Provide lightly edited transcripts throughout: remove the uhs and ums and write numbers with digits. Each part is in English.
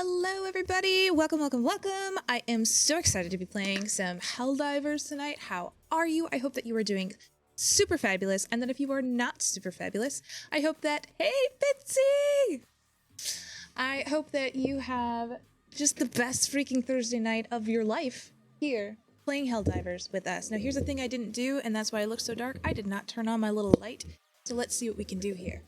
Hello everybody, welcome, welcome, welcome. I am so excited to be playing some Helldivers tonight. How are you? I hope that you are doing super fabulous, and that if you are not super fabulous, I hope that, hey Fitzy! I hope that you have just the best freaking Thursday night of your life here, playing Helldivers with us. Now here's the thing I didn't do, and that's why I look so dark. I did not turn on my little light, so let's see what we can do here.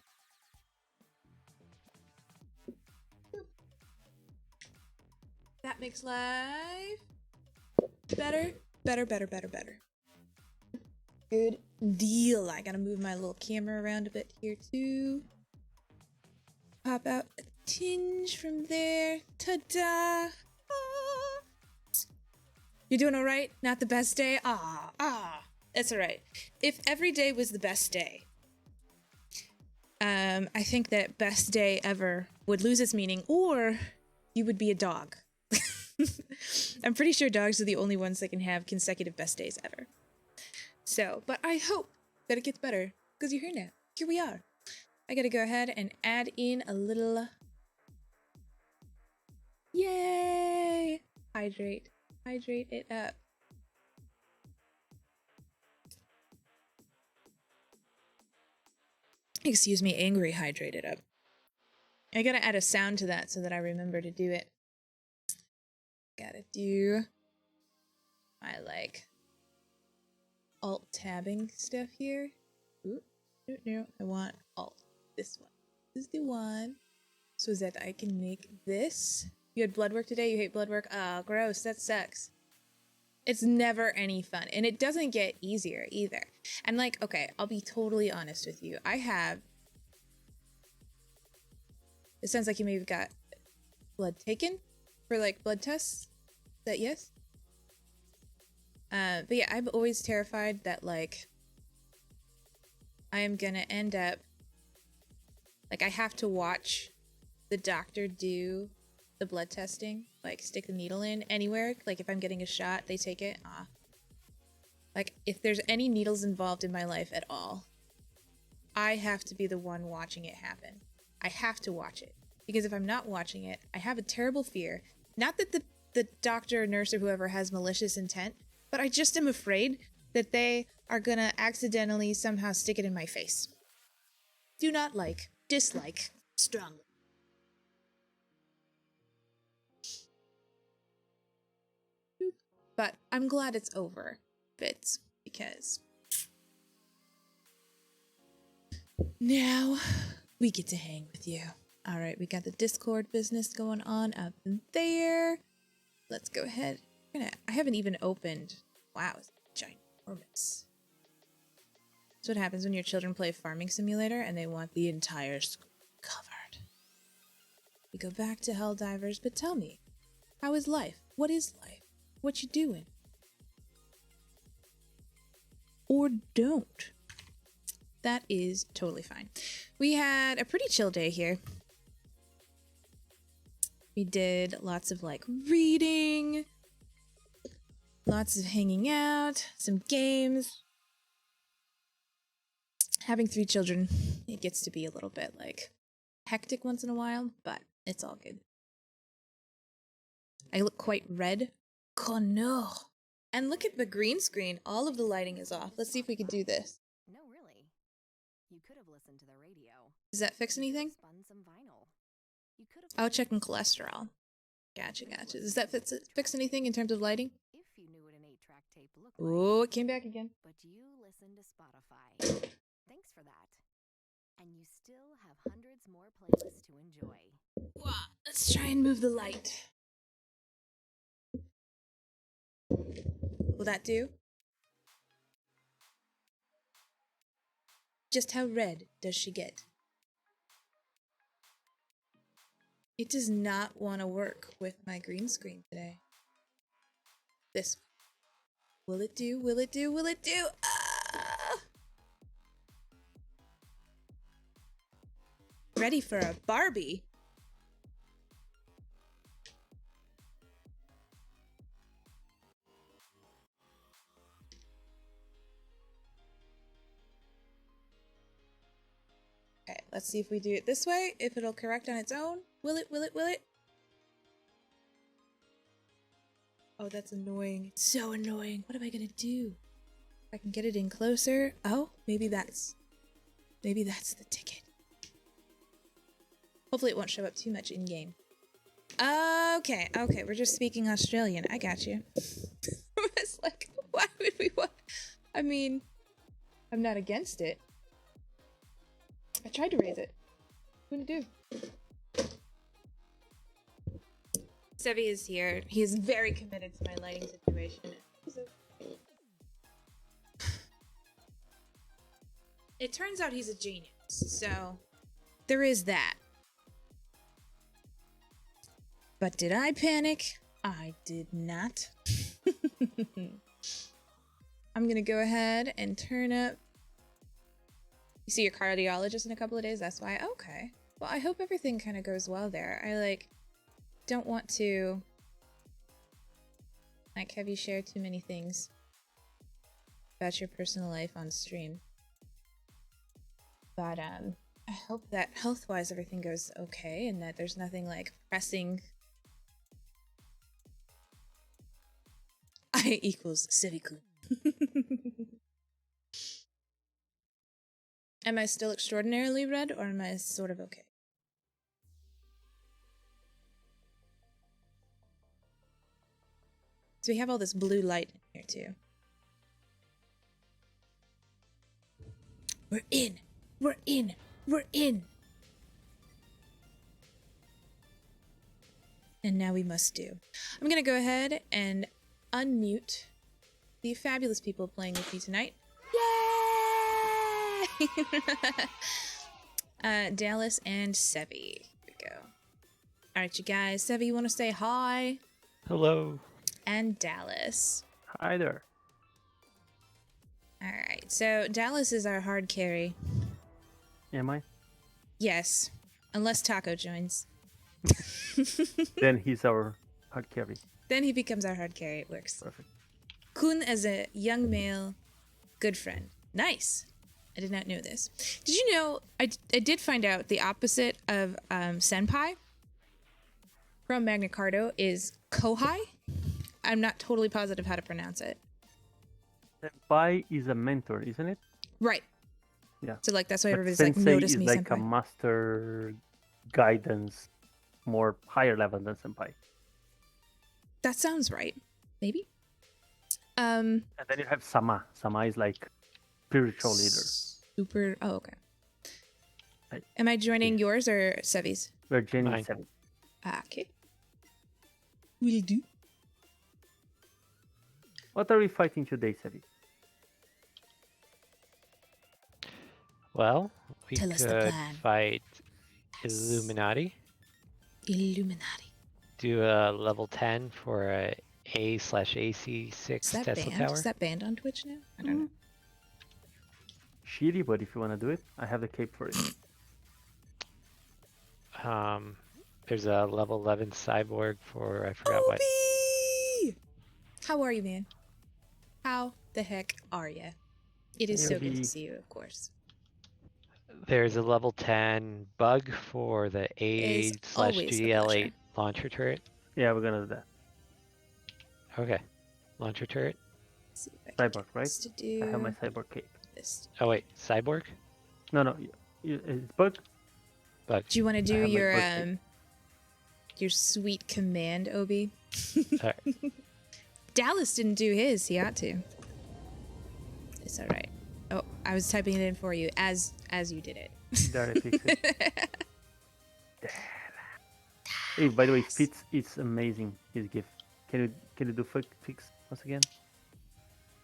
That makes life better. Good deal. I gotta move my little camera around a bit here too. Pop out a tinge from there. Ta-da! Ah. You doing alright? Not the best day? It's alright. If every day was the best day, I think that best day ever would lose its meaning, or you would be a dog. I'm pretty sure dogs are the only ones that can have consecutive best days ever. So, but I hope that it gets better, because you're here now. Here we are. I gotta go ahead and add in a little... Yay! Hydrate. Hydrate it up. Excuse me, angry hydrate it up. I gotta add a sound to that so that I remember to do it. Gotta do my, like, alt-tabbing stuff here. Ooh, no, I want alt. This one. This is the one. So that I can make this. You had blood work today? You hate blood work? Ah, gross. That sucks. It's never any fun. And it doesn't get easier either. And, like, okay, I'll be totally honest with you. I have... It sounds like you maybe got blood taken for, like, blood tests. Is that yes? But yeah, I'm always terrified that, like, I am gonna end up, like, I have to watch the doctor do the blood testing, like, stick the needle in anywhere. Like, if I'm getting a shot, they take it. Like, if there's any needles involved in my life at all, I have to be the one watching it happen. I have to watch it. Because if I'm not watching it, I have a terrible fear. Not that the doctor or nurse or whoever has malicious intent, but I just am afraid that they are gonna accidentally somehow stick it in my face. Do not like, dislike, strongly. But I'm glad it's over, Fitz, because now we get to hang with you. All right, we got the Discord business going on up there. Let's go ahead. I haven't even opened. Wow, it's ginormous. That's what happens when your children play Farming Simulator and they want the entire screen covered. We go back to Helldivers, but tell me, how is life? What is life? What you doing? Or don't. That is totally fine. We had a pretty chill day here. We did lots of, like, reading, lots of hanging out, some games. Having 3 children, it gets to be a little bit, like, hectic once in a while, but it's all good. I look quite red. Oh no. And look at the green screen. All of the lighting is off. Let's see if we can do this. No, really. You could have listened to the radio. Does that fix anything? Spun some vinyl. You could have. Oh, checking cholesterol. Gotcha. Does that fix anything in terms of lighting? If you knew what an 8-track tape looked Oh, it came back again. But you listen to Spotify. Thanks for that. And you still have hundreds more playlists to enjoy. Wow, let's try and move the light. Will that do? Just how red does she get? It does not want to work with my green screen today. This one. Will it do? Will it do? Will it do? Ah! Ready for a Barbie? Okay, let's see if we do it this way, if it'll correct on its own. Will it? Oh, that's annoying. It's so annoying. What am I gonna do? If I can get it in closer. Oh, maybe that's the ticket. Hopefully it won't show up too much in game. Okay, we're just speaking Australian. I got you. It's like, why would we want? I mean, I'm not against it. I tried to raise it. Couldn't do. Sevi is here. He is very committed to my lighting situation. It turns out he's a genius, so there is that. But did I panic? I did not. I'm gonna go ahead and turn up. You see your cardiologist in a couple of days, that's why. Okay. Well, I hope everything kind of goes well there. I don't want to have you share too many things about your personal life on stream. But I hope that health-wise everything goes okay and that there's nothing pressing. I equals Sevi-kun. Am I still extraordinarily red or am I sort of okay? So we have all this blue light in here too. We're in! We're in! We're in! And now we must do. I'm gonna go ahead and unmute the fabulous people playing with me tonight. Yay! Dallas and Sevi. Here we go. Alright, you guys. Sevi, you want to say hi? Hello. And Dallas. Hi there. Alright, so Dallas is our hard carry. Am I? Yes. Unless Taco joins. Then he's our hard carry. Then he becomes our hard carry. It works. Perfect. Kun as a young male good friend. Nice. I did not know this. Did you know, I did find out the opposite of senpai from Magna Carta is kohai. I'm not totally positive how to pronounce it. Senpai is a mentor, isn't it? Right. Yeah. So that's why But everybody's sensei notice is me like senpai. a master guidance, more higher level than senpai. That sounds right. Maybe. And then you have sama. Sama is like spiritual leader. Super. Oh, okay. Right. Am I joining yours or Sevi's? We're joining Mine. 7. Okay. Will do. What are we fighting today, Sevi? Well, we Tell us the could plan. fight Illuminati. Illuminati. Do a level 10 for a A/AC 6 Is that Tesla banned? tower. Is that banned on Twitch now? I don't know. Shitty, but if you want to do it, I have the cape for it. There's a level 11 cyborg for I forgot what. Obi! How are you, man? How the heck are you? It is so good to Obi. see you, of course. There's a level 10 bug for the Is always a A/GL8 pleasure. launcher turret. Yeah, we're gonna do that. Okay, launcher turret. Let's see if I can Cyborg, get right? this to do I have my cyborg cape. this. Oh wait, cyborg No, it's bug. bug. Do you want to do have my your birthday. your sweet command, Obi? Alright. Dallas didn't do his. He ought to. It's all right. Oh, I was typing it in for you as you did it. There, I fixed it. Hey, by the way, Fitz, it's amazing, his gift. Can you do fix once again?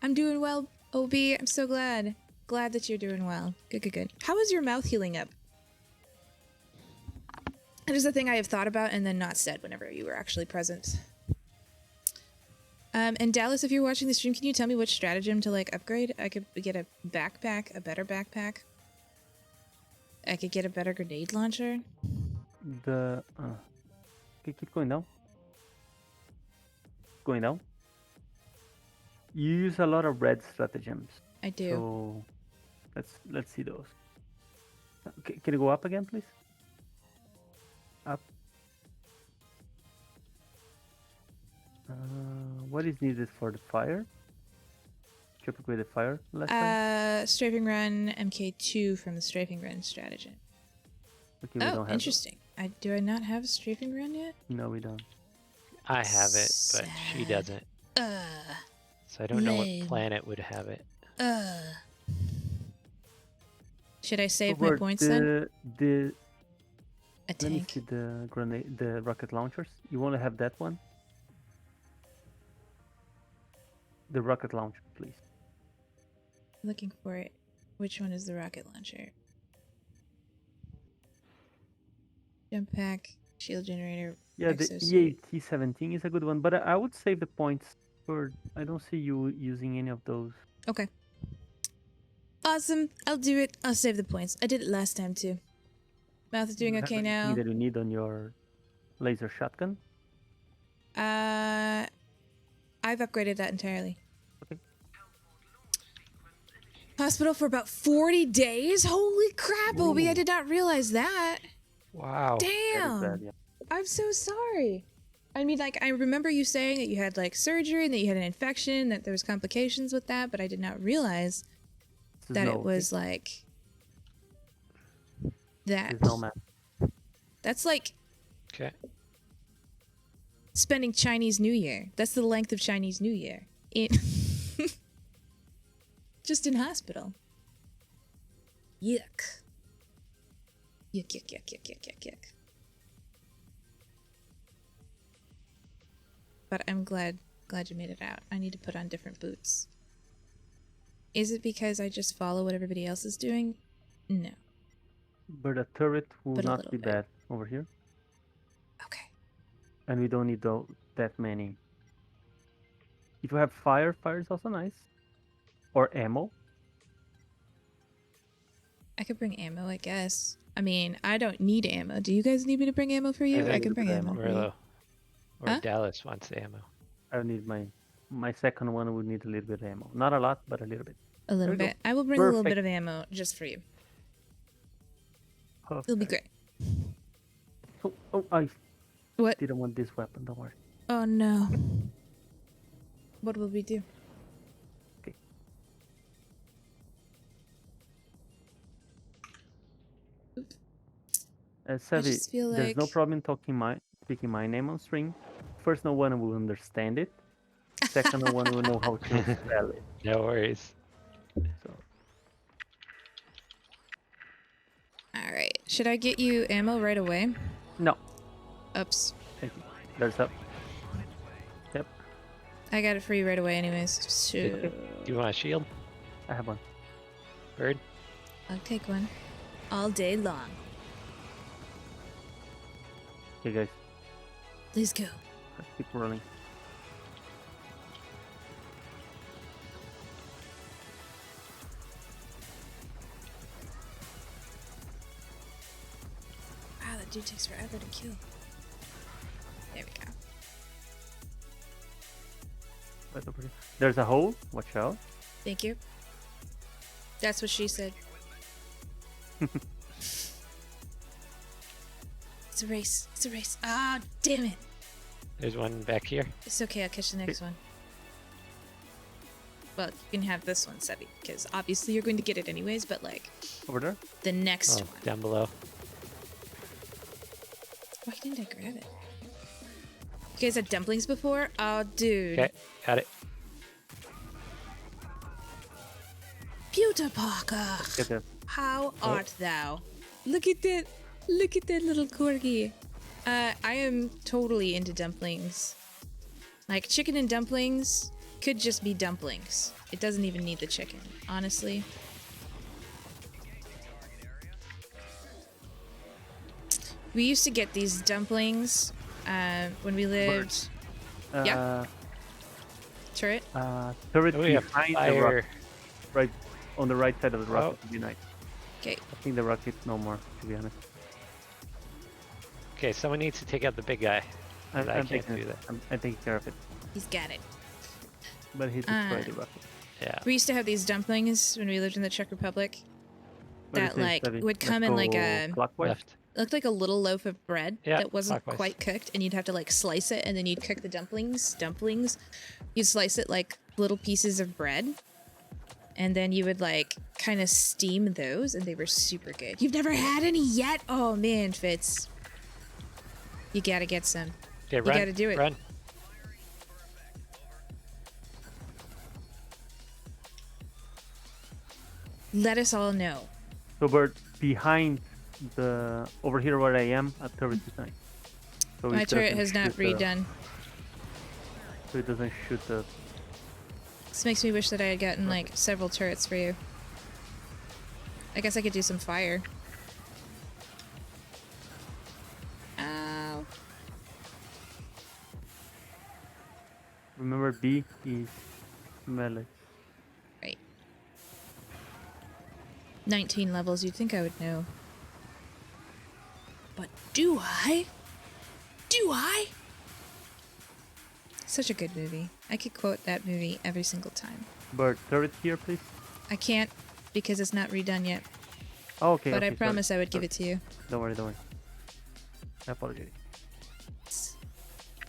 I'm doing well, Obi. I'm so glad. Glad that you're doing well. Good. How is your mouth healing up? That is the thing I have thought about and then not said whenever you were actually present. And Dallas, if you're watching the stream, can you tell me which stratagem to upgrade? I could get a backpack, a better backpack. I could get a better grenade launcher. Okay, keep going down. Going down. You use a lot of red stratagems. I do. So let's see those. Okay, can you go up again, please? Up. What is needed for the fire? Did you upgrade the fire last time? Strafing run MK2 from the strafing run strategy. Okay, we don't have those. Interesting. Do I not have a strafing run yet? No, we don't. I have it, but she Sad. doesn't. So I don't know what lame. planet would have it. Should I save my Robert, points then? The A let me tank. see the grenade, the rocket launchers. You want to have that one? The rocket launcher, please. Looking for it. Which one is the rocket launcher? Jump pack, shield generator. Yeah, the exosuit. EAT-17 is a good one, but I would save the points for. I don't see you using any of those. Okay. Awesome. I'll do it. I'll save the points. I did it last time too. Mouth is doing Do you okay have anything now. that you need on your laser shotgun? I've upgraded that entirely. Okay. Hospital for about 40 days? Holy crap, Obi, I Ooh. did not realize that. Wow. That is Damn. bad, yeah. I'm so sorry. I mean, like, I remember you saying that you had, like, surgery and that you had an infection, that there was complications with that, but I did not realize This is that no, it was, like, that. This is no map. That's like Okay. spending Chinese New Year. That's the length of Chinese New Year. Just in hospital. Yuck. Yuck, yuck, yuck, yuck, yuck, yuck, yuck. But I'm glad you made it out. I need to put on different boots. Is it because I just follow what everybody else is doing? No. But a turret will But a not little be bit. bad over here, Okay. and we don't need that many. If you have fire is also nice, or ammo. I could bring ammo, I guess. I mean, I don't need ammo. Do you guys need me to bring ammo for you? I I need can to bring bring ammo ammo. for you. Or Huh? Dallas wants the ammo. I need my second one would need a little bit of ammo. Not a lot, but a little bit. A little we go. bit. I will bring a little Perfect. bit of ammo just for you. Perfect. It'll be great. Oh, I What? didn't want this weapon. Don't worry. Oh no. What will we do? Okay. Savvy, just feel there's no like- problem speaking my name on stream. First, no one will understand it. Second, no one will know how to spell it. No worries. So Alright. Should I get you ammo right away? no, Oops. thank you. There's up. Yep, I got it for you right away anyways. So Okay. Do you want a shield, I have one. Bird? I'll take one. All day long. Okay, guys, Let's go. let's keep rolling. Wow, that dude takes forever to kill. There we go. Right over here. There's a hole. Watch out. Thank you. That's what she said. It's a race. It's a race. Ah, damn it. There's one back here. It's okay. I'll catch the next one. Well, you can have this one, Sebi, because obviously you're going to get it anyways, but like Over there. the next Oh, one. down below. Why didn't I grab it? You guys had dumplings before? Oh, dude. Okay, got it. Pewter Parker. Get there. How art thou? Look at that. Look at that little corgi. I am totally into dumplings. Like, chicken and dumplings could just be dumplings. It doesn't even need the chicken, honestly. We used to get these dumplings when we lived... Yeah. Turret? Turret Oh, we have behind the fire. rocket, right on the right side of the rocket Oh. would be nice. Okay. I think the rocket no more, to be honest. Okay, someone needs to take out the big guy. But I can't taking do it. that. I'm taking care of it. He's got it. But he destroyed the rocket. Yeah. We used to have these dumplings when we lived in the Czech Republic What do you that think, like Stevie? would Let's come in like go a clockwise? Left. It looked like a little loaf of bread Yeah, that wasn't clockwise. quite cooked, and you'd have to like slice it, and then you'd cook the dumplings. You'd slice it like little pieces of bread, and then you would like kind of steam those, and they were super good. You've never had any yet? Oh man, Fitz, you gotta get some. Okay, You run, gotta do it. Run. Let us all know. So we're behind over here where I am at turret design. So My it turret doesn't has not shoot the- redone. So it doesn't shoot the. This makes me wish that I had gotten like several turrets for you. I guess I could do some fire. Ow. Remember, B is melee. Right. 19 levels, you'd think I would know. But do I? Do I? Such a good movie. I could quote that movie every single time. Bird, turret here, please. I can't because it's not redone yet. Oh, okay. But okay, I promise I would give it to you. Don't worry, don't worry. I apologize.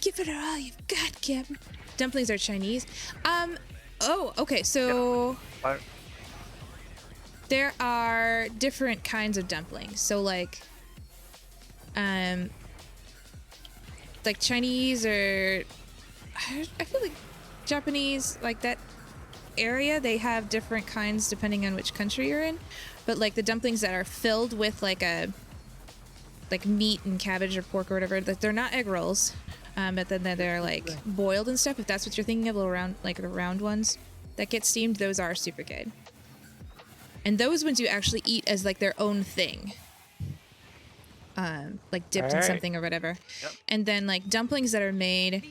Give it all you've got, Captain. Dumplings are Chinese. Oh, okay, so Fire. there are different kinds of dumplings. So like Chinese or I feel like Japanese, like that area, they have different kinds depending on which country you're in. But like the dumplings that are filled with like meat and cabbage or pork or whatever, that they're not egg rolls. But then they're like boiled and stuff. If that's what you're thinking of, little round, like the round ones that get steamed, those are super good. And those ones you actually eat as like their own thing. Like dipped in Alright. something or whatever. Yep. And then like dumplings that are made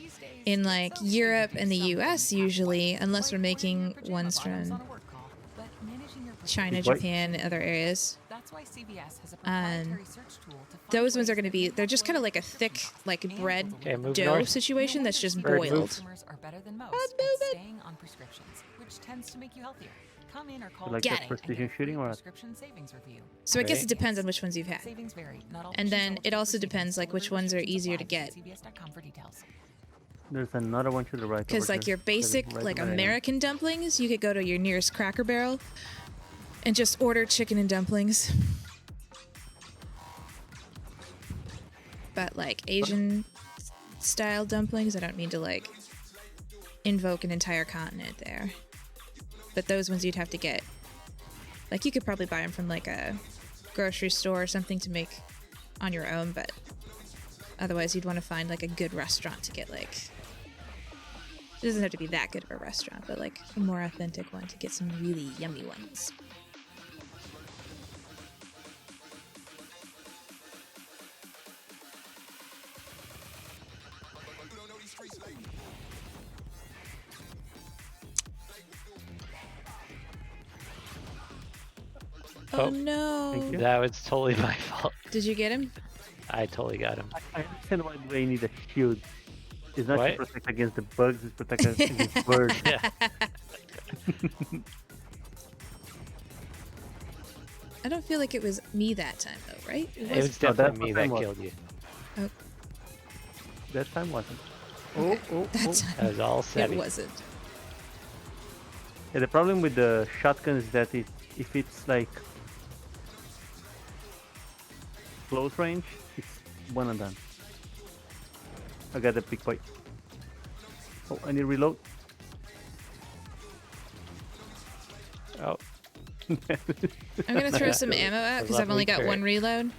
in like Europe and the US usually, unless we're making ones from China, Wait, what? Japan, other areas. That's why CBS has a proprietary search tool to find Those ones are ways going to be, they're just kind of like a thick like bread Okay, move dough north. situation that's just Bird, move. boiled. Consumers are better than most Let's at move it. staying on prescriptions, which tends to make you healthier. Come in or call Like Get that it. precision shooting or what? prescription savings review. So I guess Right. it depends on which ones you've had. Savings vary. Not all And then patients it eligible also for savings. depends, like, which Older ones are restrictions easier to apply. get. CBS.com for details. There's another one to the right. Because over like here. your basic Right like where I am. American dumplings, you could go to your nearest Cracker Barrel and just order chicken and dumplings. But like Asian style dumplings, I don't mean to like invoke an entire continent there. But those ones you'd have to get. Like you could probably buy them from like a grocery store or something to make on your own, but otherwise you'd want to find like a good restaurant to get like, it doesn't have to be that good of a restaurant, but like a more authentic one to get some really yummy ones. Oh Oh. no. Thank you. That was totally my fault. Did you get him? I totally got him. I understand why they need a shield. It's not What? to protect against the bugs, it's protect against birds. Yeah. I don't feel like it was me that time though, right? It was No, that's definitely me what I that want. killed you. That time wasn't. Okay, Oh, that oh. time That was all it Sebby. wasn't. Yeah, the problem with the shotgun is that if it's like close range, it's one and done. I got the big boy. Oh, I need to reload. Oh, I'm gonna throw some ammo out because I've only got Lovely one reload.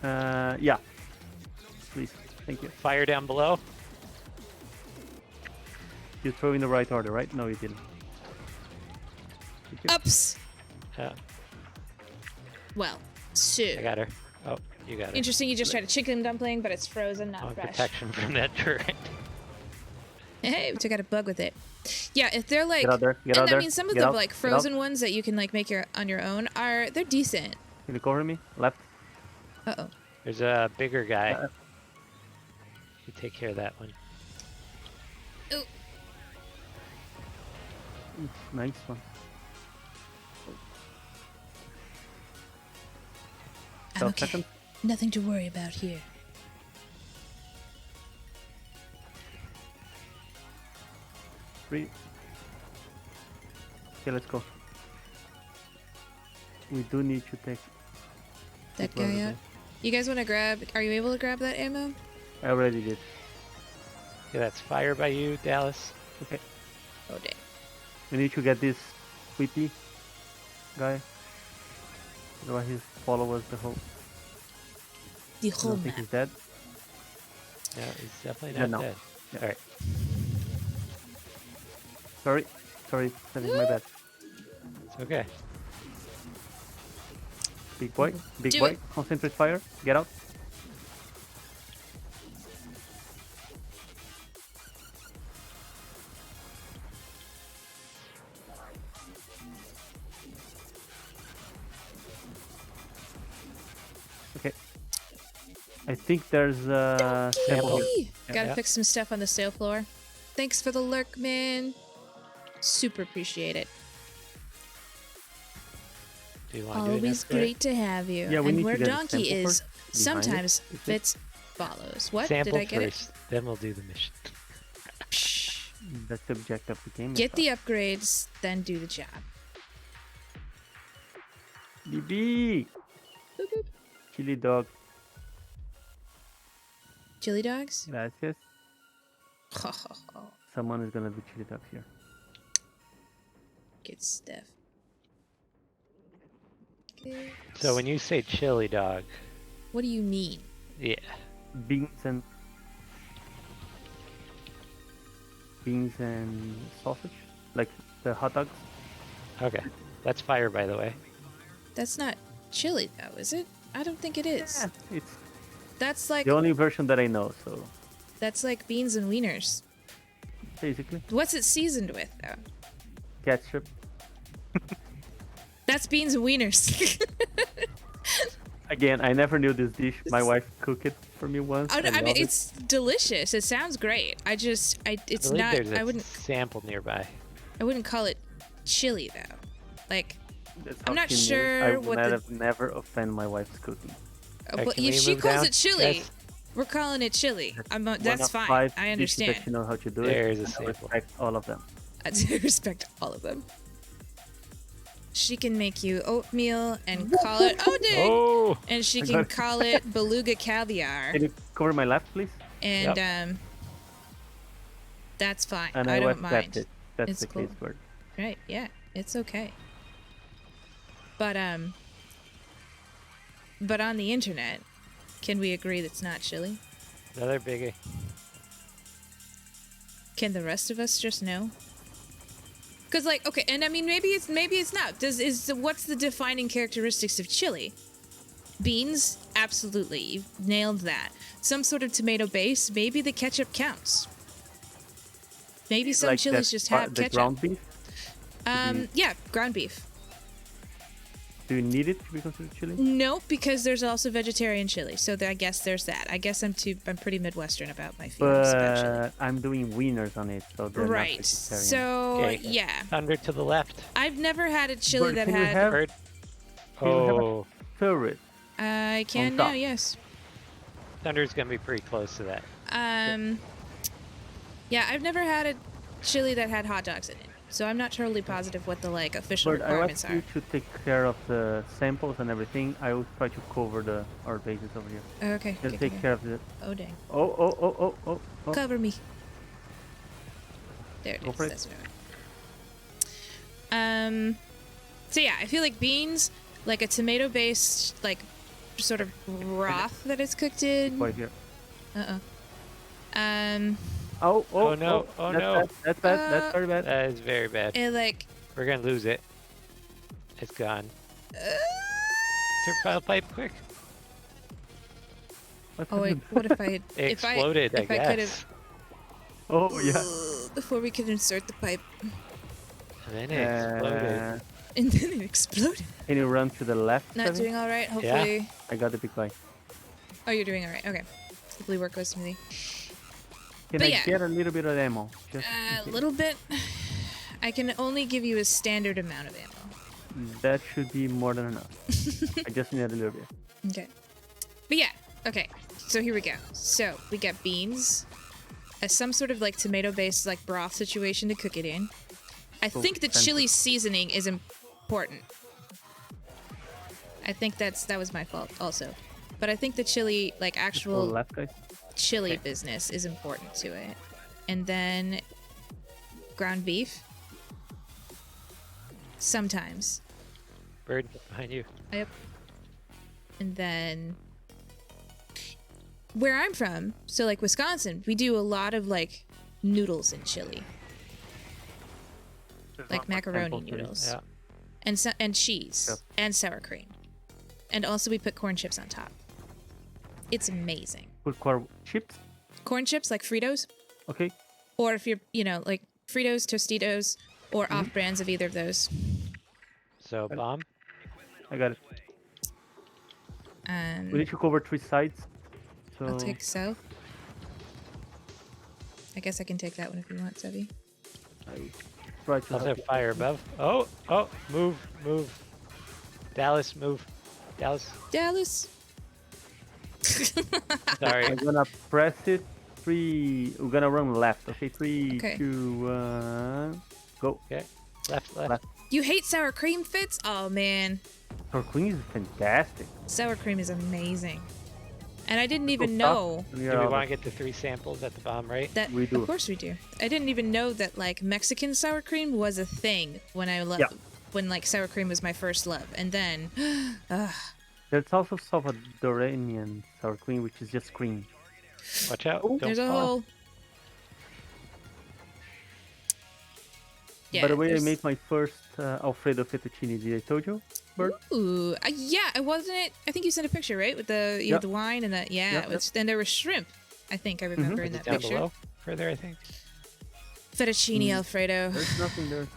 Yeah. Please, thank you. fire down below. You throw in the right order, right? No, you didn't. Thank you. Ups. Yeah, Well, so I got her. Oh, you got her. interesting. You just tried a chicken dumpling, but it's frozen, Oh, not fresh. protection from that turret. Hey, we took out a bug with it. Yeah, if they're like, Get out there. Get and out there. I mean, some of Get the out, like get out. frozen ones that you can like make on your own they're decent. Can you cover me? Left. Uh oh. There's a bigger guy. Uh, You take care of that one. Ooh. Nice one. I'm 12 okay. seconds. Nothing to worry about here. Three. Okay, let's go. We do need to take That people over guy there. out. You guys want to grab? Are you able to grab that ammo? I already did. Yeah, that's fire by you, Dallas. Okay. Oh dang. We need to get this Whippy guy. Otherwise he'll follow us the whole... The I whole don't think map. he's dead. No, he's definitely Yeah, not no. dead. Yeah. All right. Sorry, that is my bad. It's okay. Big boy, Do it. concentrate fire, get out. Okay. I think there's a sample here. Yee! Gotta yeah. fix some stuff on the sale floor. Thanks for the lurk, man. Super appreciate it. Do you want to do an Always escort? great to have you. Yeah, we and need to where get a donkey sample is, first behind it, sometimes is it? Fitz follows. What? Sample Did I get first, then we'll do the mission. it? Psh. That's the objective of the game. Get the upgrades, then do the job. BB! Chili dog. Chili dogs? Gracias. Someone is gonna do chili dogs here. Good stuff. Okay. So when you say chili dog, What do you mean? yeah, Beans and sausage, like the hot dogs. okay, that's fire by the way. That's not chili though, is it? I don't think it is. Yeah, it's That's like the only version that I know. So that's like beans and wieners. basically, What's it seasoned with though? ketchup. That's beans and wieners. Again, I never knew this dish. My wife cooked it for me once. I mean, love it. it's delicious. It sounds great. It's I believe not. there's a I wouldn't sample nearby. call it chili though. Like, That's I'm how not she knew it. sure I would what not the- have never offend my wife's cooking. well, can we if she move calls down? it chili, Yes. we're calling it chili. One That's of fine. 5 I dishes understand. that you know how to do it. There's a and I sample. respect all of them. I do respect all of them. She can make you oatmeal and call it dang! Oh, And she I can got it. call it beluga caviar. Can you cover my left, please? And that's fine. And I I don't wife mind. kept it. That's It's the cool. case word. Right, yeah, it's okay. But on the internet, can we agree that's not chili? another biggie. Can the rest of us just know? Cause like, okay, and I mean maybe it's not. What's the defining characteristics of chili? Beans? Absolutely. You've nailed that. Some sort of tomato base, maybe the ketchup counts. Maybe some Like chilies that just part- have the ketchup. ground beef. Yeah, ground beef. Do you need it to be considered chili? Nope, because there's also vegetarian chili. So I guess there's that. I guess I'm pretty Midwestern about my feelings about chili. But I'm doing wieners on it, so they're not Right. vegetarian. So Okay. yeah, Thunder to the left. I've never had a chili But that can we had. have- Bird. Can you have a Oh, turret? I can on now. top? Yes. Thunder's gonna be pretty close to that. Yeah, I've never had a chili that had hot dogs in it. So I'm not totally positive what the official But I requirements want are. you to take care of the samples and everything. I will try to cover our bases over here. Okay. Just okay, take okay. care of the. Oh dang. Oh. Cover me. There it Go is. for it. That's what I want. So yeah, I feel like beans, like a tomato-based, like sort of broth that it's cooked in. Right here. Oh, no. Oh, that's no. Bad. That's bad. That's very bad. That is very bad. And like, We're gonna lose it. It's gone. Survival pipe, quick. What's oh wait, happened? what if I had, It exploded, if I I could guess. have Oh yeah. before we could insert the pipe, And then it exploded. and then it exploded. Can you run to the left? Not Seven? doing all right. Hopefully. I got the big guy. Oh, you're doing all right. Okay. Hopefully work goes smoothly. Can But I yeah. get a little bit of ammo? Just in A case? little bit. I can only give you a standard amount of ammo. That should be more than enough. I just need a little bit. Okay. But yeah, okay. So here we go. So we got beans, some sort of like tomato-based like broth situation to cook it in. I think the chili seasoning is important. I think that was my fault also. But I think the chili, like actual left, guys. chili business is important to it. And then ground beef. Sometimes. Bird behind you. Yep. And then where I'm from, so like Wisconsin, we do a lot of like noodles and chili. Like macaroni noodles. Yeah. And cheese and sour cream. And also we put corn chips on top. It's amazing. Put corn chips. Corn chips like Fritos, Okay. or if you're, like Fritos, Tostitos, or off brands of either of those. So bomb. I got it. And We need to cover 3 sides. So I'll take south. I guess I can take that one if you want, Sevi. I try to Also help you. fire above. Oh, move. Dallas, move. Dallas. Dallas. Sorry. I'm gonna press it. 3. We're gonna run left. Okay, 3, Okay. 2, 1. Go. Okay. Left. Left. You hate sour cream, Fitz? Oh man, Our queen is fantastic. sour cream is amazing. And I didn't even Go know top, and Do you're we out. want to get the 3 samples at the bomb, right? that. We do. Of course we do. I didn't even know that like Mexican sour cream was a thing when I left. Yeah. When like sour cream was my first love, and then, There's also Salvadorian sour cream, which is just cream. Watch out. Oh, Don't there's a fall. whole. Yeah. By the way, I there's- made my first Alfredo fettuccine. Did I told you? Bert? Ooh, yeah, I wasn't. I think you sent a picture, right? With the you Yep. had the wine and the Yep, Which then there was shrimp. I think I remember in Is it that down picture. below? Further, I think. Fettuccine Alfredo There's nothing there.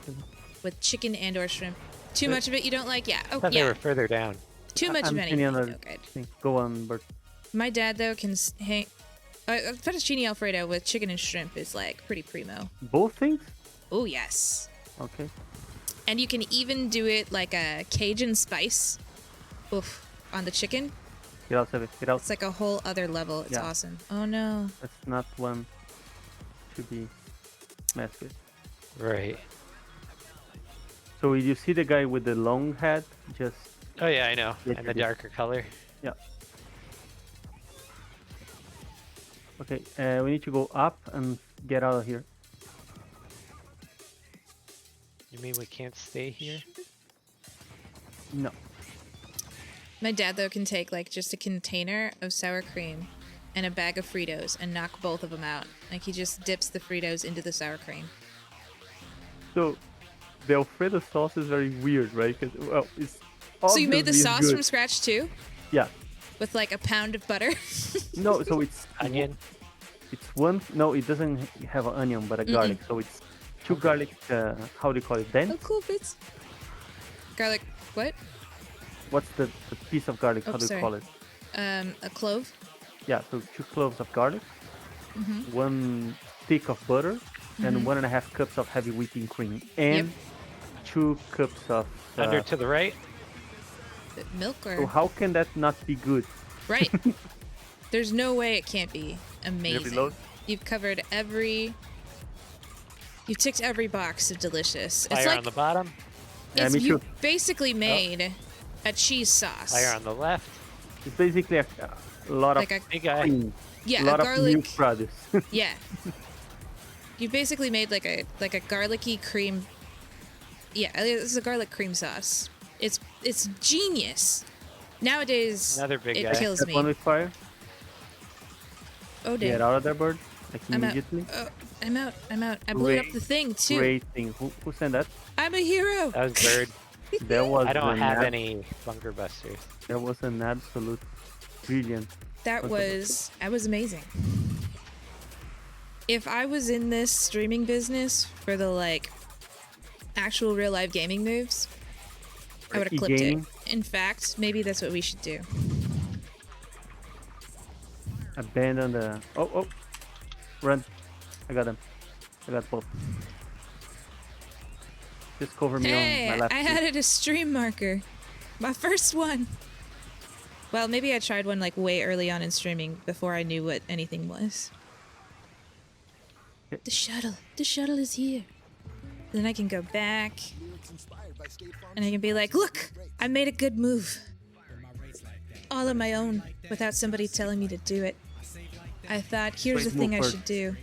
with chicken and/or shrimp. Too But- much of it you don't like? Yeah. I Oh, thought they yeah. were further down. Too much I'm of thinking anything. other No good. thing. Go on, Bert. My dad though can hang. Fettuccine Alfredo with chicken and shrimp is like pretty primo. Both things? Oh yes. Okay. And you can even do it like a Cajun spice. Oof, on the chicken. Get out, Sevi. Get out. It's like a whole other level. It's Yeah. awesome. Oh no. That's not one to be messed with. Right. So you see the guy with the long hat? Just Oh yeah, I know. Yes, And the it is. darker color. yeah. Okay. We need to go up and get out of here. You mean we can't stay here? No. My dad though can take like just a container of sour cream and a bag of Fritos and knock both of them out. Like he just dips the Fritos into the sour cream. So the Alfredo sauce is very weird, right? 'Cause, well, it's So you made the obviously sauce good. from scratch too? Yeah. With like a pound of butter? No, so it's Onion. It's one. No, it doesn't have an onion, but a garlic. So it's 2 garlic. How do you call it? Oh, Dents? cool, Fitz. Garlic, what? What's the piece of garlic? Oh, How do you sorry. call it? A clove? Yeah, so 2 cloves of garlic, Mm-hmm. 1 stick of butter, and 1.5 cups of heavy whipping cream, and 2 cups of. Under to the right. Milk So or? how can that not be good? Right. There's no way it can't be amazing. reload? You've covered every. You've ticked every box of delicious. It's Fire like on the bottom. Yeah, it's me you too. basically made a cheese sauce. Fire on the left. It's basically a lot of Like a Big guy. cream, yeah, a lot a of garlic. milk produce. Yeah. You basically made like a garlicky cream. Yeah, it's a garlic cream sauce. It's genius. Nowadays, Another big it guy. kills That one me. with fire. Oh Get damn! out of there, bird. Like I'm out. immediately. Oh, I'm out. I'm out. I blew up Great- the thing too. Great thing. Who sent that? I'm a hero. That was Bird. There was I don't an have ab- any bunker busters. There was an absolute brilliant. That was amazing. If I was in this streaming business for the like actual real life gaming moves, I would have clipped it. E-gaming. In fact, maybe that's what we should do. Abandon the. Oh. Run. I got them. I got both. Just cover me on my Hey, left. I cheek. added a stream marker. My first one. Well, maybe I tried one like way early on in streaming before I knew what anything was. The shuttle is here. Then I can go back and I can be like, look, I made a good move. All on my own without somebody telling me to do it. I thought, here's the thing I should do.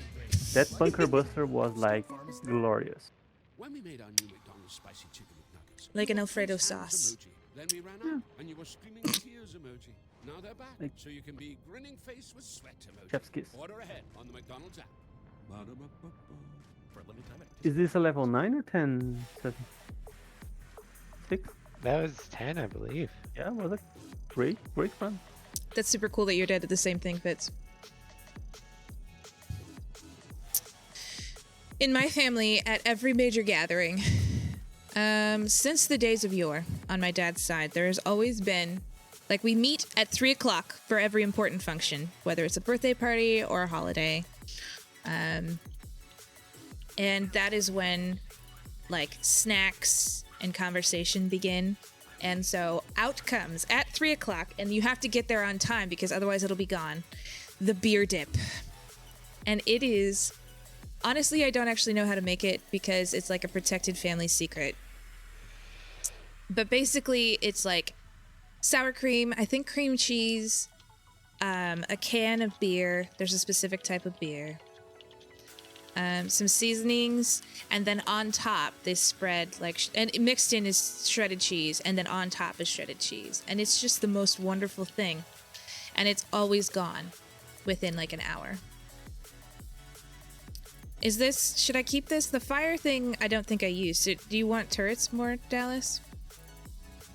That bunker buster was like glorious. When we made our new McDonald's spicy chicken McNuggets, Like an Alfredo sauce. emoji. Then we ran out, and you were screaming tears emoji. Now they're back, Like- so you can be grinning face with sweat emoji. Chef's kiss. Order ahead on the McDonald's app. Ba-da-ba-ba-ba. For a limited time. Is this a level 9 or 10? 7? 6? That was 10, I believe. Yeah, was it? Great fun. That's super cool that your dad did the same thing, Fitz. In my family, at every major gathering, since the days of yore, on my dad's side, there has always been, like, we meet at 3 o'clock for every important function, whether it's a birthday party or a holiday. And that is when, like, snacks and conversation begin. And so out comes at 3 o'clock, and you have to get there on time because otherwise it'll be gone. The beer dip. And it is, honestly, I don't actually know how to make it because it's like a protected family secret. But basically, it's like sour cream, I think cream cheese, a can of beer. There's a specific type of beer. Some seasonings, and then on top they spread like and mixed in is shredded cheese, and then on top is shredded cheese, and it's just the most wonderful thing, and it's always gone within like an hour. Should I keep this? The fire thing I don't think I used. Do you want turrets more, Dallas?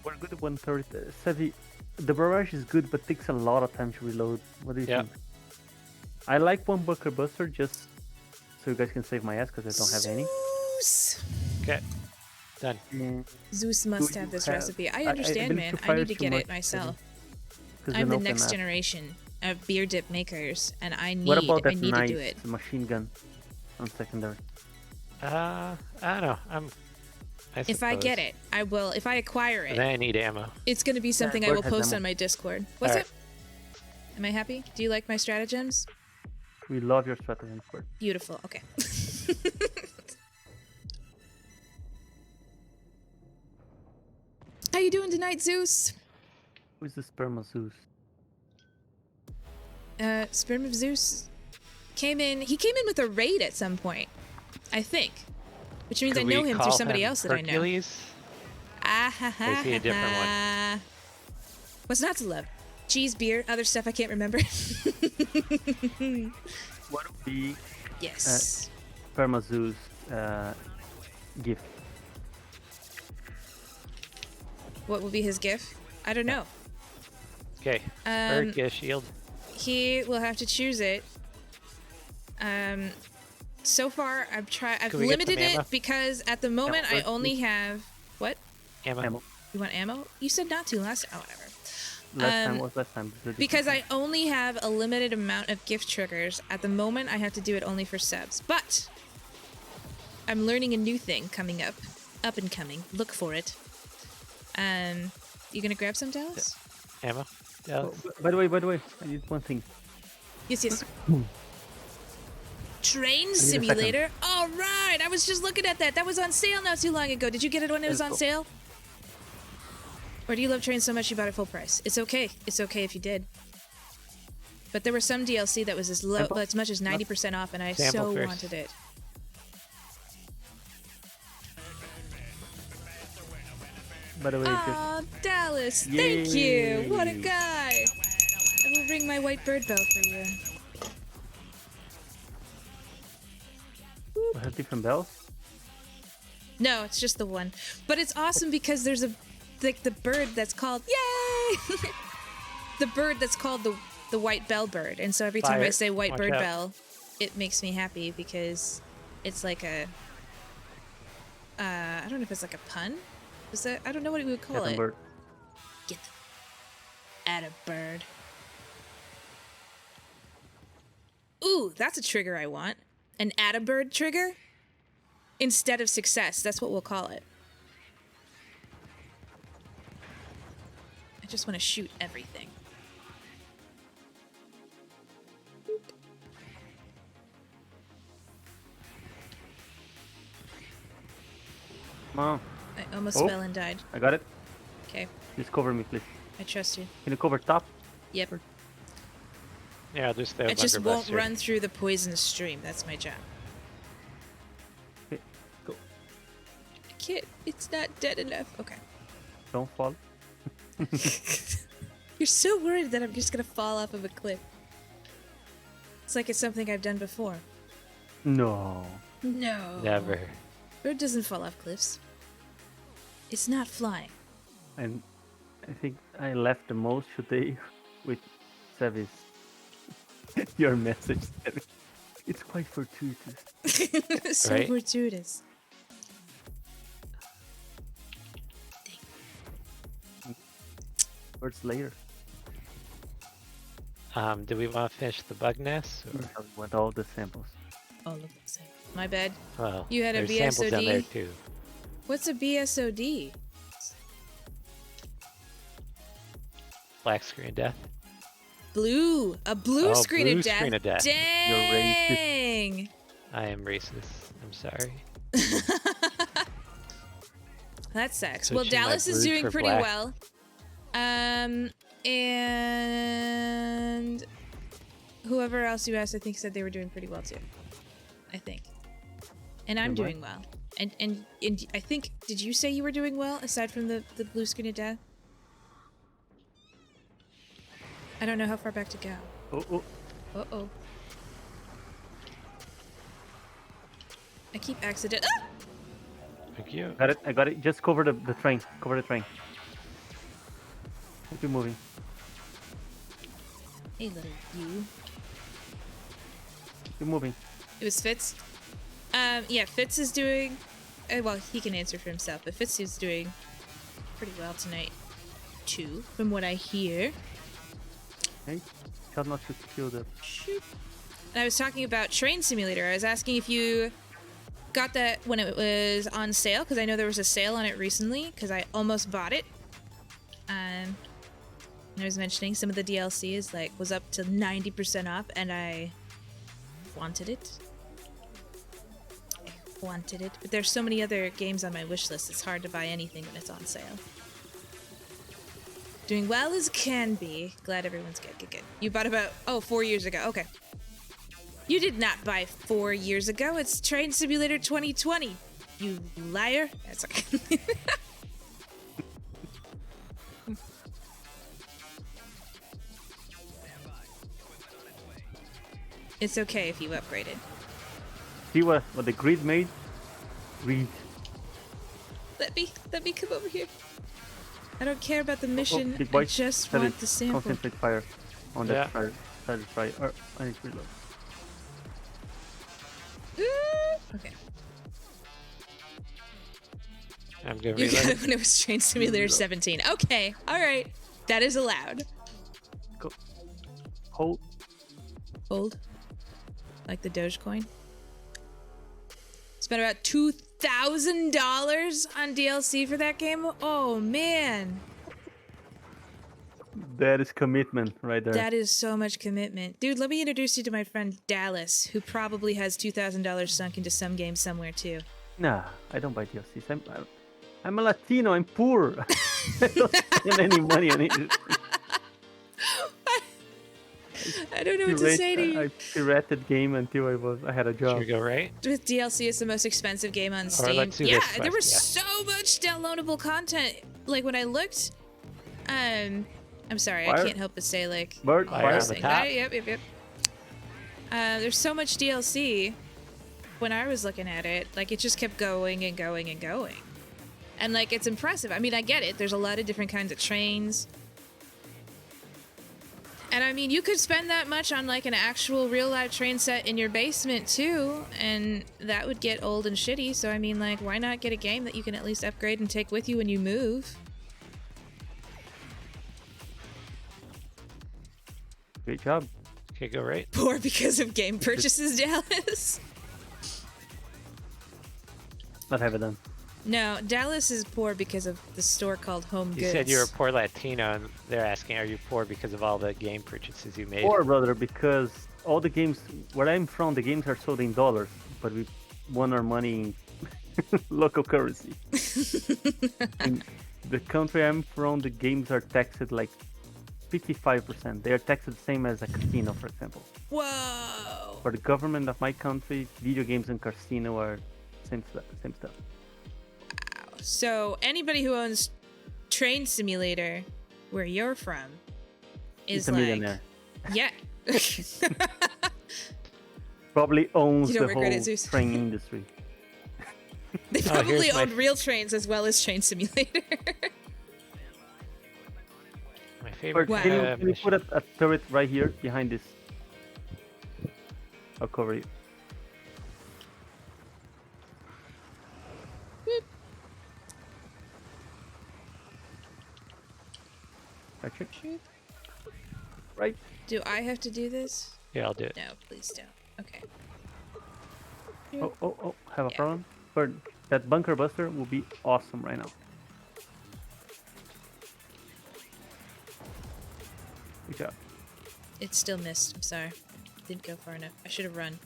We're good at 130. Savvy, the barrage is good, but takes a lot of time to reload. What do you think? I like one bunker buster just so you guys can save my ass because I don't have any. Zeus! Okay. Done. And Zeus must Do have you this have- recipe. I I understand, believe man. to I fire need to too get much, it myself. 'cause I'm then the open next up. generation of beer dip makers, and I What about that need nice to do it. machine gun on secondary? I don't know. If I get it, I will. If I acquire it, Then I need ammo. it's going to be something I Bird will has post ammo. on my Discord. What's Alright. it? Am I happy? Do you like my stratagems? We love your strategy for it. Beautiful. Okay. How you doing tonight, Zeus? Who's the Spermazeus? Sperm of Zeus came in. He came in with a raid at some point, I think, which means Could I know we him through call somebody him else that I know. Hercules? Ah ha ha. Or is he a different one? ha. What's not to love? Cheese, beer, other stuff I can't remember. What would be Yes. Spermazeus gift? What will be his gift? I don't know. Okay. Bird, get a shield. He will have to choose it. So far I've Could we get limited some ammo? it because at the moment I first, only have what? Ammo. Ammo. You want ammo? You said not to last. Oh, whatever. Last time was last time. Because I only have a limited amount of gift triggers. At the moment, I have to do it only for subs. But I'm learning a new thing coming up and coming. Look for it. You gonna grab some, Dallas? Ammo. Yeah. Oh, by the way, I need one thing. Yes, yes. Train a second. Simulator. All right, I was just looking at that. That was on sale not too long ago. Did you get it when it was Let's on go. sale? Or do you love Train so much you bought it full price? It's okay. It's okay if you did. But there was some DLC that was as low, Sample? as much as 90% off, and I Sample so first. wanted it. By the way, Aw, Dallas, thank you. What a Yay. guy. I will ring my white bird bell for you. we have different bells. No, it's just the one. But it's awesome because there's the bird that's called yay. The bird that's called the white bell bird, and so every time I Fire. say white Watch bird out. bell, it makes me happy because it's like a I don't know if it's like a pun. Is that I don't know what we would call Captain it. Bird. Get at a bird. Ooh, that's a trigger I want. An add-a-bird trigger? Instead of success, that's what we'll call it. I just want to shoot everything. Come on. I almost Oh. fell and died. I got it. Okay, Just cover me, please. I trust you. Can you cover top? Yep. Yeah, I'll just stay I with just Bunker won't Buster. run through the poison stream. That's my job. Okay, go. I can't. It's not dead enough. Okay. Don't fall. You're so worried that I'm just gonna fall off of a cliff. It's like it's something I've done before. No. No. Never. Bird doesn't fall off cliffs. It's not flying. And I think I left the most today with Sevis. Your message, Sevis. It's quite fortuitous. So Right? fortuitous. Words later. Do we want to finish the bug nest? Or... With all the samples. All of them same. My bad. Well, You had a there's samples down there BSOD? too. What's a BSOD? Black screen of death. Blue. A blue Oh, screen blue of death. screen of death. Dang. I am racist. I'm sorry. That sucks. Switching Well, my Dallas is blue doing for pretty black. well. And whoever else you asked, I think said they were doing pretty well too. I think. And I'm Doing what? doing well. And I think, did you say you were doing well aside from the blue screen of death? I don't know how far back to go. Oh. Uh-oh. I keep accident. Ah! Thank you. Got it. I got it. Just cover the train. Cover the train. Keep it moving. Hey, little you. Keep it moving. It was Fitz. Yeah, Fitz is doing. Well, he can answer for himself, but Fitz is doing pretty well tonight, too, from what I hear. Okay. Try not to kill the. Shoot. And I was talking about Train Simulator. I was asking if you got that when it was on sale, because I know there was a sale on it recently, because I almost bought it. And I was mentioning some of the DLC was up to 90% off, and I wanted it. But there's so many other games on my wish list, it's hard to buy anything when it's on sale. Doing well as can be. Glad everyone's good. You bought about 4 years ago. Okay. You did not buy 4 years ago. It's Train Simulator 2020. You liar. That's okay. It's okay if you upgraded. See what the grid made? Grid. Let me come over here. I don't care about the mission. big boy. I just Tell want it, the sample. Concentrate fire on Yeah. that fire. That is right. I need to reload. Okay. I'm gonna You got reload. it when it was Train Simulator 17. Okay. All right. That is allowed. Go. Hold. Hold. Like the Dogecoin. Spent about $2,000 on DLC for that game. Oh man, That is commitment right there. that is so much commitment, dude. Let me introduce you to my friend Dallas, who probably has $2,000 sunk into some game somewhere too. Nah, I don't buy DLCs. I'm a Latino. I'm poor. I don't spend any money on it. I don't know what to say to you. I pirated game until I had a Should job. we go right? With DLC, it's the most expensive game on Steam. let's do Yeah, this there was first, so much downloadable content. Like when I looked, I'm sorry, I Fire. can't help but say like. Bird, Fire fire. on the top. Yep. There's so much DLC. When I was looking at it, like it just kept going and going and going, and like it's impressive. I mean, I get it. There's a lot of different kinds of trains. And I mean, you could spend that much on like an actual real life train set in your basement too, and that would get old and shitty. So I mean, like, why not get a game that you can at least upgrade and take with you when you move? Great job. Okay, go right. Poor because of game purchases, Dallas. Not have it done. No, Dallas is poor because of the store called Home You Goods. said you were a poor Latino, and they're asking, are you poor because of all the game purchases you made? Poor brother, because all the games where I'm from, the games are sold in dollars, but we won our money in local currency. In the country I'm from, the games are taxed like 55%. They are taxed the same as a casino, for example. Whoa. For the government of my country, video games and casino are same stuff. So anybody who owns Train Simulator, where you're from, is He's a like, millionaire. yeah. Probably owns You the don't regret whole it, Zeus. train industry. They Oh, probably here's my- own real trains as well as Train Simulator. My Or favorite. Wow. can you put a turret right here behind this? I'll cover you. Action. Right. Do I have to do this? Yeah, I'll do it. No, please don't. Okay. Oh, have a Yeah. problem? Bird, that bunker buster will be awesome right now. Good job. It still missed. I'm sorry. Didn't go far enough. I should have run.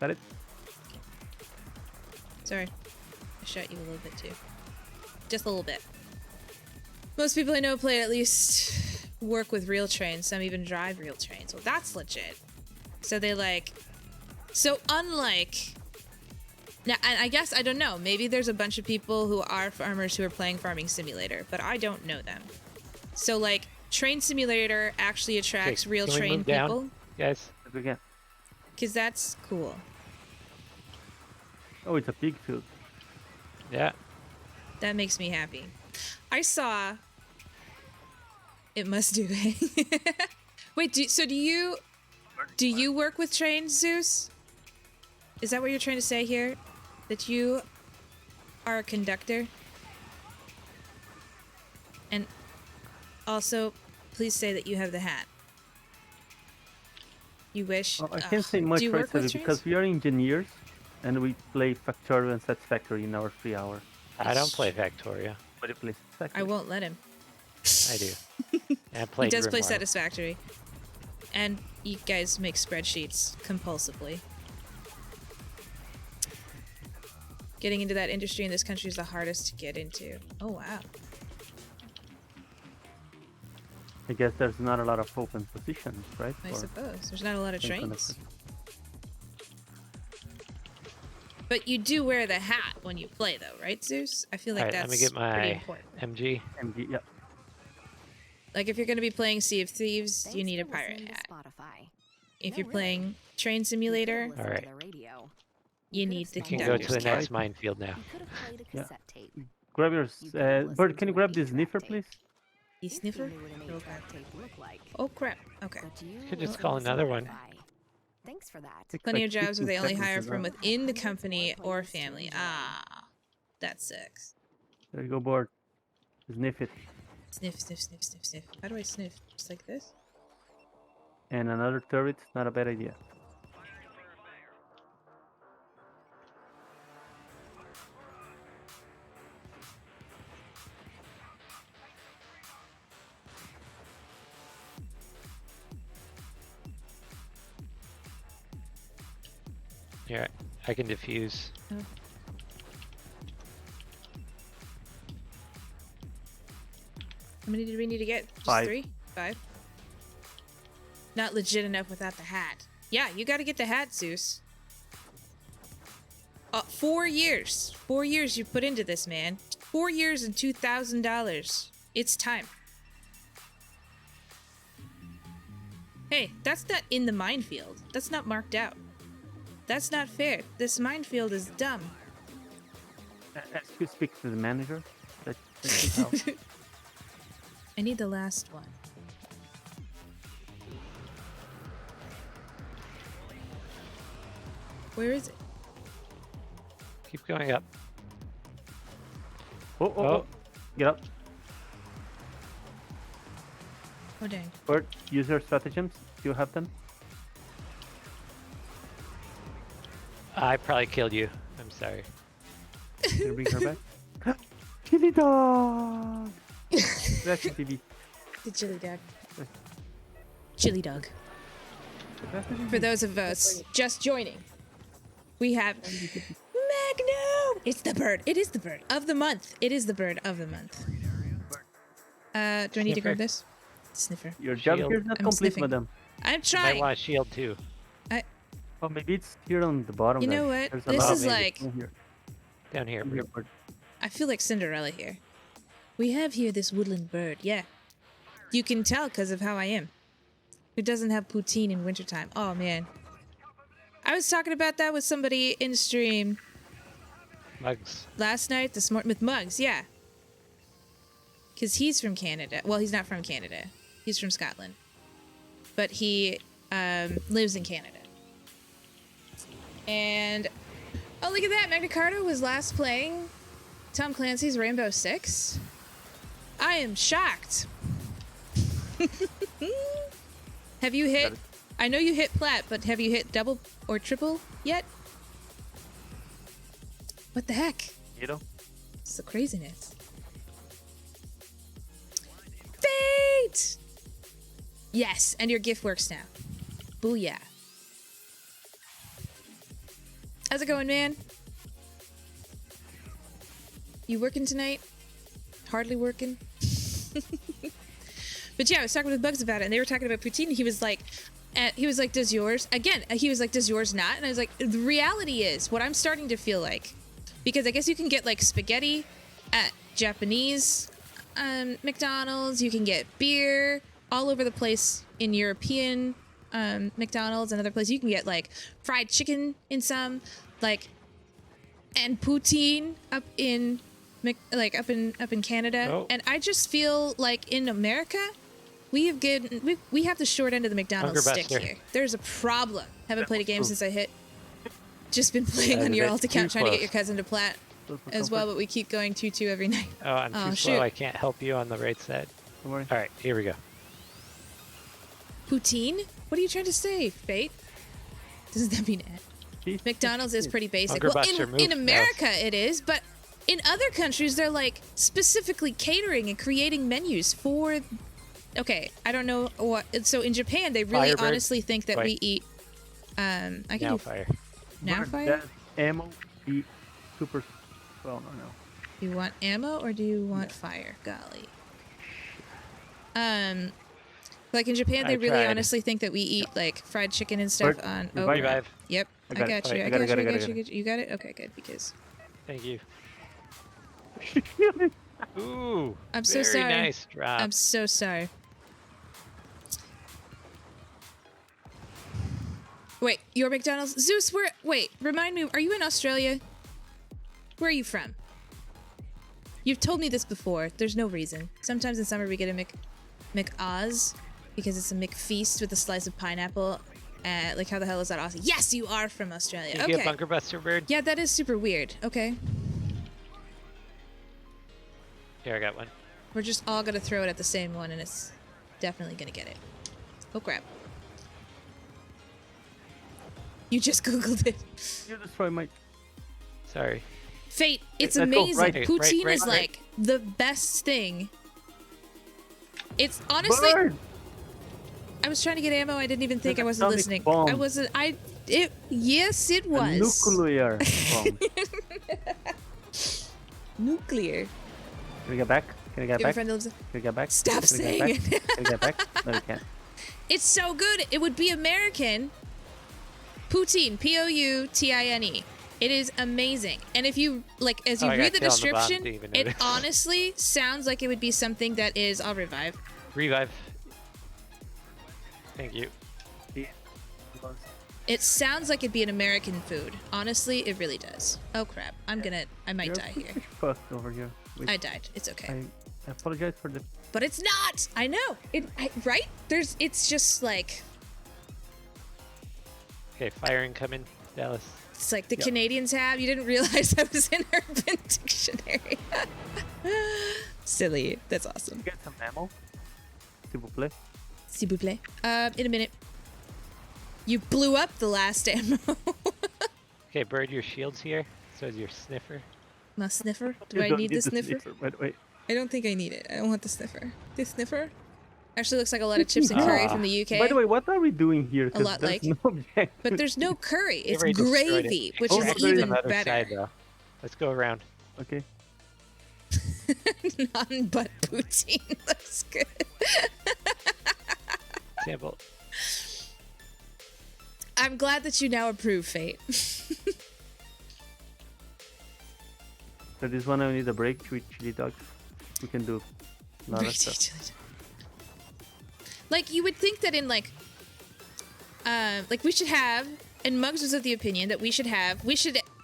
Got it? Sorry. I shot you a little bit too. Just a little bit. Most people I know play at least work with real trains. Some even drive real trains. Well, that's legit. So they like... So unlike... Now, and I guess, I don't know. Maybe there's a bunch of people who are farmers who are playing Farming Simulator, but I don't know them. So like, Train Simulator actually attracts Okay, real can we train move down? people. Guys, If we can. Because that's cool. Oh, it's a pig field. yeah. That makes me happy. I saw... It must do it. Wait, do you work with trains, Zeus? Is that what you're trying to say here? That you are a conductor? And also, please say that you have the hat. You wish. Well, I can't say much do you right work with now because we are engineers and we play Factorio and Satisfactory in our free hour. I don't play Factoria. But it plays I Satisfactory. won't let him. I do. And I play He does play Grimoire. Satisfactory. And you guys make spreadsheets compulsively. Getting into that industry in this country is the hardest to get into. Oh, wow. I guess there's not a lot of open positions, right? I for suppose. There's not a lot of train trains. conductors. But you do wear the hat when you play, though, right, Zeus? I feel like Alright, let that's me get pretty my important. MG. MG, yeah. Like, if you're going to be playing Sea of Thieves, you Thanks need a for pirate listening to hat. Spotify. If No, you're really. playing Train You could've Simulator, listened to Alright. the radio. you could've need the spent Can go hours conductor's to the cap. next minefield now. You could have played a Yeah. cassette tape. Grab your... You could've Bird, listened can you to an grab this 8-track sniffer, tape. please? You If you sniffer? knew what an Okay. 8-track tape looked like. Oh, crap. Okay. But you Could just listened call to another one. Spotify. Thanks for that. Takes Plenty like of jobs where 15 they only seconds hire to from grab. within the company or family. Ah, that sucks. There you go, Bird. Sniff it. Sniff, sniff, sniff, sniff, sniff. How do I sniff? Just like this? And another turret, not a bad idea. Here, I can defuse. How many did we need to get? Just 5. 3? 5? Not legit enough without the hat. Yeah, you gotta get the hat, Zeus. 4 years. 4 years you put into this, man. 4 years and $2,000. It's time. Hey, that's not in the minefield. That's not marked out. That's not fair. This minefield is dumb. Ask you speak to the manager. That should help. I need the last one. Where is it? Keep going up. Oh. Get up. Oh, dang. Bird, use your stratagems. Do you have them? I probably killed you. I'm sorry. Can you bring her back? Chili dog! That's the TV. The chili dog. Chili dog. For those of us just joining, we have Heck no! It's the bird. It is the bird of the month. It is the bird of the month. Do I need to grab this? Sniffer. Your job Shield. here is not I'm complete, sniffing. madam. I'm You might trying. want a shield too. Oh, maybe it's here on the bottom. You there. know what? There's a This lot is of- like, Here. Down here. Here, bird. I feel like Cinderella here. We have here this woodland bird. Yeah. You can tell because of how I am. Who doesn't have poutine in wintertime? Oh, man. I was talking about that with somebody in stream Mugs. last night, this morning, with Muggs, yeah. Because he's from Canada. Well, he's not from Canada. He's from Scotland. But he lives in Canada. And, oh, look at that. Magna Carta was last playing Tom Clancy's Rainbow Six. I am shocked. Have you hit... I know you hit plat, but have you hit double or triple yet? What the heck? You know? It's the craziness. Fate! Yes, and your gift works now. Booyah. How's it going, man? You working tonight? Hardly working? But yeah, I was talking with Bugs about it, and they were talking about poutine. He was like, does yours? Again, he was like, does yours not? And I was like, the reality is, what I'm starting to feel like, because I guess you can get like spaghetti at Japanese McDonald's, you can get beer all over the place in European McDonald's and other places. You can get like fried chicken in some, like, and poutine up in Canada. Oh. And I just feel like in America, we have the short end of the McDonald's Hunger stick Buster. here. There's a problem. Haven't played a game since I hit. Just been playing on a your bit alt account, too trying to get close. your cousin to plat as well, but we keep going 2-2 every night. Oh, I'm Oh, too slow. shoot. I can't help you on the right side. Don't worry. All right, here we go. Poutine? What are you trying to say, Fate? Doesn't that mean Cheese. McDonald's is pretty basic? Hunger Well, Buster, move in fast. America it is, but in other countries they're like specifically catering and creating menus for. Okay, I don't know what. So in Japan they really Firebird. honestly think that we Wait. eat. I can Now do fire. now Bird, fire. that ammo be super. Well, no. Do you want ammo or do you want fire? Golly. Like in Japan, they I really tried. honestly think that we eat like fried chicken and stuff Bird, on. revive. right. Revive. Yep, I I got it. got you. Alright, I I got got it, you. I got it, got got you. it. You got it. Okay, good. Because Thank you. Ooh. I'm so very sorry. nice drop. I'm so sorry. Wait, your McDonald's? Zeus, wait, remind me, are you in Australia? Where are you from? You've told me this before. There's no reason. Sometimes in summer we get a McOz because it's a McFeast with a slice of pineapple. Like, how the hell is that awesome? Yes, you are from Australia. Can you Okay. get Bunker Buster Bird? Yeah, that is super weird. Okay. Here, I got one. We're just all gonna throw it at the same one and it's definitely gonna get it. Oh crap. You just Googled it. You destroy my. Sorry. Fate, it's Let's go, amazing. right, Poutine right, is right. like the best thing. It's honestly, Bird! I was trying to get ammo. I didn't even think. I There's wasn't an atomic listening. bomb. I wasn't. Yes, it A was. nuclear bomb. Nuclear. Can we get back? Can we get Your back? friend lives. Can we get back? Stop Can we get saying back? it. Can we get back? No, we can't. It's so good. It would be American. Poutine. Poutine. It is amazing. And if you like, as you Oh, I read got the kill on the bottom, description, didn't even it notice. honestly sounds like it would be something that is. I'll revive. Revive. Thank you. It sounds like it'd be an American food. Honestly, it really does. Oh crap! I might die here. Fucked over here. Wait, I died. It's okay. I apologize for the. But it's not. I know. Right? It's just like Okay, fire incoming. Dallas. it's like the Yeah. Canadians have. You didn't realize I was in Urban Dictionary. Silly. That's awesome. Get some ammo. S'il vous plaît. S'il vous plaît. In a minute. You blew up the last ammo. Okay, Bird, your shield's here. So is your sniffer. My sniffer. Do You I don't need the sniffer? By the way. I don't think I need it. I don't want the sniffer. The sniffer actually looks like a lot of chips and curry from the UK. By the way, what are we doing here? 'Cause lot there's like. no objective. But there's no curry. It's already destroyed it. gravy, which Oh, is there's even on the other better. side, though. Let's go around. Okay. Non-butt poutine. That's good. Sample. I'm glad that you now approve, Fate. So this one I need a break with chili dogs. We can do a lot of stuff. Like, you would think that in, like we should have, and Muggs was of the opinion that we should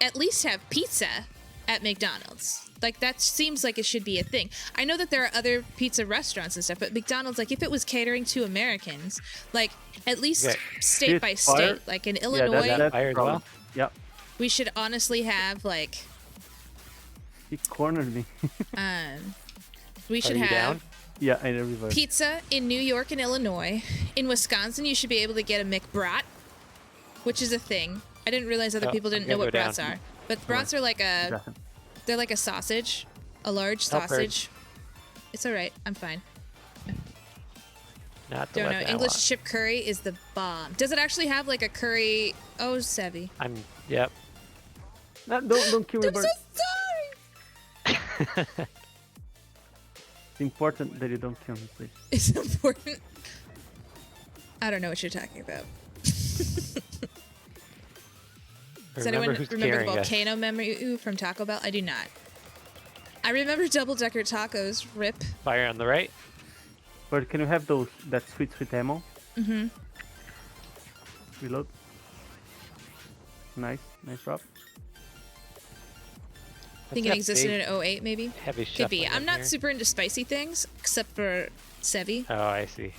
at least have pizza at McDonald's. Like, that seems like it should be a thing. I know that there are other pizza restaurants and stuff, but McDonald's, like, if it was catering to Americans, like, at least Okay. state by state, like in Illinois, Yeah, that's Fire as problem. well? Yeah. we should honestly have, like, He cornered me. we should Are you have down? Yeah, I never. pizza in New York and Illinois. In Wisconsin, you should be able to get a McBrat, which is a thing. I didn't realize other Oh, people didn't I'm know gonna what go brats down. are. But brats are like they're like a sausage, a large Help her. sausage. It's all right. I'm fine. Not the Don't know. weapon I English want. chip curry is the bomb. Does it actually have like a curry? Oh, Sevi. Yep. No, don't kill me, I'm so bird. sorry. It's important that you don't kill me, please. It's important. I don't know what you're talking about. Does anyone Remember who's remember the carrying us. volcano memory from Taco Bell? I do not. I remember double-decker tacos. Rip. Fire on the right. But can you have that sweet ammo? Mm-hmm. Reload. Nice drop. I think it existed in 08, maybe. Heavy Could be. shuffling I'm in not here. super into spicy things, except for Sevi. Oh, I see.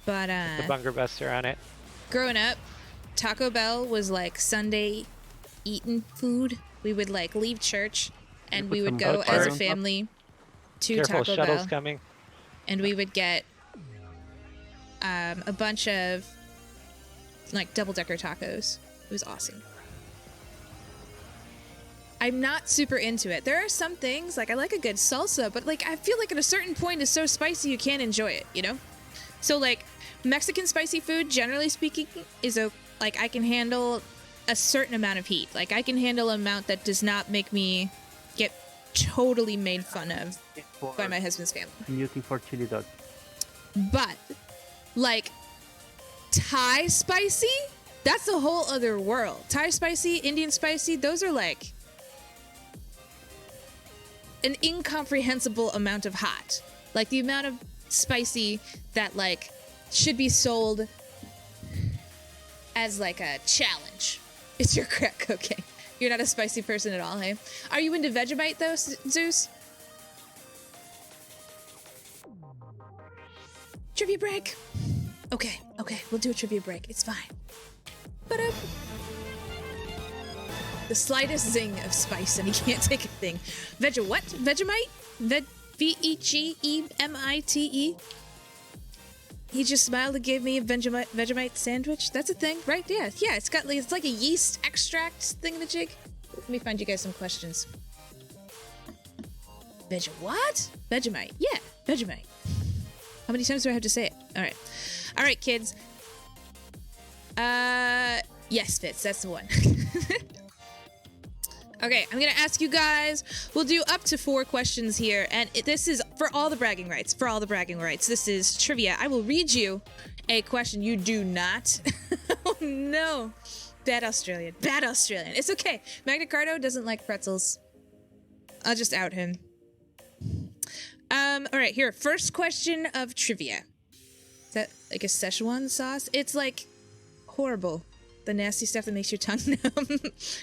But The bunker buster on it. growing up, Taco Bell was like Sunday eating food. We would like leave church and put we would some go butter as a on top? family to Careful, Taco shuttle's Bell, coming. and we would get a bunch of like double-decker tacos. It was awesome. I'm not super into it. There are some things, like I like a good salsa, but like I feel like at a certain point it's so spicy you can't enjoy it, you know? So like Mexican spicy food, generally speaking, is like I can handle a certain amount of heat. Like I can handle an amount that does not make me get totally made fun of by my husband's family. Muting for chili dog. But like Thai spicy, that's a whole other world. Thai spicy, Indian spicy, those are like an incomprehensible amount of hot. Like the amount of spicy that like should be sold as like a challenge. It's your crack cocaine. You're not a spicy person at all, hey? Are you into Vegemite though, Zeus? Trivia break. Okay, we'll do a trivia break. It's fine. Ba-da. The slightest zing of spice and he can't take a thing. What? Vegemite? Vegemite? He just smiled and gave me a Vegemite sandwich. That's a thing, right? Yeah. It's like a yeast extract thingamajig. Let me find you guys some questions. What? Vegemite. Yeah, Vegemite. How many times do I have to say it? All right, kids. Yes, Fitz, that's the one. Okay, I'm gonna ask you guys. We'll do up to 4 questions here, and this is for all the bragging rights. This is trivia. I will read you a question. You do not. Oh no, bad Australian. It's okay. Magna Carta doesn't like pretzels. I'll just out him. All right, here. First question of trivia. Is that like a Szechuan sauce? It's like horrible. The nasty stuff that makes your tongue numb.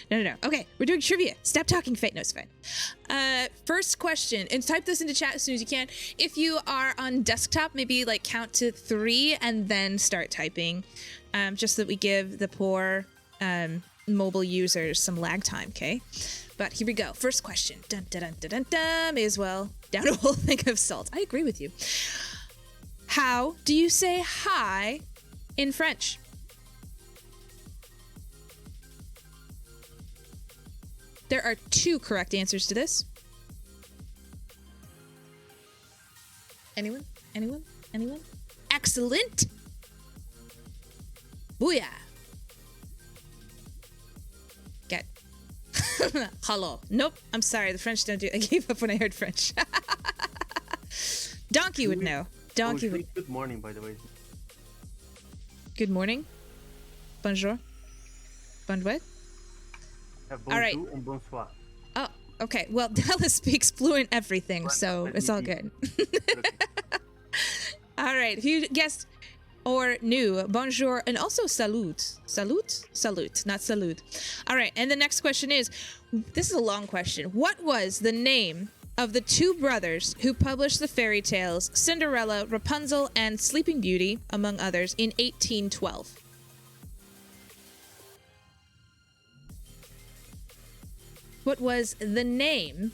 No. Okay, we're doing trivia. Stop talking, Fate. No, it's fine. First question, and type this into chat as soon as you can. If you are on desktop, maybe like count to 3 and then start typing, just so that we give the poor mobile users some lag time, okay? But here we go. First question. Dun dun dun dun dun dun. May as well down a whole thing of salt. I agree with you. How do you say hi in French? There are 2 correct answers to this. Anyone? Excellent! Booyah! Get. Hello. Nope. I'm sorry. The French don't do. I gave up when I heard French. Donkey would know. Donkey would. Good morning, by the way. Good morning. Bonjour. Bon what? Have All right. bonjour and bonsoir. Oh, okay. Well, Dallas speaks fluent everything, so it's all good. All right. If you guessed or knew, bonjour, and also salute. Salute? Salute, not salute. All right. And the next question is, this is a long question. What was the name of the two brothers who published the fairy tales Cinderella, Rapunzel, and Sleeping Beauty, among others, in 1812? What was the name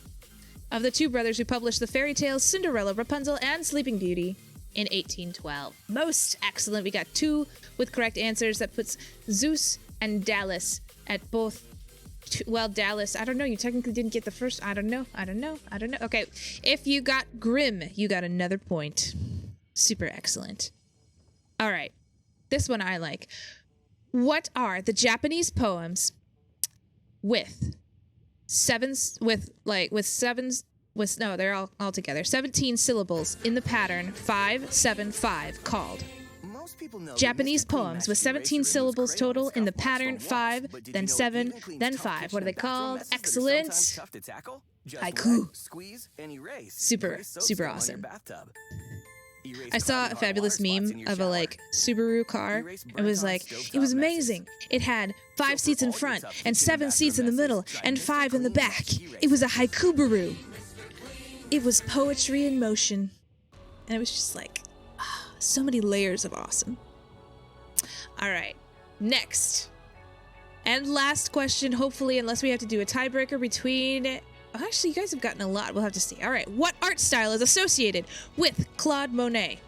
of the two brothers who published the fairy tales Cinderella, Rapunzel, and Sleeping Beauty in 1812? Most excellent. We got 2 with correct answers. That puts Zeus and Dallas at both. Well, Dallas, I don't know. You technically didn't get the first. I don't know. Okay. If you got Grimm, you got another point. Super excellent. All right. This one I like. What are the Japanese poems with they're all together. 17 syllables in the pattern 5-7-5 called? Japanese poems with 17 syllables total in the pattern 5, then 7, then 5. What are they called? Excellent. Haiku. Super awesome. I saw a fabulous meme of a Subaru car. It was amazing. It had 5 seats in front and 7 seats in the middle and 5 in the back. It was a haikubaru. It was poetry in motion. And it was just so many layers of awesome. All right, next and last question, hopefully, unless we have to do a tiebreaker between. Actually, you guys have gotten a lot. We'll have to see. All right, what art style is associated with Claude Monet?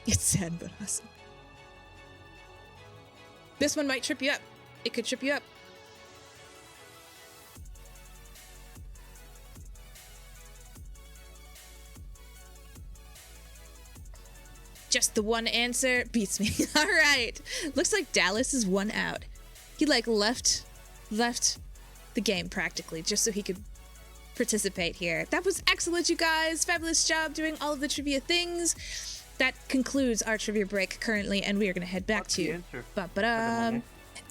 It's sad but awesome. This one might trip you up. It could trip you up. Just the one answer beats me. All right. Looks like Dallas is 1 out. He left the game practically just so he could participate here. That was excellent, you guys. Fabulous job doing all of the trivia things. That concludes our trivia break currently, and we are going to head back to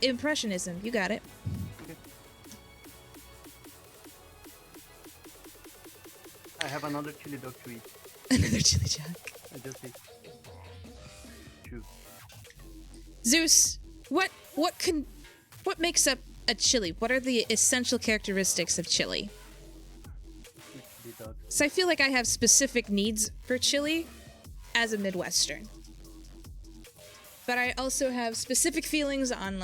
Impressionism. You got it. Okay. I have another chili dog to eat. Another chili dog. I just ate 2. Zeus, what makes up a chili? What are the essential characteristics of chili? So I feel like I have specific needs for chili as a Midwestern. But I also have specific feelings on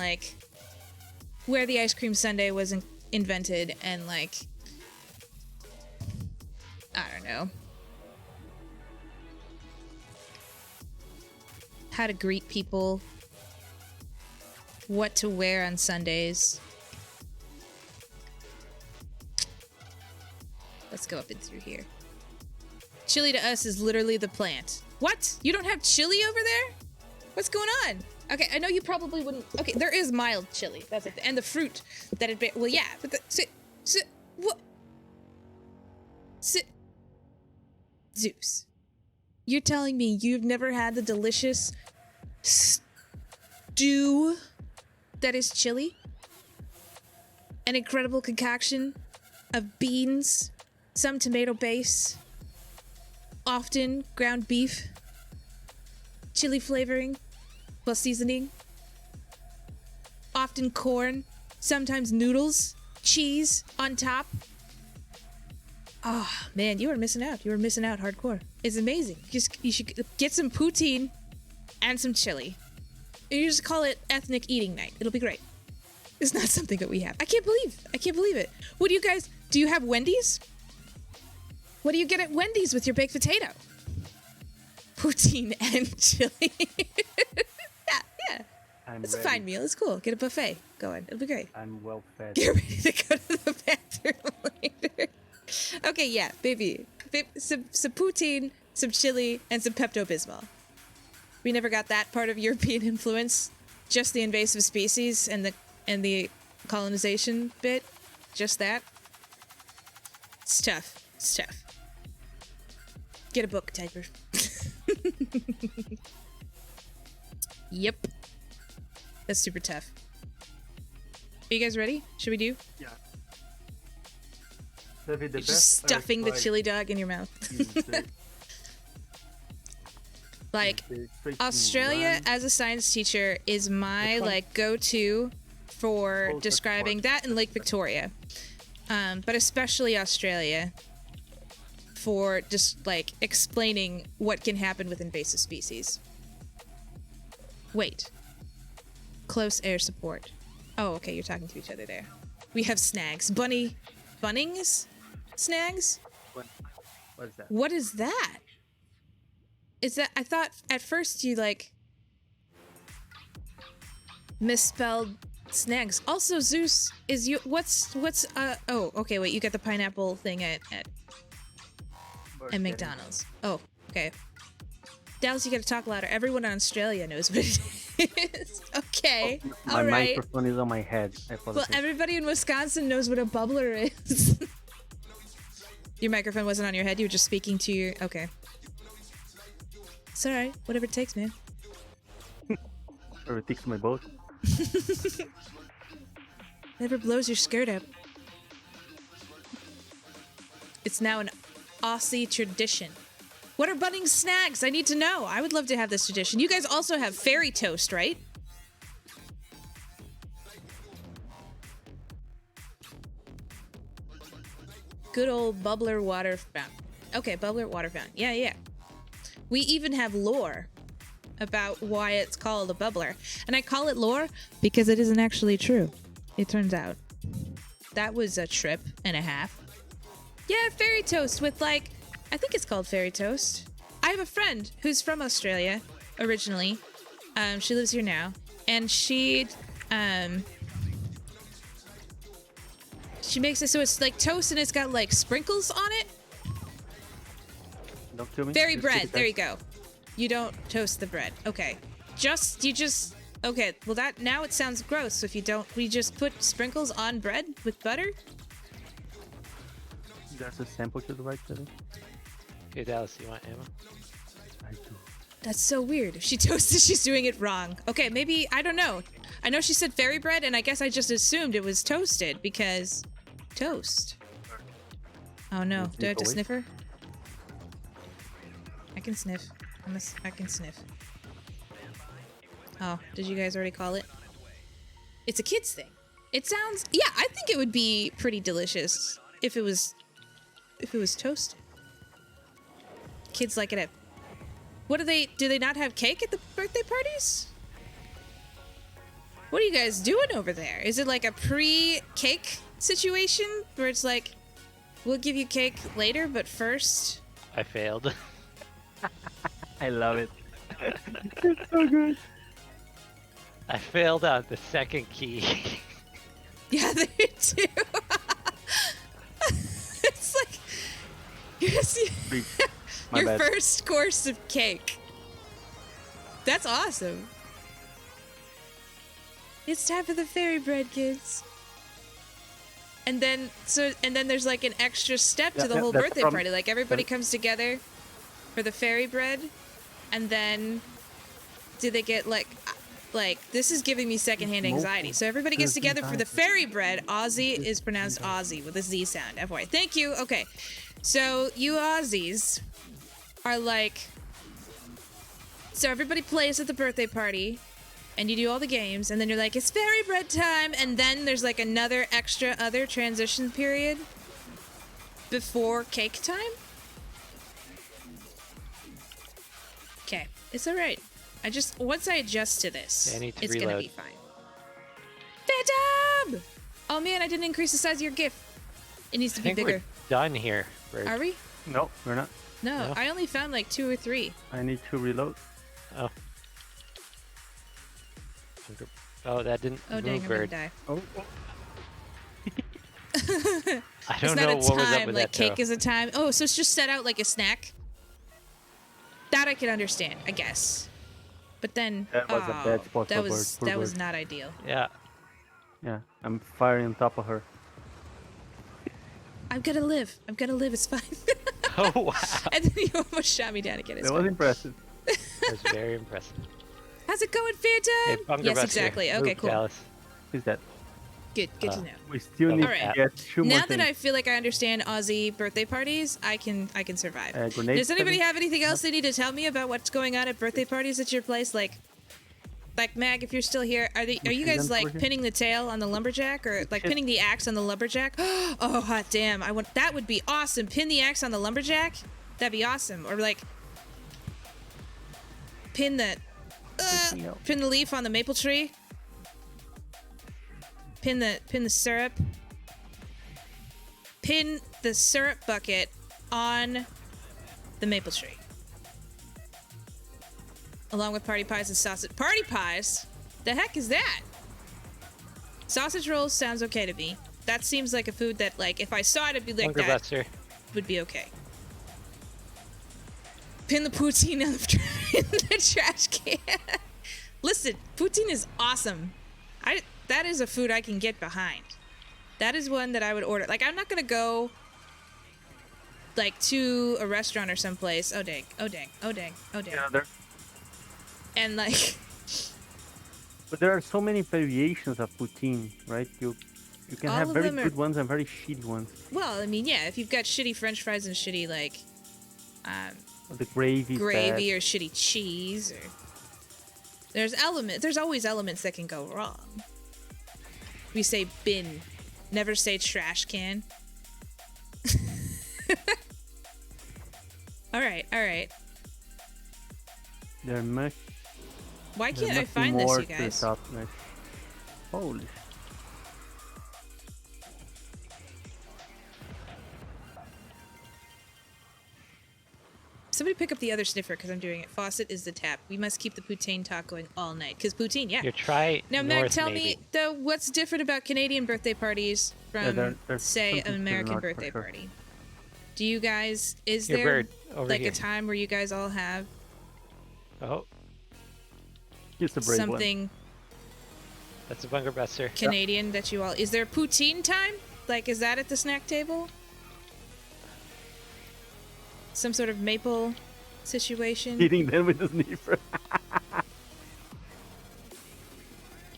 where the ice cream sundae was invented and I don't know. How to greet people. What to wear on Sundays. Let's go up and through here. Chili to us is literally the plant. What? You don't have chili over there? What's going on? Okay, I know you probably wouldn't. Okay, there is mild chili. That's it. And the fruit that it. Well, yeah, but what? Zeus. You're telling me you've never had the delicious stew that is chili? An incredible concoction of beans, some tomato base, often ground beef, chili flavoring, plus seasoning, often corn, sometimes noodles, cheese on top. Oh, man, you were missing out. You were missing out hardcore. It's amazing. You should get some poutine and some chili. You just call it ethnic eating night. It'll be great. It's not something that we have. I can't believe it. What do you guys, do you have Wendy's? What do you get at Wendy's with your baked potato? Poutine and chili. yeah. It's a fine meal. It's cool. Get a buffet going. It'll be great. I'm well fed. Get ready to go to the bathroom later. Okay, yeah, baby. Some poutine, some chili, and some Pepto-Bismol. We never got that part of European influence. Just the invasive species and the colonization bit. Just that. It's tough. It's tough. Get a book, Typer. Yep. That's super tough. Are you guys ready? Should we do? Yeah. That'd be the You're just stuffing the chili dog in your mouth. Like, Australia as a science teacher is my like go-to for describing that in Lake Victoria. But especially Australia for just like explaining what can happen with invasive species. Wait. Close air support. Oh, okay, you're talking to each other there. We have snags. Bunnings? Snags? What is that? What is that? Is that, I thought at first you like misspelled snags. Also, Zeus is you. What's oh, okay, wait, you got the pineapple thing at McDonald's. Oh, okay. Dallas, you gotta talk louder. Everyone in Australia knows what it is. Okay, My all right. microphone is on my head. I apologize. Well, everybody in Wisconsin knows what a bubbler is. Your microphone wasn't on your head. You were just speaking to your. Okay. It's all right. Whatever it takes, man. Or it takes my boat. Never blows your skirt up. It's now an Aussie tradition. What are Bunnings snags? I need to know. I would love to have this tradition. You guys also have fairy toast, right? Good old bubbler water fountain. Okay, bubbler water fountain. Yeah, yeah. We even have lore about why it's called a bubbler. And I call it lore because it isn't actually true. It turns out. That was a trip and a half. Yeah, fairy toast with like, I think it's called fairy toast. I have a friend who's from Australia originally. She lives here now. And she makes it so it's like toast and it's got like sprinkles on it. Don't kill me. Fairy Just bread. keep it There you go. You don't toast the bread. Okay. Okay. Well, that now it sounds gross. So if you don't, we just put sprinkles on bread with butter. There's a sample to the right there. Okay, Dallas, you want ammo? I do. That's so weird. If she toasted, she's doing it wrong. Okay, maybe, I don't know. I know she said fairy bread, and I guess I just assumed it was toasted because toast. Oh no, do I have to sniff her? I can sniff. I can sniff. Oh, did you guys already call it? It's a kid's thing. It sounds, yeah, I think it would be pretty delicious if it was toasted. Kids like it at, what do they not have cake at the birthday parties? What are you guys doing over there? Is it like a pre-cake situation where it's like, we'll give you cake later, but first? I failed. I love it. It's so good. I failed on the second key. Yeah, they do. It's like, My your bad. first course of cake. That's awesome. It's time for the fairy bread, kids. And then there's like an extra step to the whole that's birthday party. Like everybody comes together for the fairy bread, and then do they get like this is giving me secondhand anxiety. So everybody gets together for the fairy bread. Aussie is pronounced Aussie with a Z sound. FYI. Thank you. Okay. So you Aussies are like, so everybody plays at the birthday party and you do all the games and then you're like, it's fairy bread time. And then there's like another other transition period before cake time. Okay. It's all right. Once I adjust to this, I need to it's reload. gonna be fine. Phantom! Oh man, I didn't increase the size of your GIF. It needs to I be think bigger. we're done here. Are we? No, we're not. No, No? I only found like 2 or 3. I need to reload. Oh. Oh, that didn't Oh dang, move, I'm bird. gonna die. Oh, I It's don't not know a what was up time, with like that cake throw. is a time. Oh, so it's just set out like a snack? That I can understand, I guess. But then, That was a bad spot that for was bird, poor that was bird. not ideal. Yeah. Yeah, I'm firing on top of her. I'm gonna live. I'm gonna live. It's fine. Oh wow, And then you almost shot me down again. It's That was fine. impressive. that was very impressive. How's it going, Hey, Phantom? Bunker Yes, Buster, exactly. Okay, move, cool. Dallas. Who's that? Good to know. We still need Alright. to get 2 more Now that things. I feel like I understand Aussie birthday parties, I can survive. Grenade Does anybody setting? have anything else they need to tell me about what's going on at birthday parties at your place? Like Mag, if you're still here, are you Machine guys guns over like here? pinning the tail on the lumberjack or like Shit. pinning the axe on the lumberjack? Oh hot damn! That would be awesome. Pin the axe on the lumberjack. That'd be awesome. Or like pin the Freaking out. pin the leaf on the maple tree. Pin the syrup. Pin the syrup bucket on the maple tree. Along with party pies and sausage. Party pies? The heck is that? Sausage rolls sounds okay to me. That seems like a food that, like, if I saw it, it'd be like Bunker that Buster. would be okay. Pin the poutine in the trash can. Listen, poutine is awesome. That is a food I can get behind. That is one that I would order. Like, I'm not gonna go, like, to a restaurant or someplace. Oh dang! Oh dang! Oh dang! Oh dang! Yeah, And like, but there are so many variations of poutine, right? You can All have of very them are- good ones and very shitty ones. well, I mean, yeah, if you've got shitty French fries and shitty like The gravy. gravy or shitty cheese, or there's always elements that can go wrong. We say bin, never say trash can. All right. There must. Why there can't I must be find this, more you to the guys? top next. Holy. Somebody pick up the other sniffer because I'm doing it. Faucet is the tap. We must keep the poutine talk going all night. Because poutine, yeah. You try Now, Meg, north, tell maybe. me, though, what's different about Canadian birthday parties from, there's say, something an to American note for birthday sure. party? Do you guys, is Your there bird over like here. a time where you guys all have Oh, Just a brave one. something that's a Bunker Buster. Canadian that you all, is there poutine time? Like, is that at the snack table? Some sort of maple situation? Hitting them with the sniffer.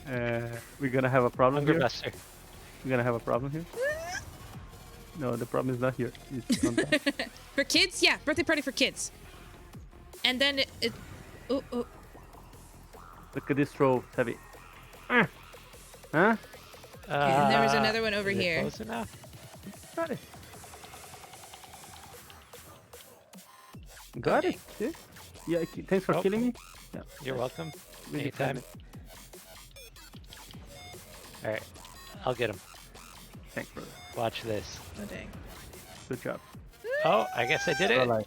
We're gonna have a problem Bunker here. Buster. We're gonna have a problem here. No, the problem is not here. It's on top. For kids? Yeah, birthday party for kids. And then oh. Look at this throw, it's heavy. Huh? And there was another one over is it here. Close enough? Got it. Got Okay. it. See? Yeah, thanks for Oh. killing me. Yeah. You're welcome. Really Anytime. fun. All right, I'll get him. Thanks, brother. Watch this. Oh, dang. Good job. Oh, I guess I did it. Well,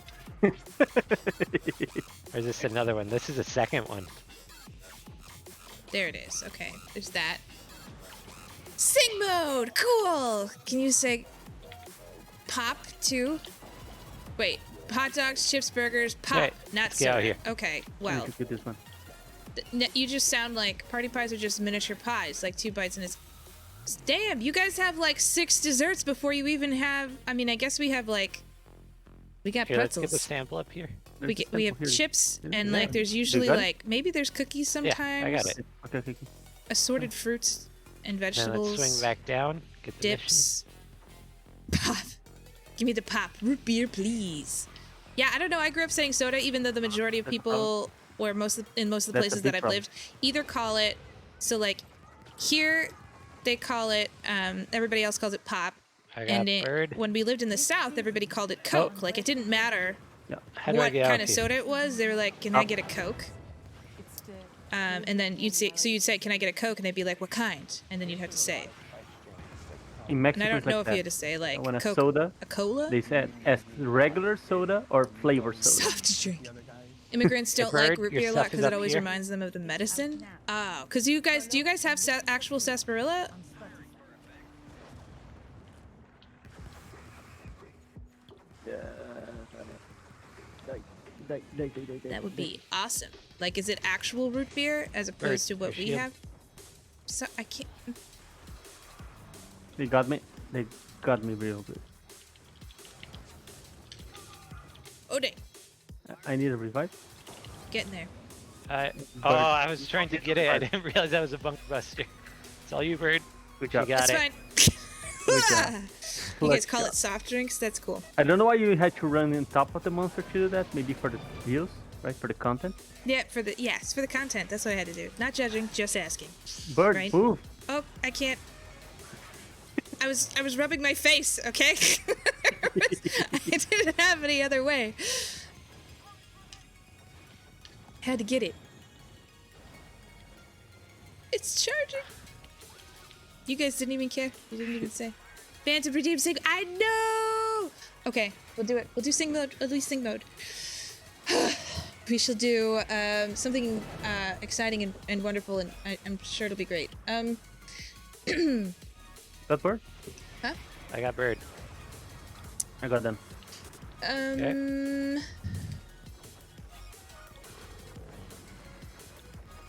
Or is this another one? This is the second one. There it is. Okay, there's that. Sing mode! Cool! Can you say pop too? Wait, hot dogs, chips, burgers, pop, Right, not let's get out soda. here. Okay, I well, need to get this one. you just sound like party pies are just miniature pies, like 2 bites and it's. Damn, you guys have like 6 desserts before you even have. I mean, I guess we have like. We got Here, let's pretzels. get the sample up here. we There's a we have sample here. chips Yeah. and Yeah. like there's You usually got it? like maybe there's cookies Yeah, sometimes. I got it. Okay. Assorted fruits and Now vegetables. let's swing back down. Get the Dips. Pop. Give me the pop. Root beer, please. Yeah, I don't know. I grew up saying soda, even though the majority of That's people, or in most of the That's a places that big I've problem. lived, either call it. So like, here, they call it. Everybody else calls it pop. I got And bird. when we lived in the South, everybody called it Coke. Like it didn't matter Yeah. How do I what get kind out of here? soda it was. They were like, "Can I get a Coke?" And then you'd say, "Can I get a Coke?" And they'd be like, "What kind?" And then you'd have to say. In And Mexico, I don't it's know like if you had that. to say like When a Coke, soda, a cola, they said as regular soda or flavor soda. soft drink. Immigrants don't Bird, like root your beer a lot stuff because is it up always here. reminds them of the medicine. Oh, because do you guys have actual sarsaparilla? That would be awesome. Like, is it actual root beer as opposed to what push we you. have? So I can't. They got me. They got me real good. Oh, dang. I need a revive. Getting there. I was trying to get it. I didn't realize that was a bunker buster. It's all you, Bird. Good You job. got That's it. fine. Good job. You guys Clutch call job. it soft drinks? That's cool. I don't know why you had to run on top of the monster to do that. Maybe for the views, right? For the content. Yeah, for the content. That's what I had to do. Not judging, just asking. Bird, Right. move. Oh, I can't. I was rubbing my face, okay? I didn't have any other way. Had to get it. It's charging. You guys didn't even care. You didn't even say. Phantom Redeem Sing. I know. Okay, we'll do it. We'll do sing mode. At least sing mode. We shall do something exciting and wonderful, and I'm sure it'll be great. That bird. Huh? I got Bird. I got them.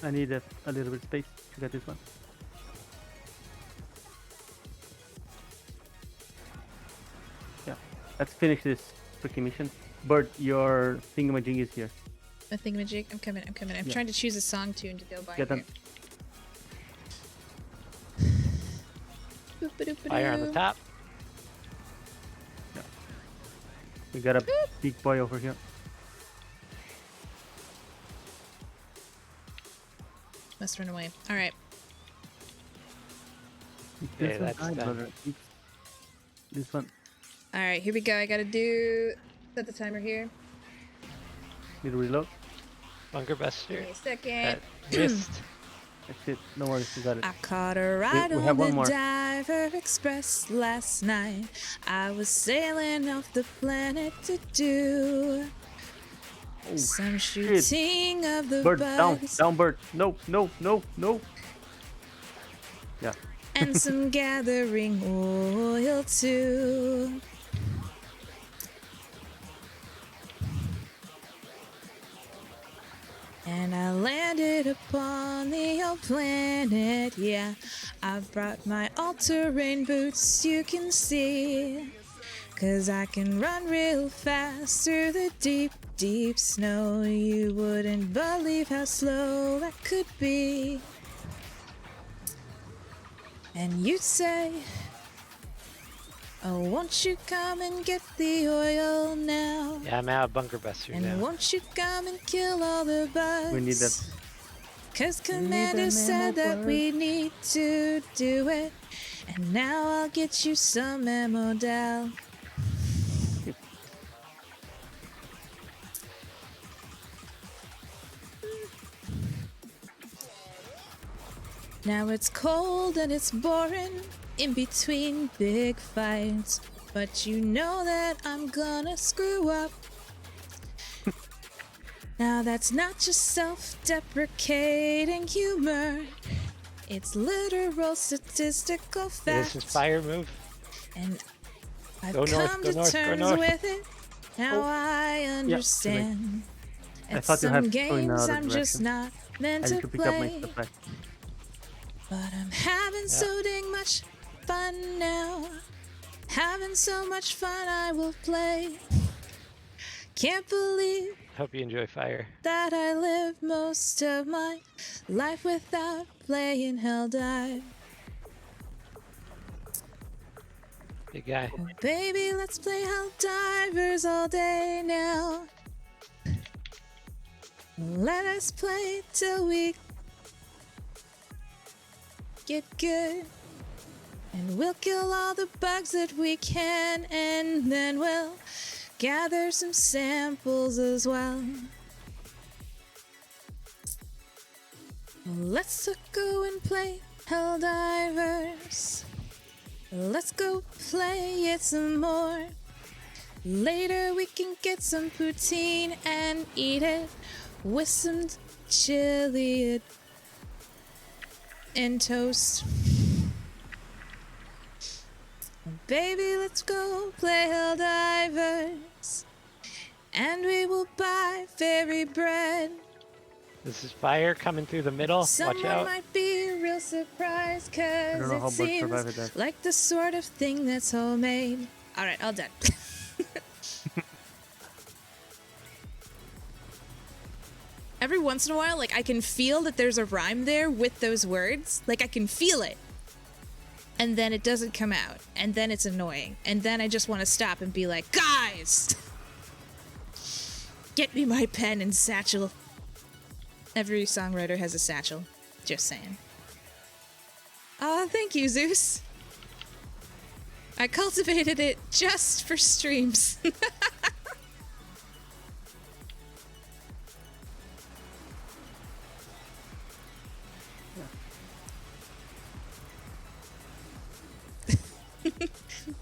I need a little bit of space to get this one. Yeah. Let's finish this freaking mission. Bird, your thingamajig is here. A thingamajig. I'm coming. I'm Yeah. trying to choose a song tune to go by. Get them. Fire on the top. We got a big boy over here. Must run away. All right. Okay, that's done. brother. This one. All right. Here we go. I gotta set the timer here. Need to reload. Bunker Give buster. me a second. That missed. That's it. No worries, we got it. I caught a ride we on have one the more. Diver Express last night. I was sailing off the planet to do some shooting of the Bird, down, bugs down, bird. No, no, no, no. Yeah. and some gathering oil too. And I landed upon the old planet, yeah. I brought my all-terrain boots, you can see. 'Cause I can run real fast through the deep, deep snow. You wouldn't believe how slow that could be. And you'd say, oh, won't you come and get the oil now? Yeah, I'm out of bunker buster And now. won't you come and kill all the bugs? We need that. 'Cause We need Commander them said that ammo we need to do it. And now I'll get you some ammo, Dal. Now it's cold and it's boring in between big fights. But you know that I'm gonna screw up. Now that's not just self-deprecating humor. It's literal statistical This is fact. fire move. And I've Go north, come go to north, go terms north. with it. Now I too late. understand. I At thought you had some to go in games another I'm just direction. not meant I to need to pick up my play. stuff back. But I'm having so dang much fun now. Having so much fun I will play. Can't believe Hope you enjoy fire. that I lived most of my life without playing Helldive. Big guy. Oh, baby, let's play Helldivers all day now. Let us play till we get good. And we'll kill all the bugs that we can, and then we'll gather some samples as well. Let's go and play Helldivers. Let's go play it some more. Later we can get some poutine and eat it with some chili and toast. Baby, let's go play Helldivers. And we will buy fairy bread. This is fire coming through the middle. Someone Watch out. might be real surprised because don't know how it birds survive seems that. like the sort of thing that's homemade. All right, all done. Every once in a while, like I can feel that there's a rhyme there with those words. Like I can feel it. And then it doesn't come out. And then it's annoying. And then I just want to stop and be like, guys! Get me my pen and satchel. Every songwriter has a satchel. Just saying. Oh, thank you, Zeus. I cultivated it just for streams.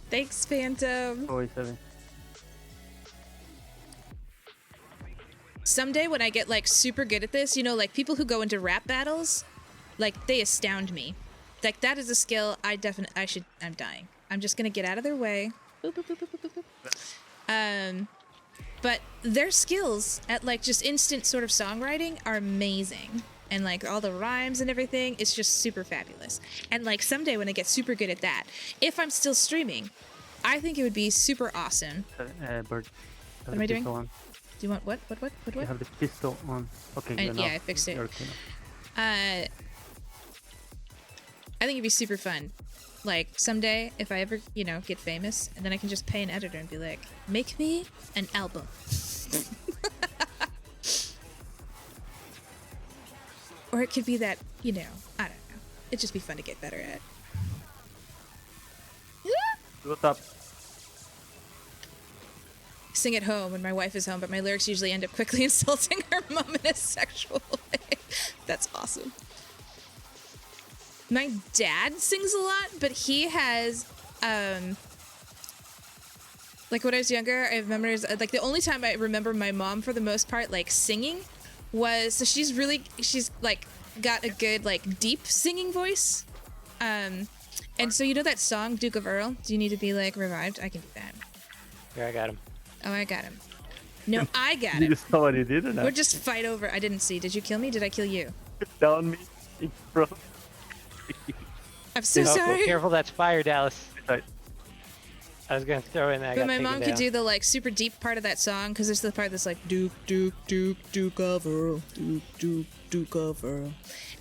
Thanks, Phantom. Always having. Someday when I get like super good at this, you know, like people who go into rap battles, like they astound me. Like that is a skill I'm dying. I'm just gonna get out of their way. Boop, boop, boop, boop, boop, boop. But their skills at like just instant sort of songwriting are amazing. And like all the rhymes and everything, it's just super fabulous. And like someday when I get super good at that, if I'm still streaming, I think it would be super awesome. Bird. What am I doing? Do you want what? You have the pistol on. Okay. Yeah, I fixed it. I think it'd be super fun. Like someday, if I ever, you know, get famous, and then I can just pay an editor and be like, make me an album. Or it could be that, you know, I don't know. It'd just be fun to get better at. What's up? Sing at home when my wife is home, but my lyrics usually end up quickly insulting her mom in a sexual way. That's awesome. My dad sings a lot, but he has, like when I was younger, I remember, like the only time I remember my mom for the most part, like singing was, so she's like got a good, like deep singing voice. And so you know that song, Duke of Earl? Do you need to be like revived? I can do that. Here, I got him. Oh, I got him. No, I got You him. saw what he did or not? We'll just fight over. I didn't see. Did you kill me? Did I kill you? Down me, bro. I'm so Oh, sorry. careful, that's fire, Dallas. Right. I was gonna throw in that. I But got my taken mom could down. do the like super deep part of that song because there's the part that's like Duke, Duke, Duke, Duke of Earl, Duke, Duke, Duke of Earl,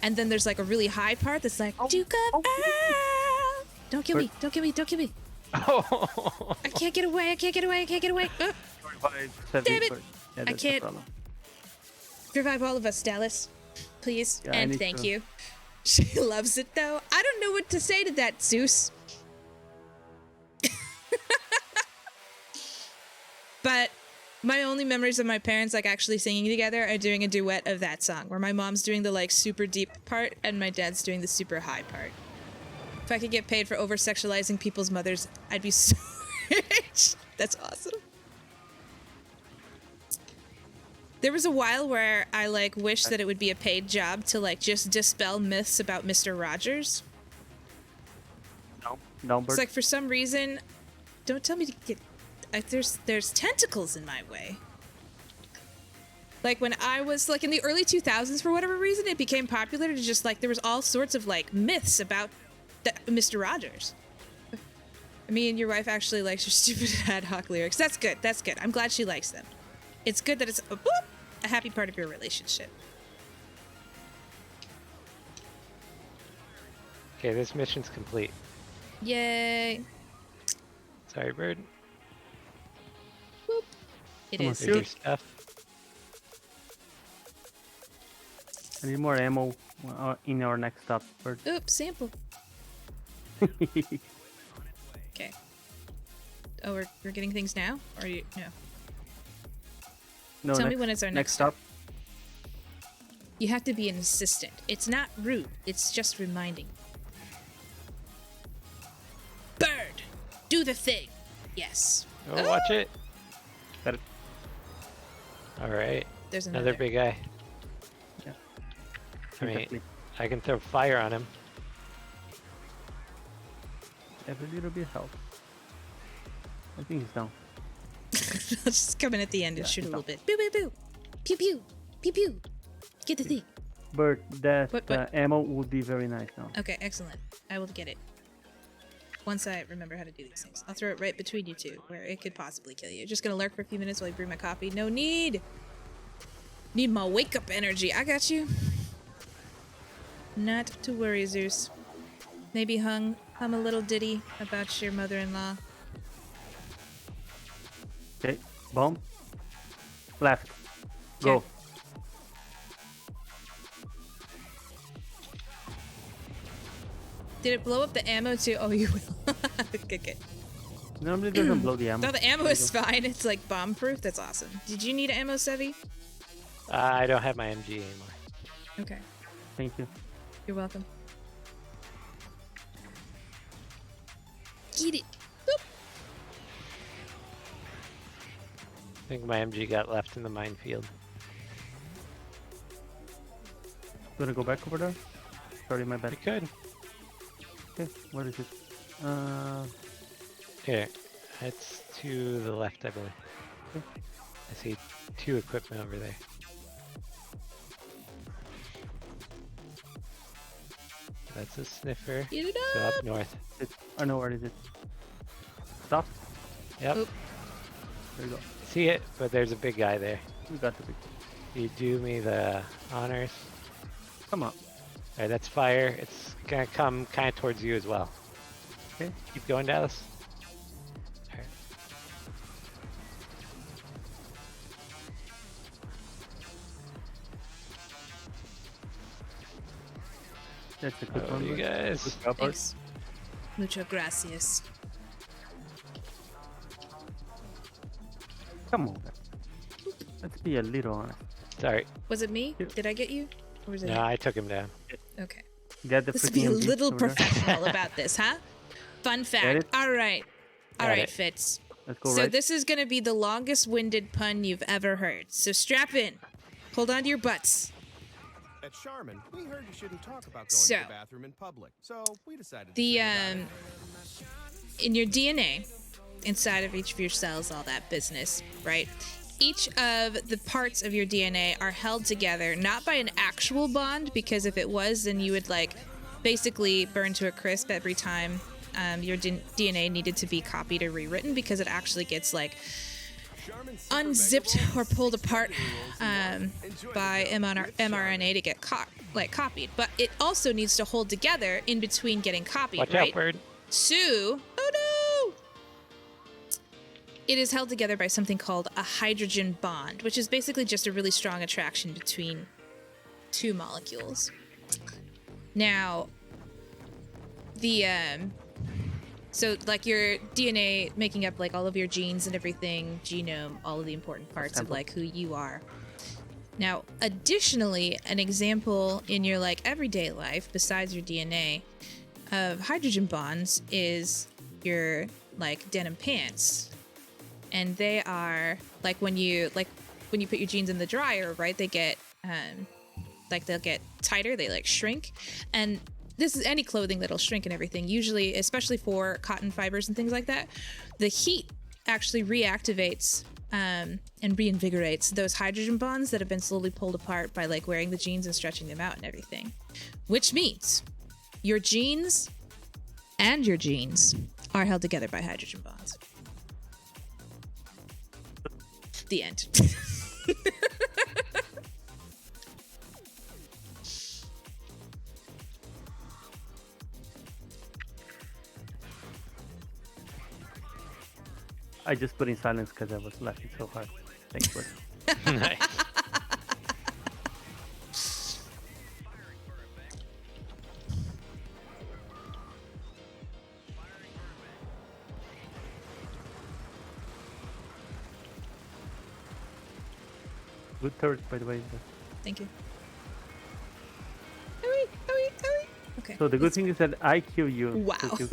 and then there's like a really high part that's like Duke of Earl. Don't kill me! Don't kill me! Don't kill me! Oh. I can't get away! I can't get away! I can't get away! Damn it! I can't. Revive all of us, Dallas, please, Yeah, I and need thank to. you. She loves it though. I don't know what to say to that, Zeus. But my only memories of my parents like actually singing together are doing a duet of that song, where my mom's doing the like super deep part and my dad's doing the super high part. If I could get paid for over sexualizing people's mothers, I'd be so rich. That's awesome. There was a while where I like wished that it would be a paid job to like just dispel myths about Mr. Rogers. No, Bird. It's like for some reason, don't tell me to get. There's tentacles in my way. Like when I was like in the early 2000s, for whatever reason, it became popular to just like there was all sorts of like myths about Mr. Rogers. Me and your wife actually likes your stupid ad hoc lyrics. That's good. That's good. I'm glad she likes them. It's good that it's a happy part of your relationship. Okay, this mission's complete. Yay. Sorry, Bird. It Come on, is. Do your stuff. I need more ammo in our next stop, Bird. Oops, sample. Okay. Oh, we're getting things now? Or you no. No, Tell me when it's our next stop. You have to be an assistant. It's not rude. It's just reminding. Bird, do the thing. Yes. Oh, watch it. Got it. All right. There's Another another. big guy. Yeah. I mean, Exactly. I can throw fire on him. Every little bit helps. I think he's down. I'll just come in at the end and Yeah, shoot a he's little bit. Boo, boo, boo. Pew, pew. Pew, pew. Get the thing. Bert, that What? ammo would be very nice now. Okay, excellent. I will get it. Once I remember how to do these things. I'll throw it right between you two, where it could possibly kill you. Just gonna lurk for a few minutes while I brew my coffee. No need! Need my wake-up energy. I got you. Not to worry, Zeus. Maybe hum a little ditty about your mother-in-law. Okay, bomb. Left. Go. Okay. Did it blow up the ammo too? Oh, you will. Okay, good. Normally it doesn't blow the ammo. No, the ammo is fine. It's like bomb-proof. That's awesome. Did you need ammo, Sevi? I don't have my MG anymore. Okay. Thank you. You're welcome. Get it. Boop. I think my MG got left in the minefield. Gonna go back over there? Sorry, my bad. We could. Okay, what is it? Here. It's to the left, I believe. Okay. I see 2 equipment over there. That's a sniffer. Get it So up. up north. I know where is it. Stop. Yep. Oop. There you go. See it, but there's a big guy there. We got the big. You do me the honors. Come on. Alright, that's fire. It's gonna come kind of towards you as well. Okay. Keep going, Dallas. Alright. That's a good Oh, one. you Bert. guys. Good job, Bert. Thanks. Mucho gracias. Come on. Bert. Let's be a little honest. Sorry. Was it me? Did I get you? Or was it No, him? I took him down. Okay. Get the Let's be a freaking MG little over there. professional about this, huh? Fun Get fact. it? All right. All Got right, it. Fitz. Let's go So right. this is going to be the longest-winded pun you've ever heard. So strap in. Hold on to your butts. At Charmin, we heard you shouldn't talk about going So, to the bathroom in public, so we decided to The say about it. in your DNA, inside of each of your cells, all that business, right? Each of the parts of your DNA are held together not by an actual bond, because if it was, then you would like basically burn to a crisp every time your DNA needed to be copied or rewritten, because it actually gets like Charmin Super unzipped Mega or pulled apart Enjoy by the milk with mRNA to get copied. But it also needs to hold together in between getting copied, Watch right? out, bird. So, oh no! It is held together by something called a hydrogen bond, which is basically just a really strong attraction between two molecules. Now, so like your DNA making up like all of your genes and everything, genome, all of the important parts of like who you are. Now, additionally, an example in your like everyday life besides your DNA of hydrogen bonds is your like denim pants. And they are like when you put your jeans in the dryer, right? They get like they'll get tighter, they like shrink. And this is any clothing that'll shrink and everything. Usually, especially for cotton fibers and things like that, the heat actually reactivates and reinvigorates those hydrogen bonds that have been slowly pulled apart by like wearing the jeans and stretching them out and everything. Which means your jeans and your genes are held together by hydrogen bonds. The end. I just put in silence because I was laughing so hard. Thanks, Bert. Nice. Good turret, by the way. Thank you. Hurry, hurry, hurry. Okay. So the good thing is that I kill you. Wow. so you-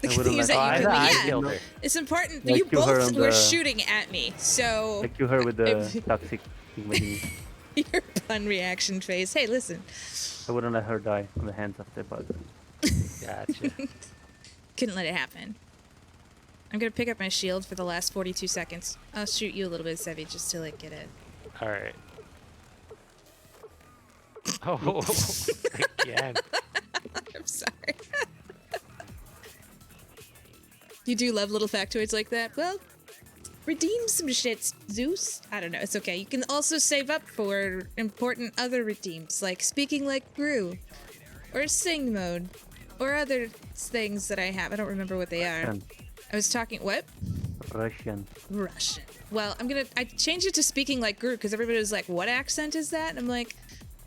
The I good would've thing is let- that you I could, yeah, killed her. it's important. Like You kill her both on were the- shooting at me, so I kill her with the If- toxic thing. your pun reaction phase. Hey, listen, I wouldn't let her die on the hands of the bug. Gotcha. couldn't let it happen. I'm gonna pick up my shield for the last 42 seconds. I'll shoot you a little bit, Sevi, just to like get it. Alright. Oh, again. I'm sorry. You do love little factoids like that? Well, redeem some shit, Zeus. I don't know, it's okay. You can also save up for important other redeems, like speaking like Gru, or sing mode, or other things that I have. I don't remember what they are. I was talking, what? Russian. Well, I changed it to speaking like Gru because everybody was like, what accent is that? And I'm like,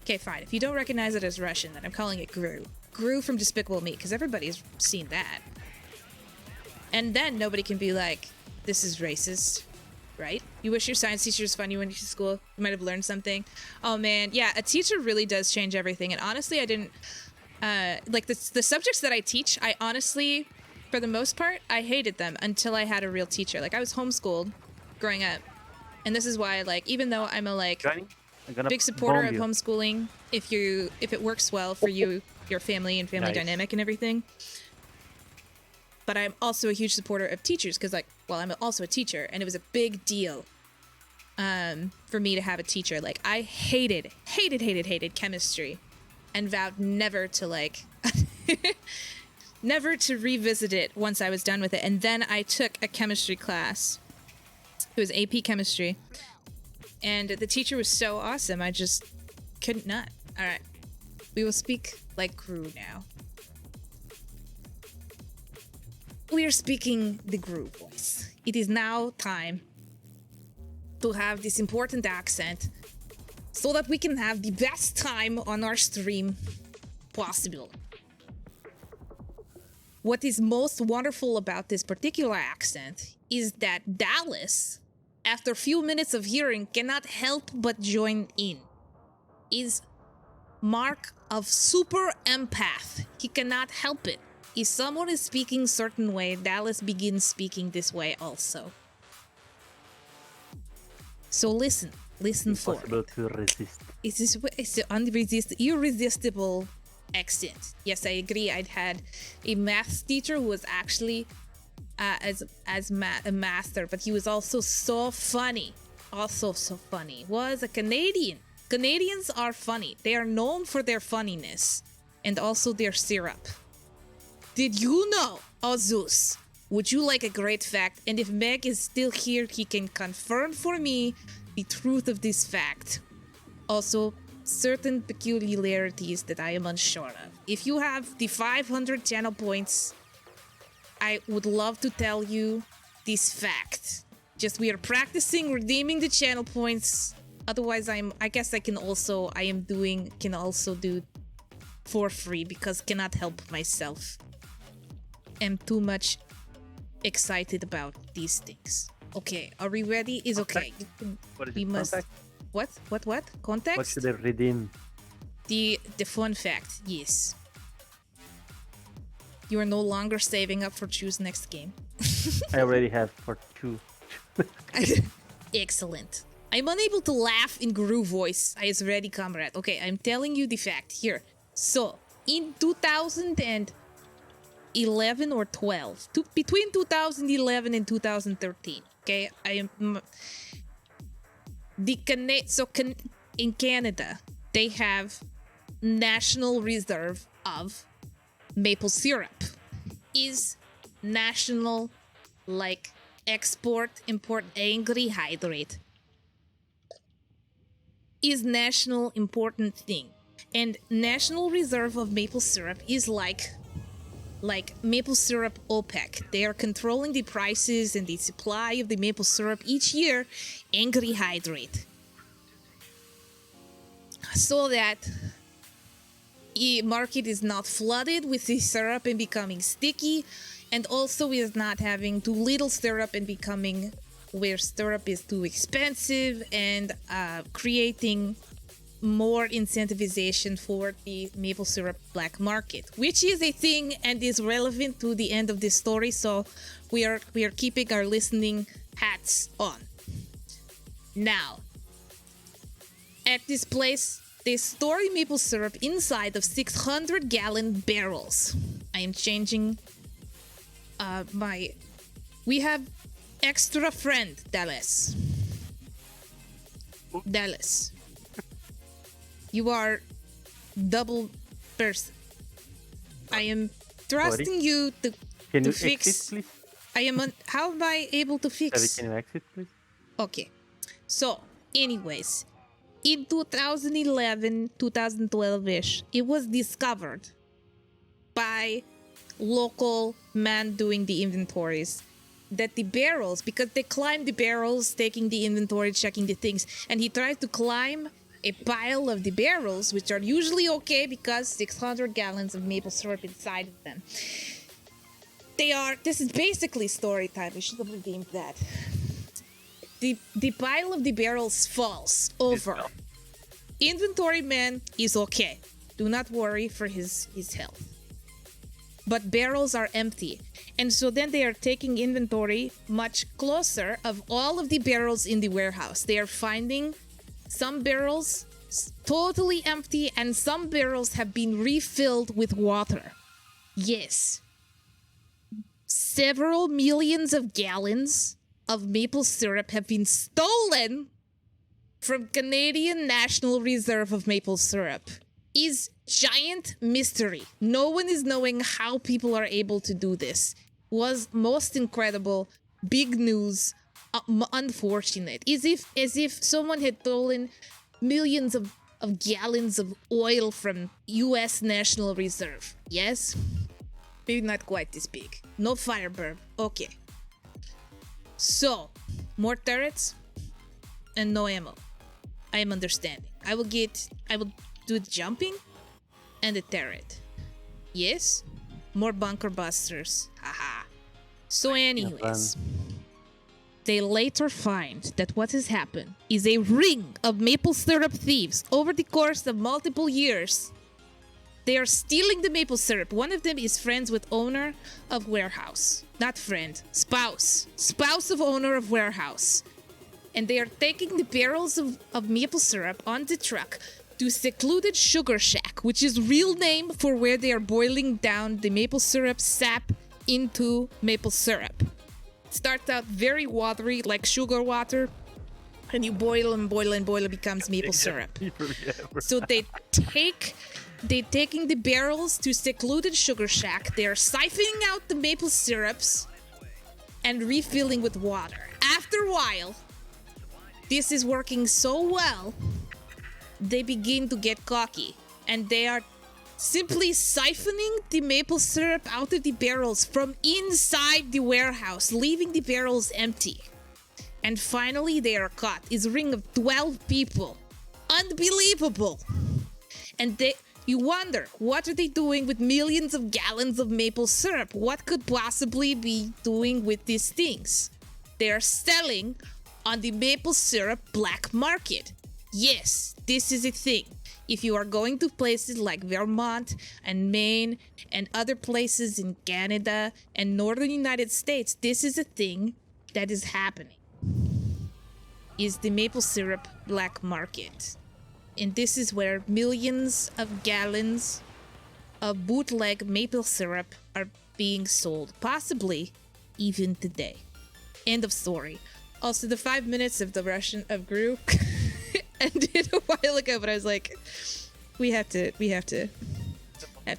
okay, fine. If you don't recognize it as Russian, then I'm calling it Gru. Gru from Despicable Me, because everybody's seen that. And then nobody can be like, this is racist, right? You wish your science teacher was fun. You went to school, you might have learned something. Oh man, yeah, a teacher really does change everything. And honestly, I didn't, like the subjects that I teach, I honestly, for the most part, I hated them until I had a real teacher. Like I was homeschooled growing up. And this is why, like, even though I'm a big supporter of homeschooling, if it works well for you, your family and family dynamic and everything. But I'm also a huge supporter of teachers because, like, well, I'm also a teacher, and it was a big deal for me to have a teacher. Like, I hated chemistry and vowed never to, like, never to revisit it once I was done with it. And then I took a chemistry class. It was AP chemistry. And the teacher was so awesome, I just couldn't not. All right. We will speak like Gru now. We are speaking the Gru voice. It is now time to have this important accent so that we can have the best time on our stream possible. What is most wonderful about this particular accent is that Dallas, after a few minutes of hearing, cannot help but join in. Is mark of super empath. He cannot help it. If someone is speaking certain way, Dallas begins speaking this way also. So listen for it. To resist. It's an irresistible accent. Yes, I agree. I'd had a math teacher who was actually a master, but he was also so funny. Was a Canadian. Canadians are funny. They are known for their funniness and also their syrup. Did you know, Zeus? Would you like a great fact? And if Meg is still here, he can confirm for me the truth of this fact. Also, certain peculiarities that I am unsure of. If you have the 500 channel points, I would love to tell you this fact. Just we are practicing redeeming the channel points. Otherwise, I can also do for free because cannot help myself. Am too much excited about these things. Okay, are we ready? Is okay. We must. What? Context? What should I redeem? The fun fact, yes. You are no longer saving up for Choose Next Game. I already have for 2. Excellent. I'm unable to laugh in Gru voice. I is ready, comrade. Okay, I'm telling you the fact here. So, in 2011 or 12, between 2011 and 2013, okay, in Canada, they have National Reserve of maple syrup. Is national, like, export, import, angry, hydrate. Is national important thing. And National Reserve of maple syrup is like maple syrup OPEC. They are controlling the prices and the supply of the maple syrup each year, angry hydrate. So that the market is not flooded with the syrup and becoming sticky, and also is not having too little syrup and becoming where syrup is too expensive and creating more incentivization for the maple syrup black market, which is a thing and is relevant to the end of this story. So we are keeping our listening hats on. Now, at this place, they store maple syrup inside of 600-gallon barrels. I am changing we have extra friend, Dallas. You are double person. I am trusting you to Can you fix. exit, please? I am. How am I able to Savvy, fix? can you exit, please? Okay. So, anyways, in 2011, 2012-ish, it was discovered by local man doing the inventories that the barrels, because they climbed the barrels, taking the inventory, checking the things, and he tried to climb a pile of the barrels, which are usually okay because 600 gallons of maple syrup inside of them. This is basically story time. We should have redeemed that. The pile of the barrels falls over. Inventory man is okay. Do not worry for his health. But barrels are empty. And so then they are taking inventory much closer of all of the barrels in the warehouse. They are finding some barrels totally empty and some barrels have been refilled with water. Yes. Several millions of gallons of maple syrup have been stolen from Canadian National Reserve of Maple Syrup. Is giant mystery. No one is knowing how people are able to do this. Was most incredible, big news, unfortunate. As if someone had stolen millions of gallons of oil from US National Reserve. Yes? Maybe not quite this big. No firebird. Okay. So, more turrets and no ammo. I am understanding. I will do the jumping and the turret. Yes? More bunker busters. Haha. So anyways, they later find that what has happened is a ring of maple syrup thieves over the course of multiple years. They are stealing the maple syrup. One of them is friends with owner of warehouse. Not friend, spouse. Spouse of owner of warehouse. And they are taking the barrels of maple syrup on the truck to Secluded Sugar Shack, which is real name for where they are boiling down the maple syrup sap into maple syrup. It starts out very watery, like sugar water, and you boil and boil and boil, it becomes maple syrup. So they're taking the barrels to Secluded Sugar Shack. They are siphoning out the maple syrups and refilling with water. After a while, this is working so well, they begin to get cocky, and they are simply siphoning the maple syrup out of the barrels from inside the warehouse, leaving the barrels empty. And finally, they are caught. It's a ring of 12 people. Unbelievable. And you wonder, what are they doing with millions of gallons of maple syrup? What could possibly be doing with these things? They are selling on the maple syrup black market. Yes, this is a thing. If you are going to places like Vermont and Maine and other places in Canada and northern United States, this is a thing that is happening. Is the maple syrup black market. And this is where millions of gallons of bootleg maple syrup are being sold, possibly even today. End of story. Also, the 5 minutes of the Russian of Gru ended a while ago, but I was like, we have to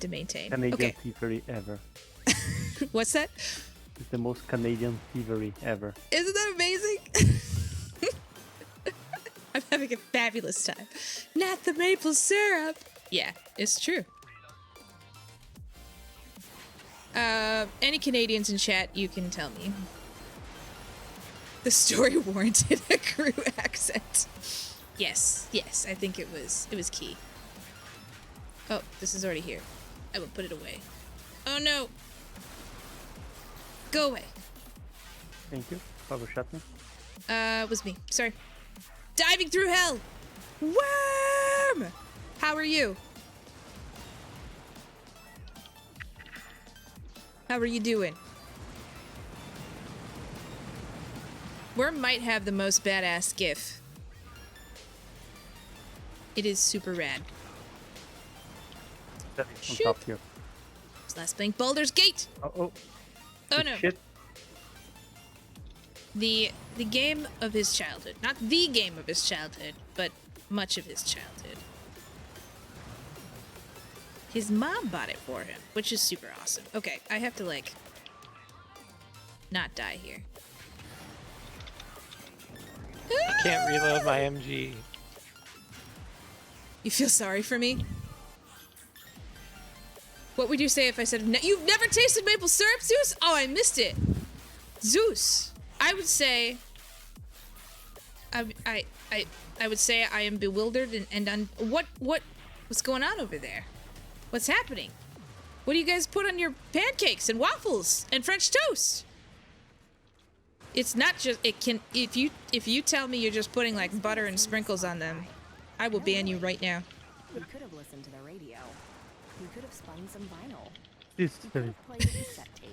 maintain. Canadian thievery ever. What's that? It's the most Canadian thievery ever. Isn't that amazing? I'm having a fabulous time. Not the maple syrup. Yeah, it's true. Any Canadians in chat, you can tell me. The story warranted a crew accent. Yes, I think it was key. Oh, this is already here. I will put it away. Oh no! Go away. Thank you. Whoever shot me. It was me. Sorry. Diving through hell! Worm! How are you? How are you doing? Worm might have the most badass gif. It is super rad. On Shoot. top here. Last playing Baldur's Gate! Oh no. shit. The game of his childhood. Not the game of his childhood, but much of his childhood. His mom bought it for him, which is super awesome. Okay, I have to, like, not die here. I can't reload my MG. You feel sorry for me? What would you say if I said, you've never tasted maple syrup, Zeus? Oh, I missed it. Zeus. I would say, I would say I am bewildered and what's going on over there? What's happening? What do you guys put on your pancakes and waffles and French toast? It's not just, it can, if you tell me you're just putting like butter and sprinkles on them, I will ban you right now. You could have listened to the radio. You could have spun some vinyl. This You could have played a cassette tape.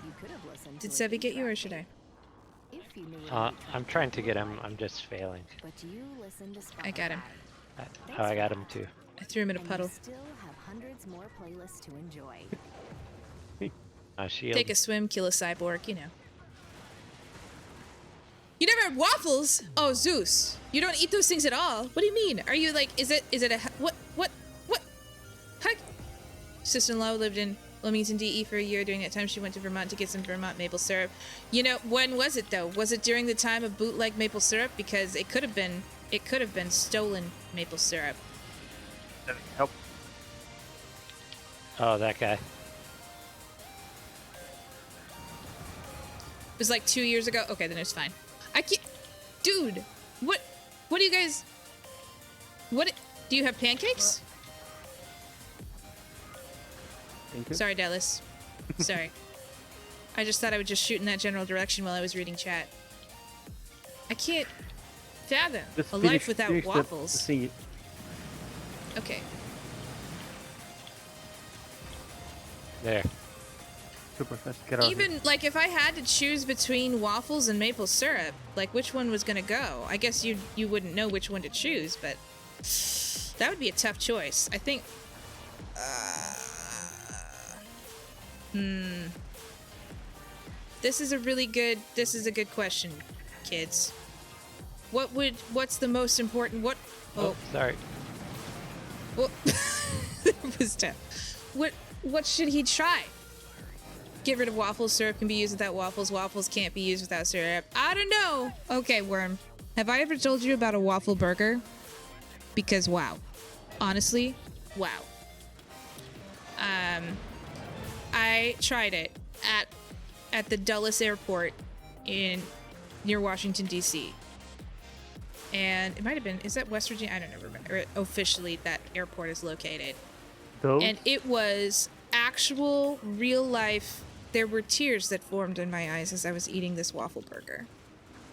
You could have listened Did to a Sevi get you or beat should I? track. If you knew I'm trying to get him. I'm just failing. But you listened to Spotify. I got him. Oh, I got him too. I threw him in a And puddle. you still have hundreds more playlists to enjoy. Shield. Take a swim, kill a cyborg, you know. You never had waffles? Oh, Zeus. You don't eat those things at all? What do you mean? Are you like, is it a, what? Heck? Sister-in-law lived in Wilmington, DE for a year. During that time, she went to Vermont to get some Vermont maple syrup. You know, when was it though? Was it during the time of bootleg maple syrup? Because it could have been stolen maple syrup. Help. Oh, that guy. It was like 2 years ago. Okay, then it's fine. I can't, dude. What do you guys? What do you have pancakes? Thank you. Sorry, Dallas. Sorry. I just thought I would just shoot in that general direction while I was reading chat. I can't fathom Just a finish- life without finish the waffles. thingy. Okay. There. Super fast. Get out of here. Even like if I had to choose between waffles and maple syrup, like which one was gonna go? I guess you wouldn't know which one to choose, but that would be a tough choice. I think. This is a good question, kids. What's the most important? Oh, sorry. Well, that was tough. What should he try? Get rid of waffles. Syrup can be used without waffles. Waffles can't be used without syrup. I don't know. Okay, Worm. Have I ever told you about a waffle burger? Because wow. Honestly, wow. I tried it at the Dulles Airport near Washington, D.C. And it might have been, is that West Virginia? I don't know, remember. Officially, that airport is located. Those? And it was actual, real life. There were tears that formed in my eyes as I was eating this waffle burger.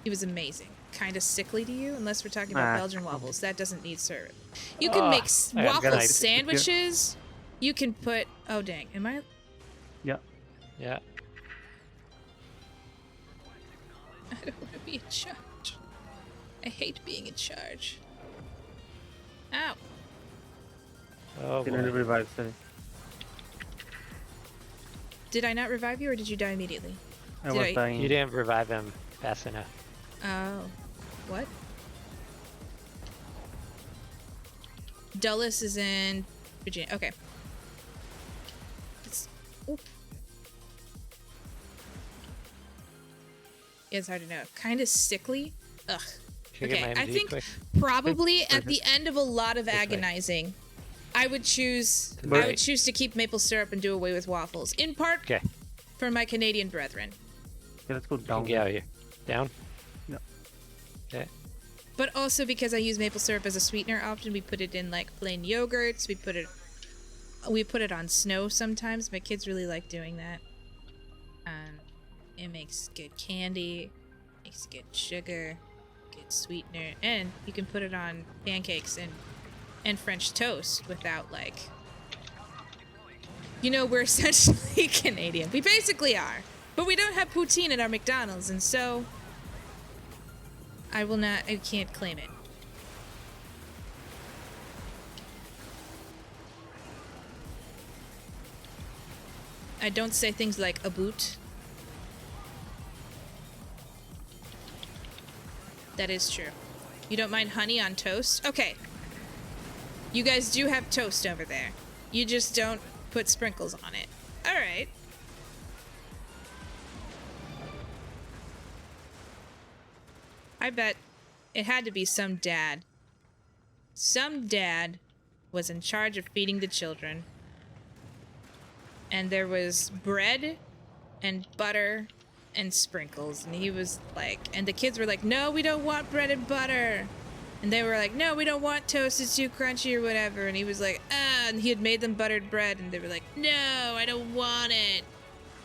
It was amazing. Kind of sickly to you, unless we're talking about Belgian waffles. That doesn't need syrup. You can make I got waffle it. sandwiches. You can put. Oh dang! Am I? Yeah. Yeah. I don't want to be in charge. I hate being in charge. Ow! Oh, Didn't boy. revive Sevi. Did I not revive you, or did you die immediately? I Did was I- dying. You didn't revive him fast enough. Oh, what? Dulles is in Virginia. Okay. Oop. Yeah, it's hard to know. Kind of sickly. Ugh. Can you Okay, get my I MG think quick? probably at the end of a lot of way. agonizing, I would choose. To the I right. would choose to keep maple syrup and do away with waffles. In part Okay. for my Canadian brethren, Okay, let's go Can down. get out of here. Down? No. Okay. but also because I use maple syrup as a sweetener. Often we put it in like plain yogurts. We put it on snow sometimes. My kids really like doing that. It makes good candy, makes good sugar, good sweetener, and you can put it on pancakes and French toast without like. You know, we're essentially Canadian. We basically are, but we don't have poutine at our McDonald's, and so I can't claim it. I don't say things like a boot. That is true. You don't mind honey on toast? Okay. You guys do have toast over there. You just don't put sprinkles on it. All right. I bet it had to be some dad. Some dad was in charge of feeding the children. And there was bread and butter and sprinkles. And he was like, and the kids were like, no, we don't want bread and butter. And they were like, no, we don't want toast, it's too crunchy or whatever. And he was like, and he had made them buttered bread. And they were like, no, I don't want it.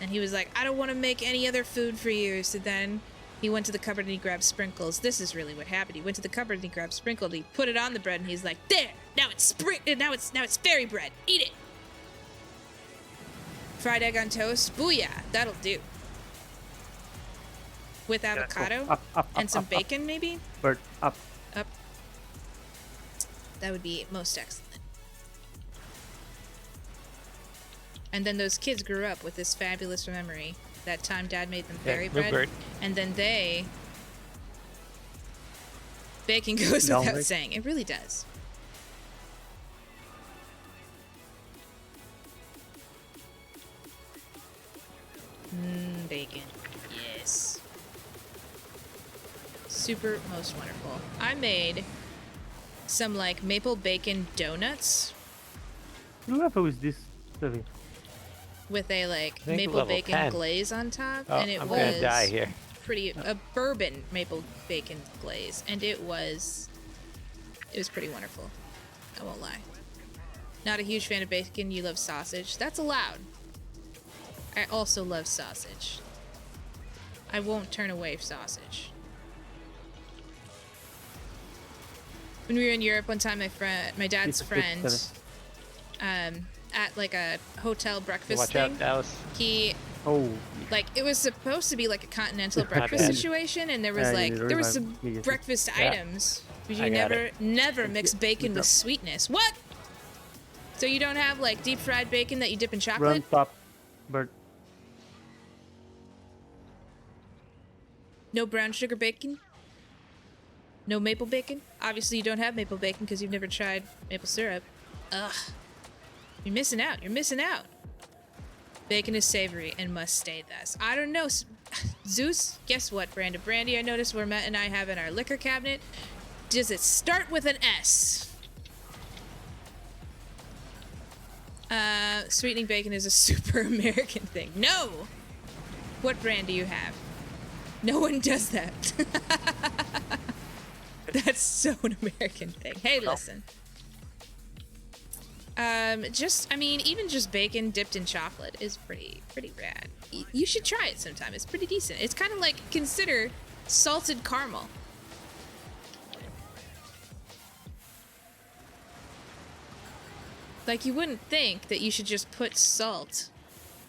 And he was like, I don't want to make any other food for you. So then he went to the cupboard and he grabbed sprinkles. This is really what happened. He went to the cupboard and he grabbed sprinkles. He put it on the bread and he's like, there, now it's now it's fairy bread. Eat it. Fried egg on toast. Booyah, that'll do. With avocado and some bacon, maybe? Bird, up. Up. That would be most excellent. And then those kids grew up with this fabulous memory that time Dad made them fairy bread. Bird. And then bacon goes without saying. It really does. Bacon. Yes. Super most wonderful. I made some like maple bacon donuts What level is this, Sevi? with a like think maple level bacon 10. glaze on top, Oh, and it I'm was gonna die here. pretty a bourbon maple bacon glaze, and it was pretty wonderful. I won't lie. Not a huge fan of bacon. You love sausage. That's allowed. I also love sausage. I won't turn away sausage. When we were in Europe one time, my dad's friend, at like a hotel breakfast Watch thing, out, Dallas. he Oh, like it was supposed to be like a continental Not breakfast bad. situation, and there was Yeah, you like need to there was revive some me, yes. breakfast Yeah. items, but I you got never mix bacon Good with job. sweetness. What? So you don't have like deep fried bacon that you dip in run chocolate? top. Bird. No brown sugar bacon? No maple bacon? Obviously you don't have maple bacon because you've never tried maple syrup. Ugh. You're missing out. You're missing out. Bacon is savory and must stay thus. I don't know. Zeus, guess what brand of brandy I noticed where Matt and I have in our liquor cabinet? Does it start with an S? Sweetening bacon is a super American thing. No! What brand do you have? No one does that. That's so an American thing. Hey, listen. Even just bacon dipped in chocolate is pretty rad. You should try it sometime. It's pretty decent. It's kind of like, consider salted caramel. Like, you wouldn't think that you should just put salt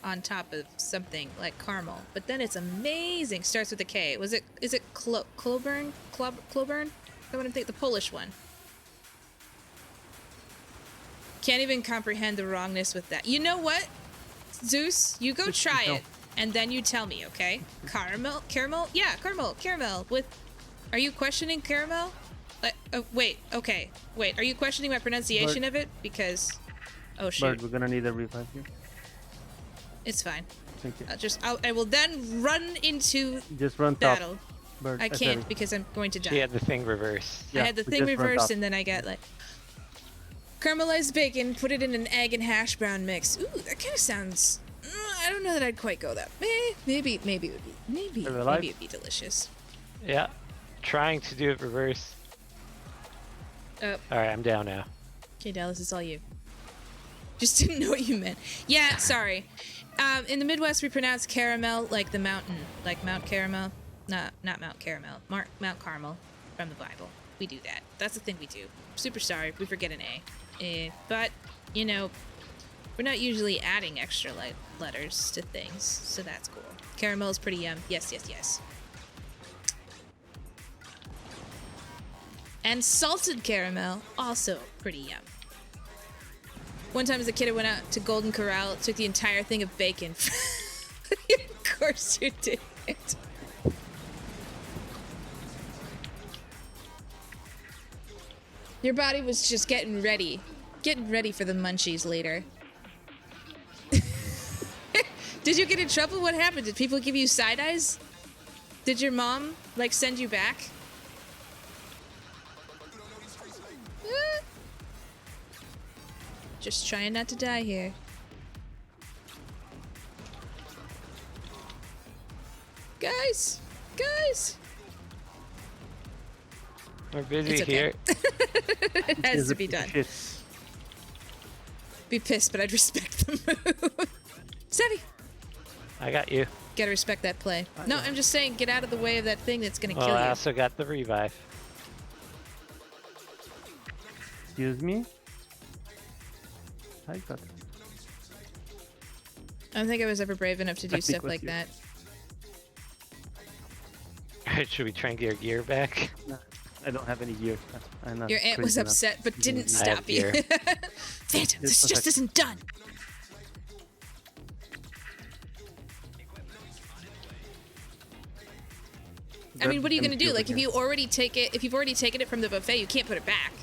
on top of something like caramel, but then it's amazing. Starts with a K. Is it Cloburn? Cloburn? Is that what I'm thinking? The Polish one. Can't even comprehend the wrongness with that. You know what, Zeus? You go try it, and then you tell me, okay? Caramel? Yeah, caramel. Are you questioning caramel? Wait, okay. Wait, are you questioning my pronunciation of it? Because, oh shoot. Bird, we're gonna need a revive here. It's fine. Thank you. I will then run into Just run top. battle. Bird. I can't because I'm going to die. She had the thing reversed. I had the we thing just run reversed top. and then I got like caramelized bacon, put it in an egg and hash brown mix. Ooh, that kind of sounds. I don't know that I'd quite go that. Maybe it would be. Maybe it'd be delicious. Yeah. Trying to do it reverse. Oh, Alright, I'm down now. okay, Dallas, it's all you. Just didn't know what you meant. Yeah, sorry. In the Midwest, we pronounce caramel like the mountain, like Mount Caramel. Not Mount Caramel. Mount Carmel from the Bible. We do that. That's the thing we do. Super sorry, we forget an A. But, you know, we're not usually adding extra letters to things, so that's cool. Caramel is pretty yum. Yes. And salted caramel, also pretty yum. One time as a kid, I went out to Golden Corral, took the entire thing of bacon. Of course you did. Your body was just getting ready getting ready for the munchies later. Did you get in trouble? What happened? Did people give you side eyes? Did your mom, like, send you back? Just trying not to die here. Guys! Guys! We're busy It's okay. here. It has to be done. Shit. Be pissed, but I'd respect the move. Sevi! I got you. Gotta respect that play. No, I'm just saying, get out of the way of that thing that's gonna kill Well, I you. also got the revive. Excuse me. I got it. I don't think I was ever brave enough to do I think stuff with like you. that. Alright, should we try and get our gear back? No, I don't have any gear. I'm not Your aunt was crazy enough. upset, but didn't I have stop you. gear. Phantom, this It's just perfect. isn't done. I mean, what are you gonna do? Like, if you already take it, if you've already taken it from the buffet, you can't put it back.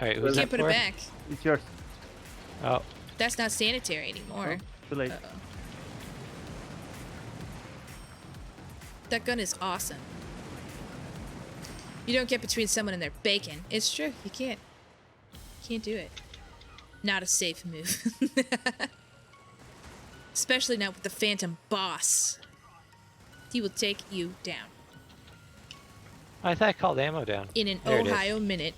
Alright, You who's can't that put it for? back. It's yours. Oh, That's not sanitary anymore. Too late. Uh-oh. That gun is awesome. You don't get between someone and their bacon. It's true. You can't. Can't do it. Not a safe move. Especially not with the Phantom boss. He will take you down I thought I called ammo down. in an There it is. Ohio minute.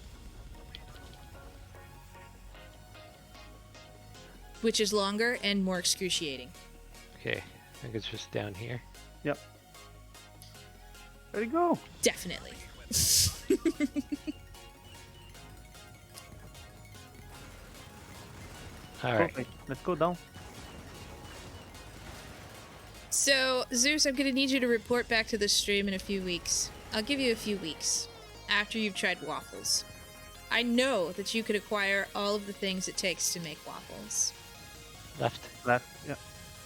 Which is longer and more excruciating. Okay, I think it's just down here. Yep. There you go. Definitely. Alright. Perfect. Let's go down. So, Zeus, I'm gonna need you to report back to the stream in a few weeks. I'll give you a few weeks after you've tried waffles. I know that you could acquire all of the things it takes to make waffles. Left. Left. Yeah.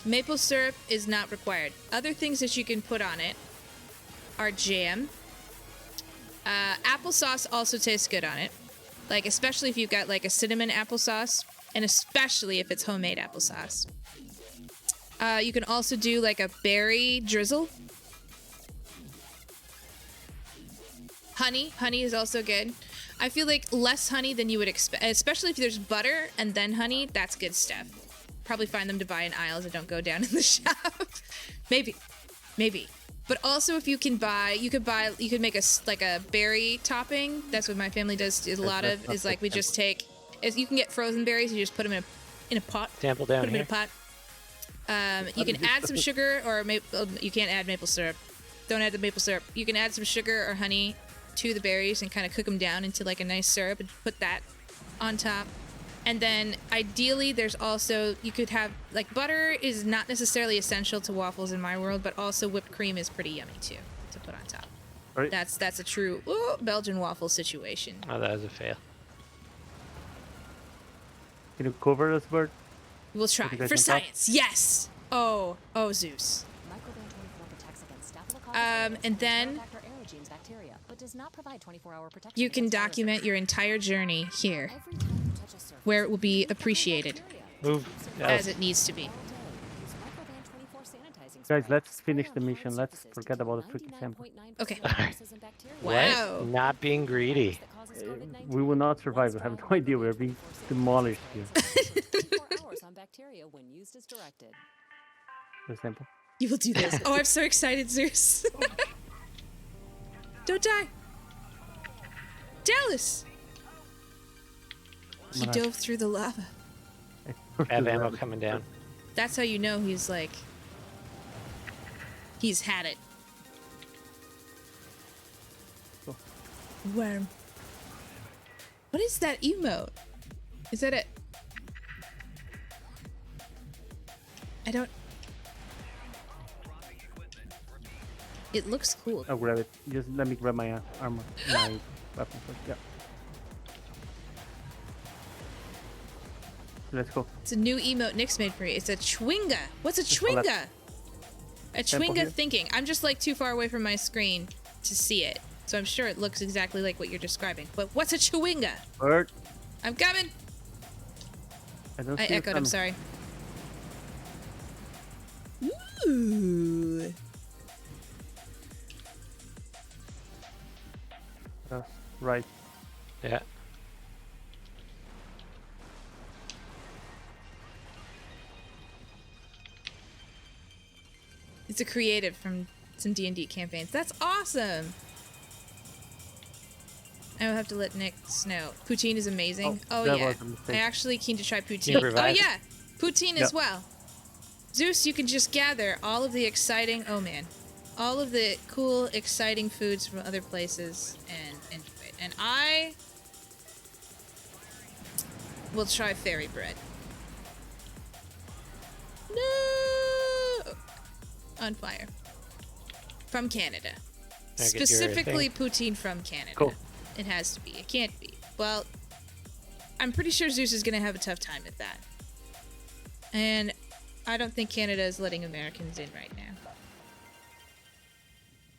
Maple syrup is not required. Other things that you can put on it are jam. Applesauce also tastes good on it. Like, especially if you've got like a cinnamon applesauce, and especially if it's homemade applesauce. You can also do like a berry drizzle. Honey is also good. I feel like less honey than you would expect, especially if there's butter and then honey. That's good stuff. Probably find them to buy in aisles that don't go down in the shop. Maybe. But also, if you can buy, you could make like a berry topping. That's what my family does. Is a lot of is like we just take. You can get frozen berries. You just put them in a pot. Sample down Put them in here. a pot. You can add some sugar or you can't add maple syrup. Don't add the maple syrup. You can add some sugar or honey to the berries and kind of cook them down into like a nice syrup and put that on top. And then ideally there's also, you could have like butter is not necessarily essential to waffles in my world, but also whipped cream is pretty yummy too to put on top. Right. That's a true Belgian waffle situation. Oh, that was a fail. Can you cover us, Bird? We'll try you guys for on top? science. Yes. Oh Zeus. And then you can document your entire journey here, where it will be appreciated Move. as it needs to be. Guys, let's finish the mission. Let's forget about the freaking sample. Okay. What? Wow. Not being greedy. We will not survive. I have no idea. We're being demolished here. For example. You will do this. Oh, I'm so excited, Zeus. Don't die. Dallas. He dove through the lava. I have ammo coming down. That's how you know he's like... He's had it. Cool. Worm. What is that emote? Is that it? I don't... It looks cool. I'll grab it. Just let me grab my armor. My weapon first. Yeah. Let's go. It's a new emote Nyx made for me. It's a chwinga. What's a chwinga? A Sample chwinga here. thinking. I'm just like too far away from my screen to see it. So I'm sure it looks exactly like what you're describing. But what's a chwinga? Bird. I'm coming. don't I see the echoed, I'm sun. sorry. Ooh. That's right. Yeah. It's a creative from some D&D campaigns. That's awesome! I will have to let Nick know. Poutine is amazing. Oh that yeah. was a mistake. I actually keen to try poutine. You Oh revive? yeah! Poutine as Yeah. well. Zeus, you can just gather all of the exciting... Oh man. All of the cool, exciting foods from other places and enjoy it. And I... will try fairy bread. No! On fire. From Canada. Can I get your Specifically thing? poutine from Canada. Cool. It has to be. It can't be. Well, I'm pretty sure Zeus is going to have a tough time with that. And I don't think Canada is letting Americans in right now.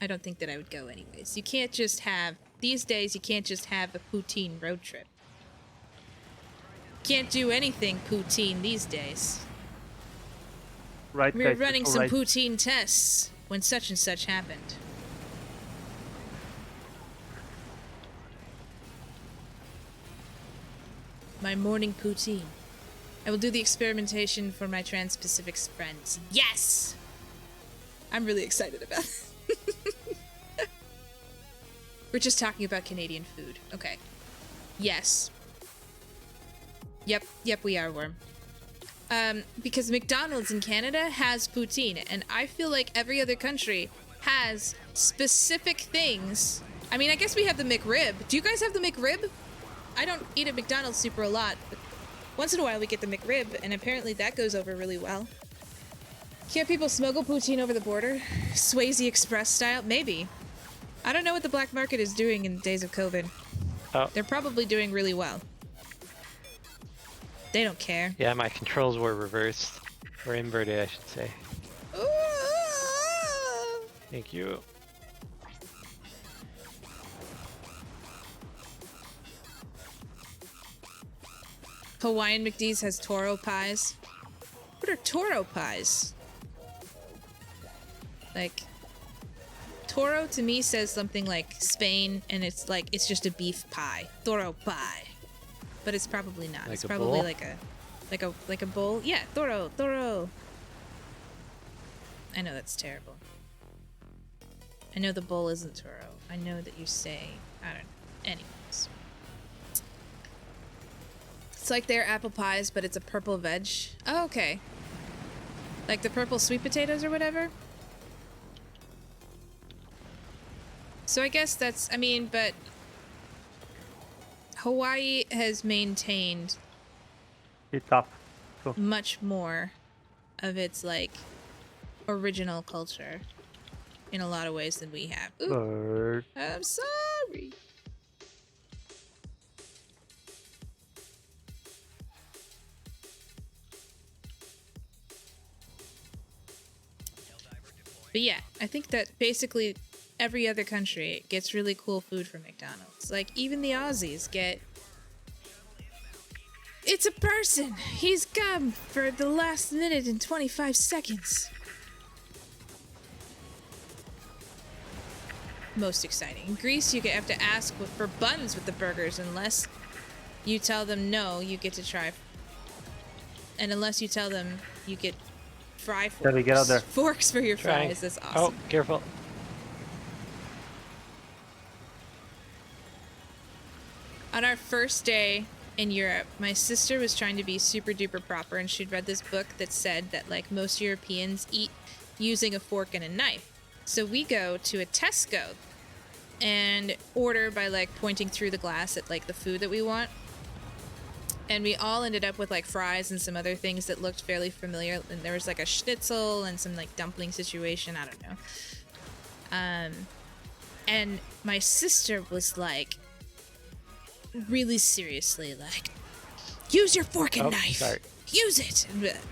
I don't think that I would go anyways. You can't just have... These days, you can't just have a poutine road trip. Can't do anything poutine these days. Right, We were guys, running it's some all right. poutine tests when such and such happened. My morning poutine. I will do the experimentation for my trans-Pacific friends. Yes! I'm really excited about it. We're just talking about Canadian food. Okay. Yes. Yep, we are, Worm. Because McDonald's in Canada has poutine, and I feel like every other country has specific things. I mean, I guess we have the McRib. Do you guys have the McRib? I don't eat at McDonald's super a lot, but once in a while we get the McRib, and apparently that goes over really well. Can't people smuggle poutine over the border? Swayze Express style? Maybe. I don't know what the black market is doing in the days of COVID. Oh. They're probably doing really well. They don't care. Yeah, my controls were reversed. Or inverted, I should say. Thank you. Hawaiian McDee's has toro pies. What are toro pies? Like, toro to me says something like Spain, and it's like, it's just a beef pie. Toro pie. But it's probably not. Like it's a probably bull? like a bowl. Yeah, toro. I know that's terrible. I know the bowl isn't toro. I know that you say, I don't know. Anyways. It's like their apple pies, but it's a purple veg. Oh, okay. Like the purple sweet potatoes or whatever? So I guess that's, I mean, but Hawaii has maintained It's up. Cool. much more of its, like, original culture in a lot of ways than we have. Ooh, Bird. I'm sorry. But yeah, I think that basically every other country gets really cool food from McDonald's. Like, even the Aussies get... It's a person! He's come for the last minute and 25 seconds. Most exciting. In Greece, you have to ask for buns with the burgers unless you tell them no, you get to try. And unless you tell them you get fry forks. Debbie, get out there. Forks for your Trying. fries. That's awesome. Oh, careful. On our first day in Europe, my sister was trying to be super duper proper, and she'd read this book that said that, like, most Europeans eat using a fork and a knife. So we go to a Tesco and order by, like, pointing through the glass at, like, the food that we want. And we all ended up with, like, fries and some other things that looked fairly familiar. And there was, like, a schnitzel and some, like, dumpling situation. I don't know. And my sister was, like, really seriously, like, use your fork and knife. Sorry. Use it.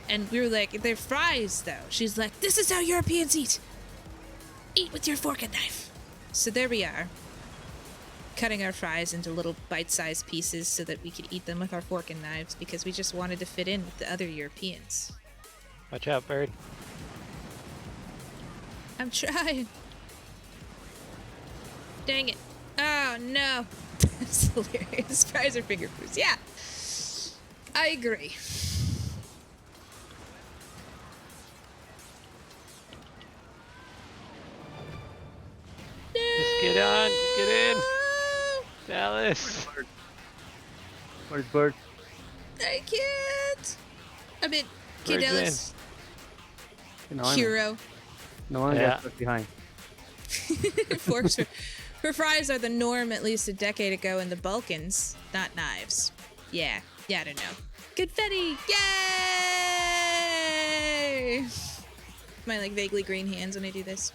And we were like, they're fries, though. She's like, this is how Europeans eat. Eat with your fork and knife. So there we are. cutting our fries into little bite-sized pieces so that we could eat them with our fork and knives because we just wanted to fit in with the other Europeans. Watch out, bird. I'm trying. Dang it. Oh, no. That's hilarious. Fries are finger foods. Yeah. I agree. Just get on. Get in. Dallas. Where's Bird? I can't. I mean, Bird's Dallas. No, I know. Hero. No one Yeah. gets left behind. Forks for fries are the norm at least a decade ago in the Balkans, not knives. Yeah, I don't know. Confetti! Yay! My like vaguely green hands when I do this.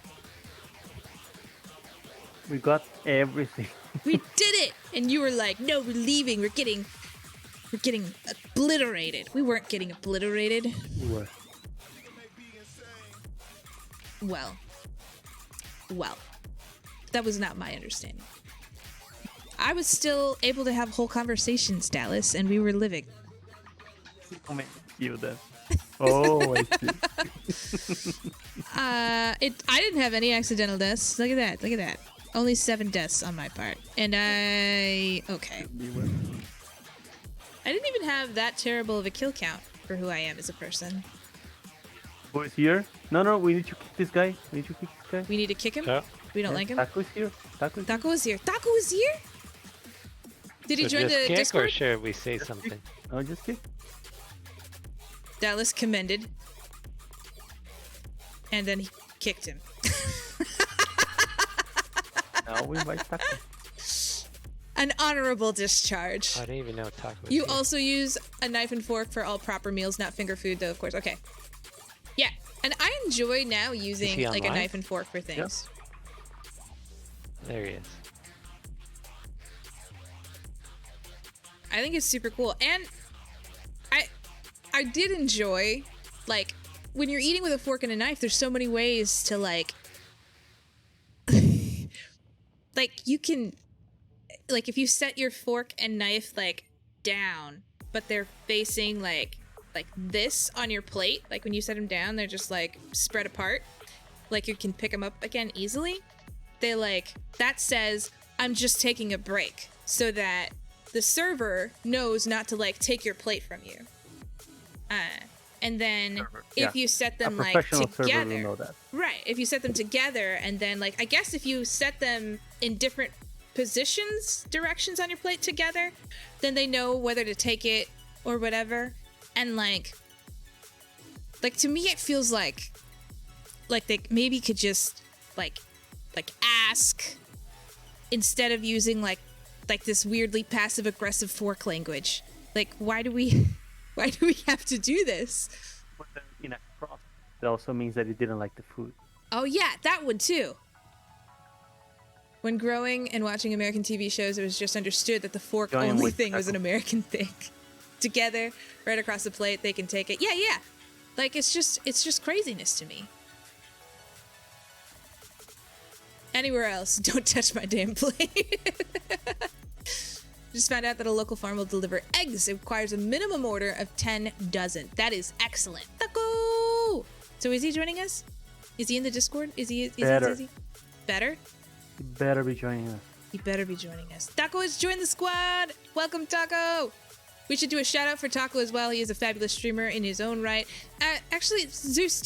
We got everything. We did it! And you were like, no, we're leaving. We're getting obliterated. We weren't getting obliterated. We were. Well. That was not my understanding. I was still able to have whole conversations, Dallas, and we were living. Oh man, you then. Oh, I see. I didn't have any accidental deaths. Look at that. Only 7 deaths on my part. And okay. I didn't even have that terrible of a kill count for who I am as a person. Boys here? No, we need to kick this guy. We need To kick him? Yeah. We don't like him? Taco's here. Taco's here. Taco is here. Taco is here? Did he So join just the kick, Discord? or should we say something? No, just kick. Dallas commended. And then he kicked him. Now we invite Taco. An honorable discharge. I don't even know Taco. You also use a knife and fork for all proper meals, not finger food, though, of course. Okay. Yeah, and I enjoy now using he like a online? knife and fork for things. There he is. I think it's super cool, and I did enjoy like when you're eating with a fork and a knife. There's so many ways to like you can like if you set your fork and knife like down, but they're facing like this on your plate. Like when you set them down, they're just like spread apart. Like you can pick them up again easily. They like that says I'm just taking a break so that the server knows not to like take your plate from you. And then if you set them A like professional server will together, know that. right? If you set them together, and then like I guess if you set them in different directions on your plate together, then they know whether to take it or whatever. And like to me, it feels like they maybe could just like ask instead of using like this weirdly passive aggressive fork language. Like why do we have to do this? But then in a cross, that also means that he didn't like the food. Oh yeah, that one too. When growing and watching American TV shows, it was just understood that the fork Join only with thing was an Taco. American thing. Together, right across the plate, they can take it. Yeah. Like it's just craziness to me. Anywhere else, don't touch my damn plate. Just found out that a local farm will deliver eggs. It requires a minimum order of 10 dozen. That is excellent. Taco! So is he joining us? Is he in the Discord? Is he? Better. Is he? Better? He better be joining us. He better be joining us. Taco has joined the squad! Welcome, Taco! We should do a shout out for Taco as well. He is a fabulous streamer in his own right. Actually, Zeus,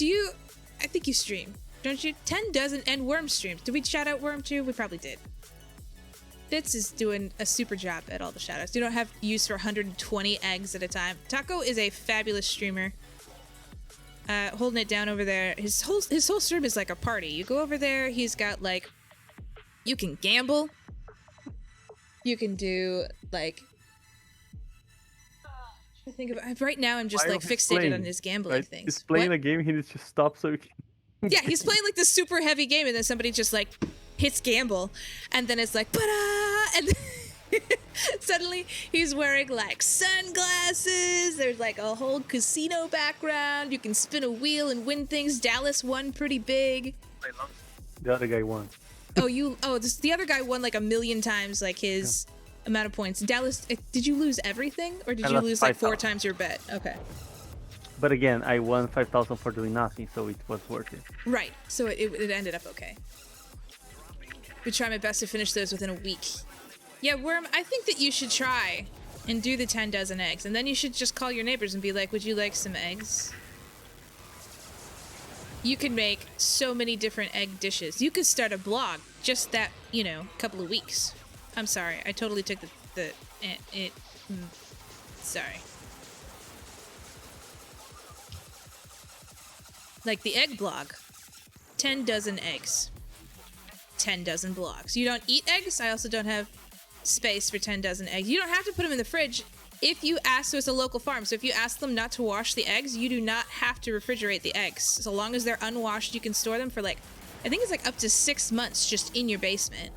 I think you stream, don't you? 10 dozen and Worm streams. Did we shout out Worm too? We probably did. Fitz is doing a super job at all the shout outs. You don't have use for 120 eggs at a time. Taco is a fabulous streamer. Holding it down over there. His whole stream is like a party. You go over there, he's got like, you can gamble. You can do like, I think of right now. I'm just Why like are we fixated playing? on his gambling Right? things. He's playing What? a game, he needs to stop so he can... Yeah, he's playing like this super heavy game, and then somebody just like hits gamble, and then it's like, "Ba-da!" And suddenly he's wearing like sunglasses. There's like a whole casino background. You can spin a wheel and win things. Dallas won pretty big. The other guy won. The other guy won like 1,000,000 times like his amount of points. Dallas, did you lose everything, or did I you lost lose like 4 5,000. times your bet? Okay. But again, I won 5,000 for doing nothing, so it was worth it. Right. So it ended up okay. We try my best to finish those within a week. Yeah, Worm, I think that you should try and do the 10 dozen eggs, and then you should just call your neighbors and be like, would you like some eggs? You can make so many different egg dishes. You could start a blog just that, couple of weeks. I'm sorry, I totally took sorry. Like the egg blog. 10 dozen eggs. 10 dozen blogs. You don't eat eggs? I also don't have space for 10 dozen eggs. You don't have to put them in the fridge. If you ask, so it's a local farm, so if you ask them not to wash the eggs, you do not have to refrigerate the eggs. So long as they're unwashed, you can store them for I think it's up to 6 months just in your basement.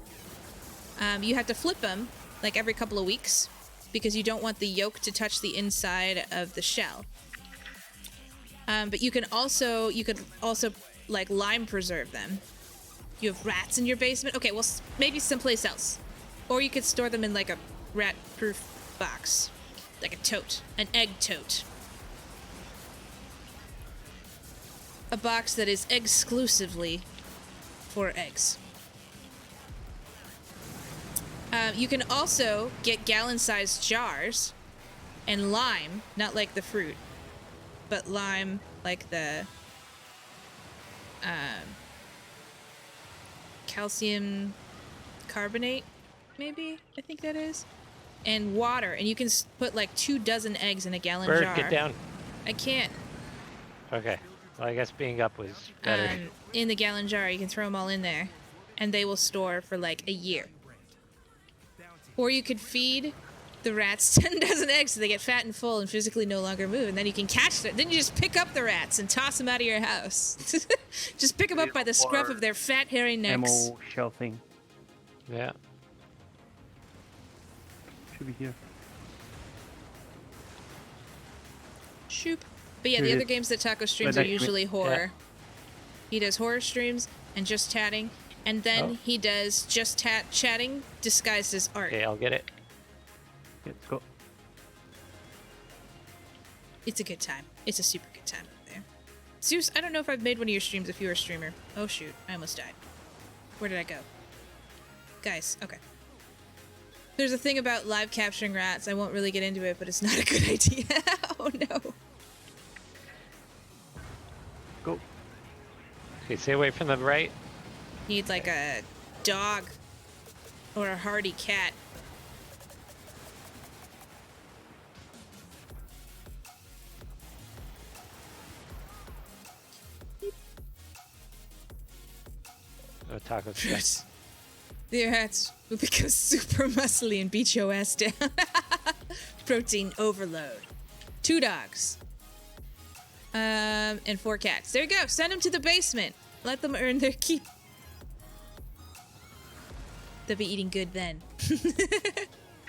You have to flip them every couple of weeks because you don't want the yolk to touch the inside of the shell. But you could also lime preserve them. You have rats in your basement? Okay, well, maybe someplace else. Or you could store them in a rat-proof box. Like a tote. An egg tote. A box that is exclusively for eggs. You can also get gallon-sized jars and lime, not like the fruit, but lime like the calcium carbonate, maybe? I think that is. And water, and you can put 2 dozen eggs in a gallon Bird, jar. get down. I can't. Okay. Well, I guess being up was better. In the gallon jar, you can throw them all in there, and they will store for a year. Or you could feed the rats 10 dozen eggs so they get fat and full and physically no longer move, and then you can catch them. Then you just pick up the rats and toss them out of your house. Just pick them up by the scruff of their fat, hairy necks. Ammo shelving. Yeah. Should be here. Shoop. But yeah, the Here it other is. games that Taco streams Right are next to me. usually horror. He does horror streams and just chatting, and then he does just chatting disguised as art. Okay, I'll get it. Let's go. It's a good time. It's a super good time up there. Zeus, I don't know if I've made one of your streams if you were a streamer. Oh shoot, I almost died. Where did I go? Guys, okay. There's a thing about live capturing rats. I won't really get into it, but it's not a good idea. Oh no. Go. Okay, stay away from the right. Need a dog or a hardy cat. Oh, taco. The rats will become super muscly and beat your ass down. Protein overload. 2 dogs. And 4 cats. There you go. Send them to the basement. Let them earn their keep. They'll be eating good then.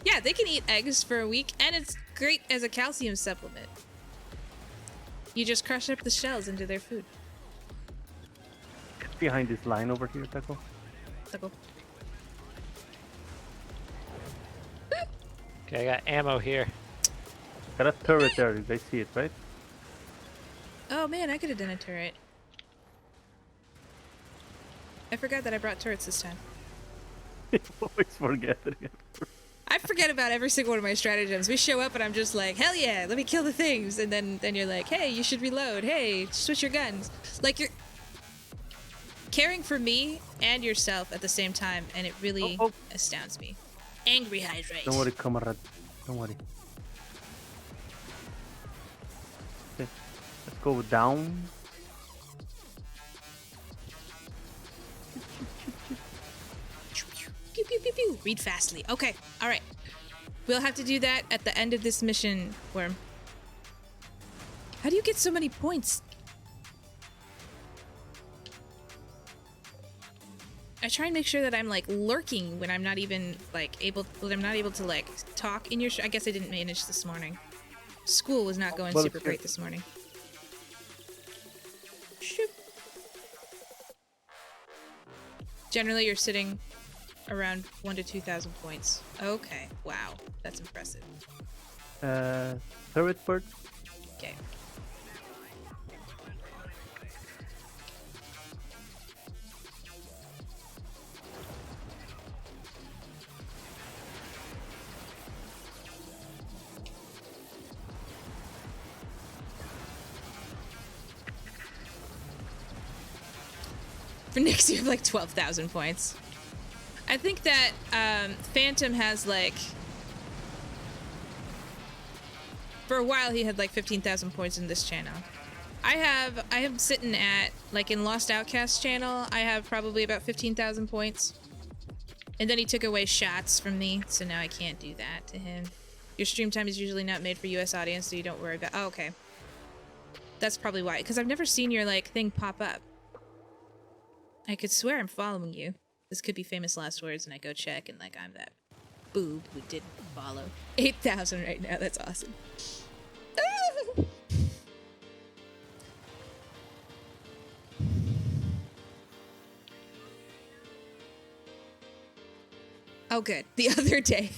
Yeah, they can eat eggs for a week, and it's great as a calcium supplement. You just crush up the shells into their food. It's behind this line over here, Taco. Taco. Okay, I got ammo here. Got a turret there. You guys see it, right? Oh man, I could have done a turret. I forgot that I brought turrets this time. You always forget it again. I forget about every single one of my stratagems. We show up and I'm just like, hell yeah, let me kill the things. And then you're like, hey, you should reload. Hey, switch your guns. You're caring for me and yourself at the same time, and it really astounds me. Angry hydrate. Don't worry, comrade. Don't worry. Okay, let's go down. Pew, pew, pew, pew. Read fastly. Okay, alright. We'll have to do that at the end of this mission, Worm. How do you get so many points? I try and make sure that I'm lurking when I'm not even able to talk in your I guess I didn't manage this morning. School was not going super great this morning. Shoop. Generally, you're sitting around 1,000 to 2,000 points. Okay, wow, that's impressive. Turret bird. Okay. For Nyx, you have like 12,000 points. I think that Phantom has like... For a while, he had like 15,000 points in this channel. I am sitting at, like in Lost Outcast channel, I have probably about 15,000 points. And then he took away shots from me, so now I can't do that to him. Your stream time is usually not made for US audience, so you don't worry about... Oh, okay. That's probably why, because I've never seen your like thing pop up. I could swear I'm following you. This could be famous last words, and I go check, and like I'm that boob who didn't follow. 8,000 right now. That's awesome. Ah! Oh, good. The other day.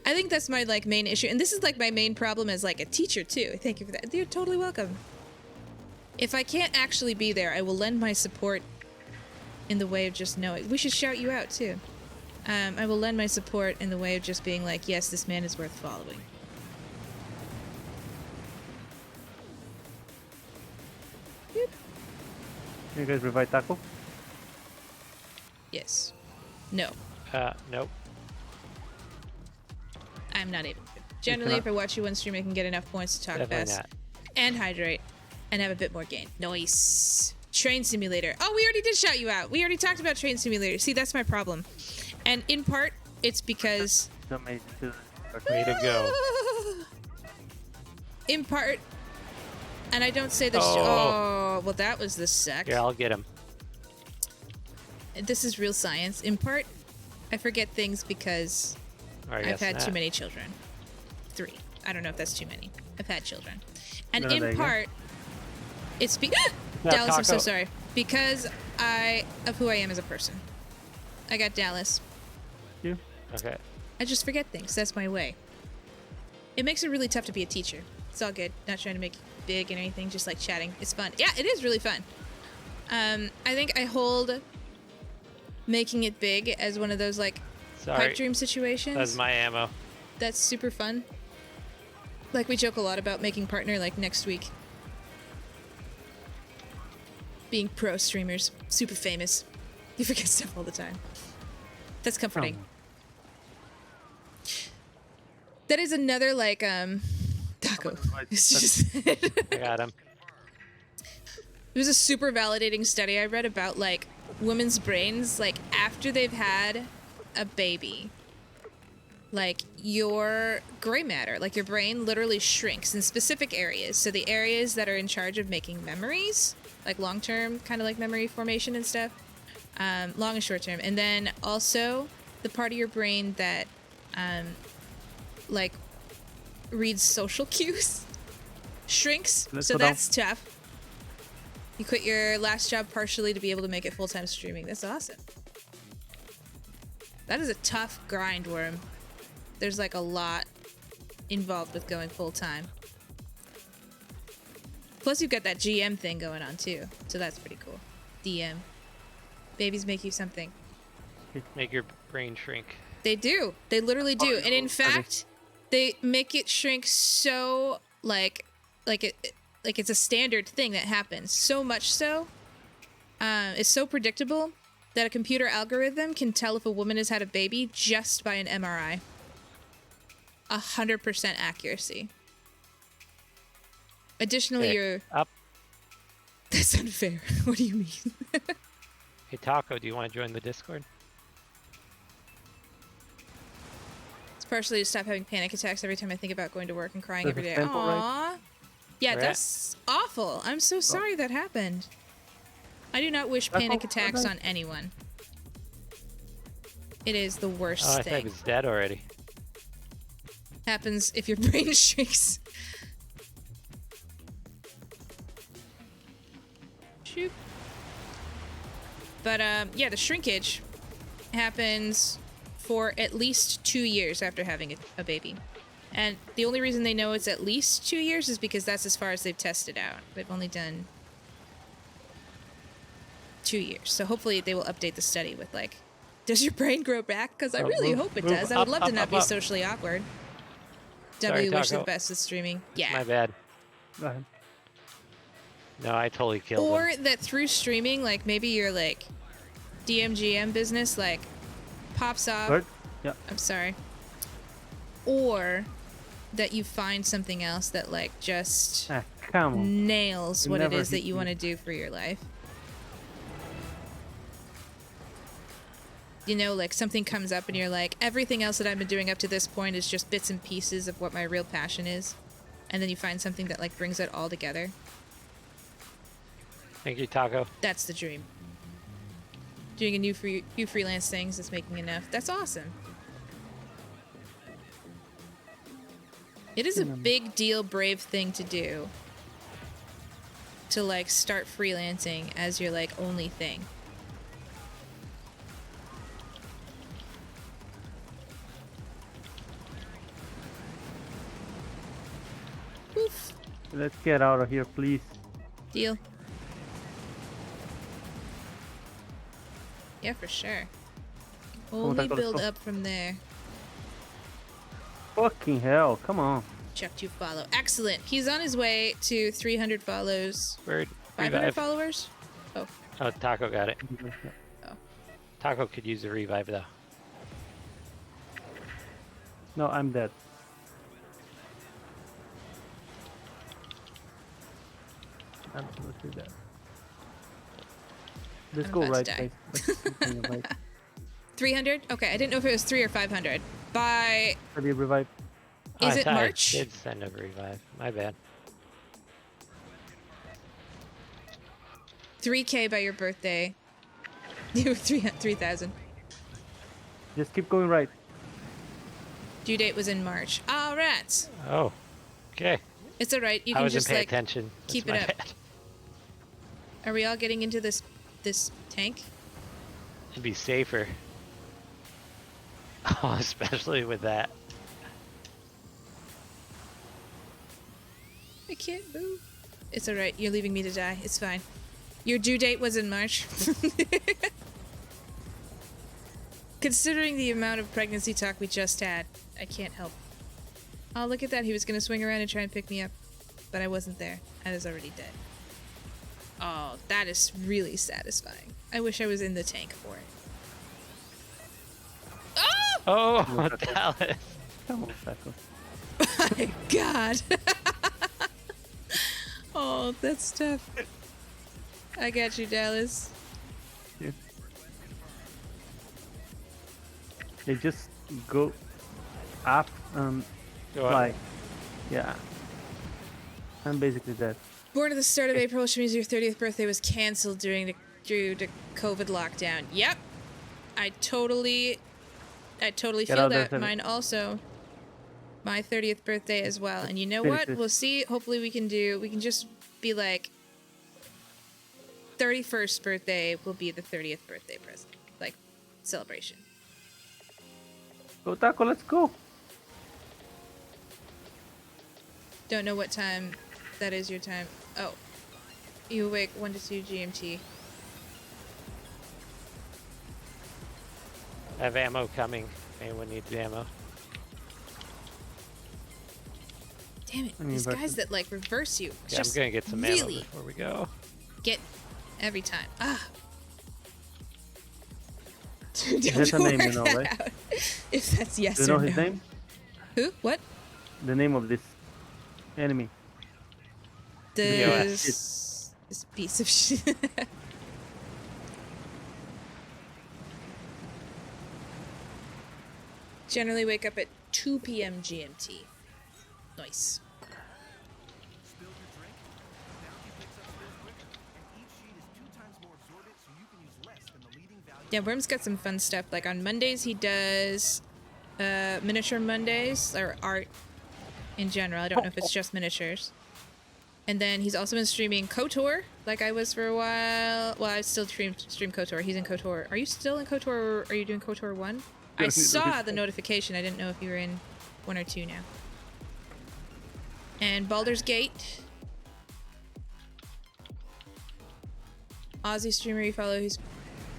I think that's my like main issue, and this is like my main problem as like a teacher too. Thank you for that. You're totally welcome. If I can't actually be there, I will lend my support in the way of just knowing. We should shout you out, too. I will lend my support in the way of just being like, yes, this man is worth following. Yep. You guys revive Taco? Yes. No. Nope. I'm not able to. Generally, if I watch you one stream, I can get enough points to talk Definitely fast. not. And hydrate. And have a bit more gain. Nice. Train Simulator. Oh, we already did shout you out. We already talked about Train Simulator. See, that's my problem. And in part, it's because... Way to go. In part, and I don't say this... Oh. Oh, well, that was the suck. Here, I'll get him. This is real science. In part, I forget things because Or I I've guess had too not. many children. 3. I don't know if that's too many. I've had children. And No, there in you go. part... It's Yeah, Dallas, I'm so Taco. sorry. Because of who I am as a person. I got Dallas. You? Okay. I just forget things. That's my way. It makes it really tough to be a teacher. It's all good. Not trying to make it big and anything. Just like chatting. It's fun. Yeah, it is really fun. I think I hold making it big as one of those like Sorry. pipe dream situations. That's my ammo. That's super fun. Like we joke a lot about making partner like next week. Being pro streamers, super famous. You forget stuff all the time. That's comforting. That is another like taco. It's just I got him. It was a super validating study I read about like women's brains like after they've had a baby. Like your gray matter, like your brain literally shrinks in specific areas. So the areas that are in charge of making memories, like long-term kind of like memory formation and stuff, long and short-term. And then also the part of your brain that like reads social cues shrinks. Let's So go down. that's tough. You quit your last job partially to be able to make it full-time streaming. That's awesome. That is a tough grind, Worm. There's like a lot involved with going full-time. Plus you've got that GM thing going on too. So that's pretty cool. DM. Babies make you something. Make your brain shrink. They do. They literally do. And in okay. fact, they make it shrink so like it's a standard thing that happens. So much so, it's so predictable that a computer algorithm can tell if a woman has had a baby just by an MRI. 100% accuracy. Additionally, Okay, you're... up. That's unfair. What do you mean? Hey Taco, do you want to join the Discord? It's partially to stop having panic attacks every time I think about going to work and crying There's every a day. sample, right? Aww. Yeah, Where that's awful. I'm so sorry that happened. I do not wish That's panic all- attacks okay. on anyone. It is the worst Oh, I thought thing. he was dead already. Happens if your brain shrinks. Shoot. But yeah, the shrinkage happens for at least 2 years after having a baby. And the only reason they know it's at least 2 years is because that's as far as they've tested out. They've only done 2 years. So hopefully they will update the study with like, does your brain grow back? Because I really hope it does. I would love to not be socially awkward. Sorry, W wish the Taco. best with streaming. Yeah. My bad. Go ahead. No, I totally killed him. Or that through streaming, like maybe your like DMGM business like pops off. Bird? Yeah. I'm sorry. Or that you find something else that like just Ah, come on. nails You what it never is that hit you me. want to do for your life. You know, like something comes up and you're like, everything else that I've been doing up to this point is just bits and pieces of what my real passion is. And then you find something that like brings it all together. Thank you, Taco. That's the dream. Doing a few freelance things is making enough. That's awesome. It is a big deal, brave thing to do. To like start freelancing as your like only thing. Oof. Let's get out of here, please. Deal. Yeah, for sure. Only Taco, let's build go. up from there. Fucking hell, come on. Check to follow. Excellent. He's on his way to 300 follows. Bird. 500 Revive. followers? Oh, Oh, Taco got it. oh. Taco could use a revive though. No, I'm dead. I'm gonna do that. Let's I'm go about right, to die. guys. Let's go right. 300? Okay, I didn't know if it was 300 or 500. By... Ready, revive. Is it I March? did send a revive. My bad. 3K by your birthday. You were 3,000. Just keep going right. Due date was in March. All right. Oh, okay. It's all right. You I can wasn't just paying like attention. That's keep my it up. bad. Are we all getting into this tank? It'd be safer. Oh, especially with that. I can't move. It's all right. You're leaving me to die. It's fine. Your due date was in March. Considering the amount of pregnancy talk we just had, I can't help. Oh, look at that. He was going to swing around and try and pick me up. But I wasn't there. I was already dead. Oh, that is really satisfying. I wish I was in the tank for it. Oh! Oh, Dallas. Come on, Taco. My God. Oh, that's tough. I got you, Dallas. Yeah. They just go up and Go fly. on. Yeah. I'm basically dead. Born at the start of April, which means your 30th birthday was canceled due to COVID lockdown. Yep. I totally Get feel out there, that. Timmy. Mine also. My 30th birthday as well. And you know Finish what? this. We'll see. Hopefully we can just be like 31st birthday will be the 30th birthday present. Like celebration. Go, Taco, let's go. Don't know what time that is your time. Oh. You awake 1 to 2 GMT. I have ammo coming. If anyone needs ammo. Damn it. I mean, These but- guys that like reverse you. Yeah, I'm just gonna get some ammo really before we go. get every time. Ah. That's a name, you know, right? out if that's yes Do you know or his no. name? Who? What? The name of this enemy. This piece of shit. Generally wake up at 2 p.m. GMT. Nice. Spill your drink? Bounty picks up spills quicker, and each sheet is 2 times more absorbent, so you can use less than the leading value. Yeah, Worm's got some fun stuff. Like on Mondays, he does miniature Mondays or art in general. I don't know if it's just miniatures. And then he's also been streaming KOTOR, like I was for a while. Well, I still stream KOTOR. He's in KOTOR. Are you still in KOTOR, or are you doing KOTOR 1? I saw the notification. I didn't know if you were in 1 or 2 now. And Baldur's Gate. Aussie streamer you follow, he's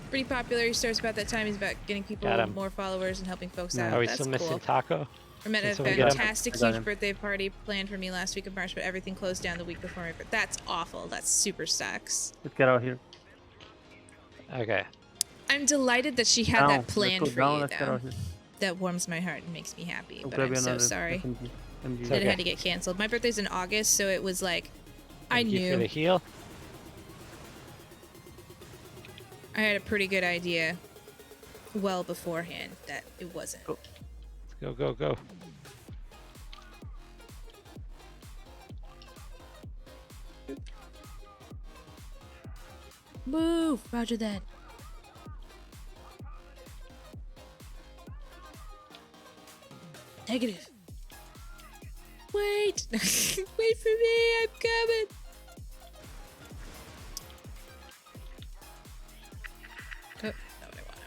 pretty popular. He starts about that time. He's about getting people more followers and helping folks out. Are we That's still missing cool. Taco? I met a Until we get him. fantastic huge birthday party planned for me last week of March, but everything closed down the week before my birthday. That's awful. That super sucks. Let's get out here. Okay. I'm delighted that she had Down. that planned Let's for go down. you, Let's get though. out here. That warms my heart and makes me happy, I'll but grab I'm you so another sorry MG. that it had to get canceled. My birthday's in August, so it was like, I Thank you for knew. the heal. I had a pretty good idea well beforehand that it wasn't. Go. Let's go, go, go. Move! Roger that. Negative. Wait! Wait for me! I'm coming! Oh, not what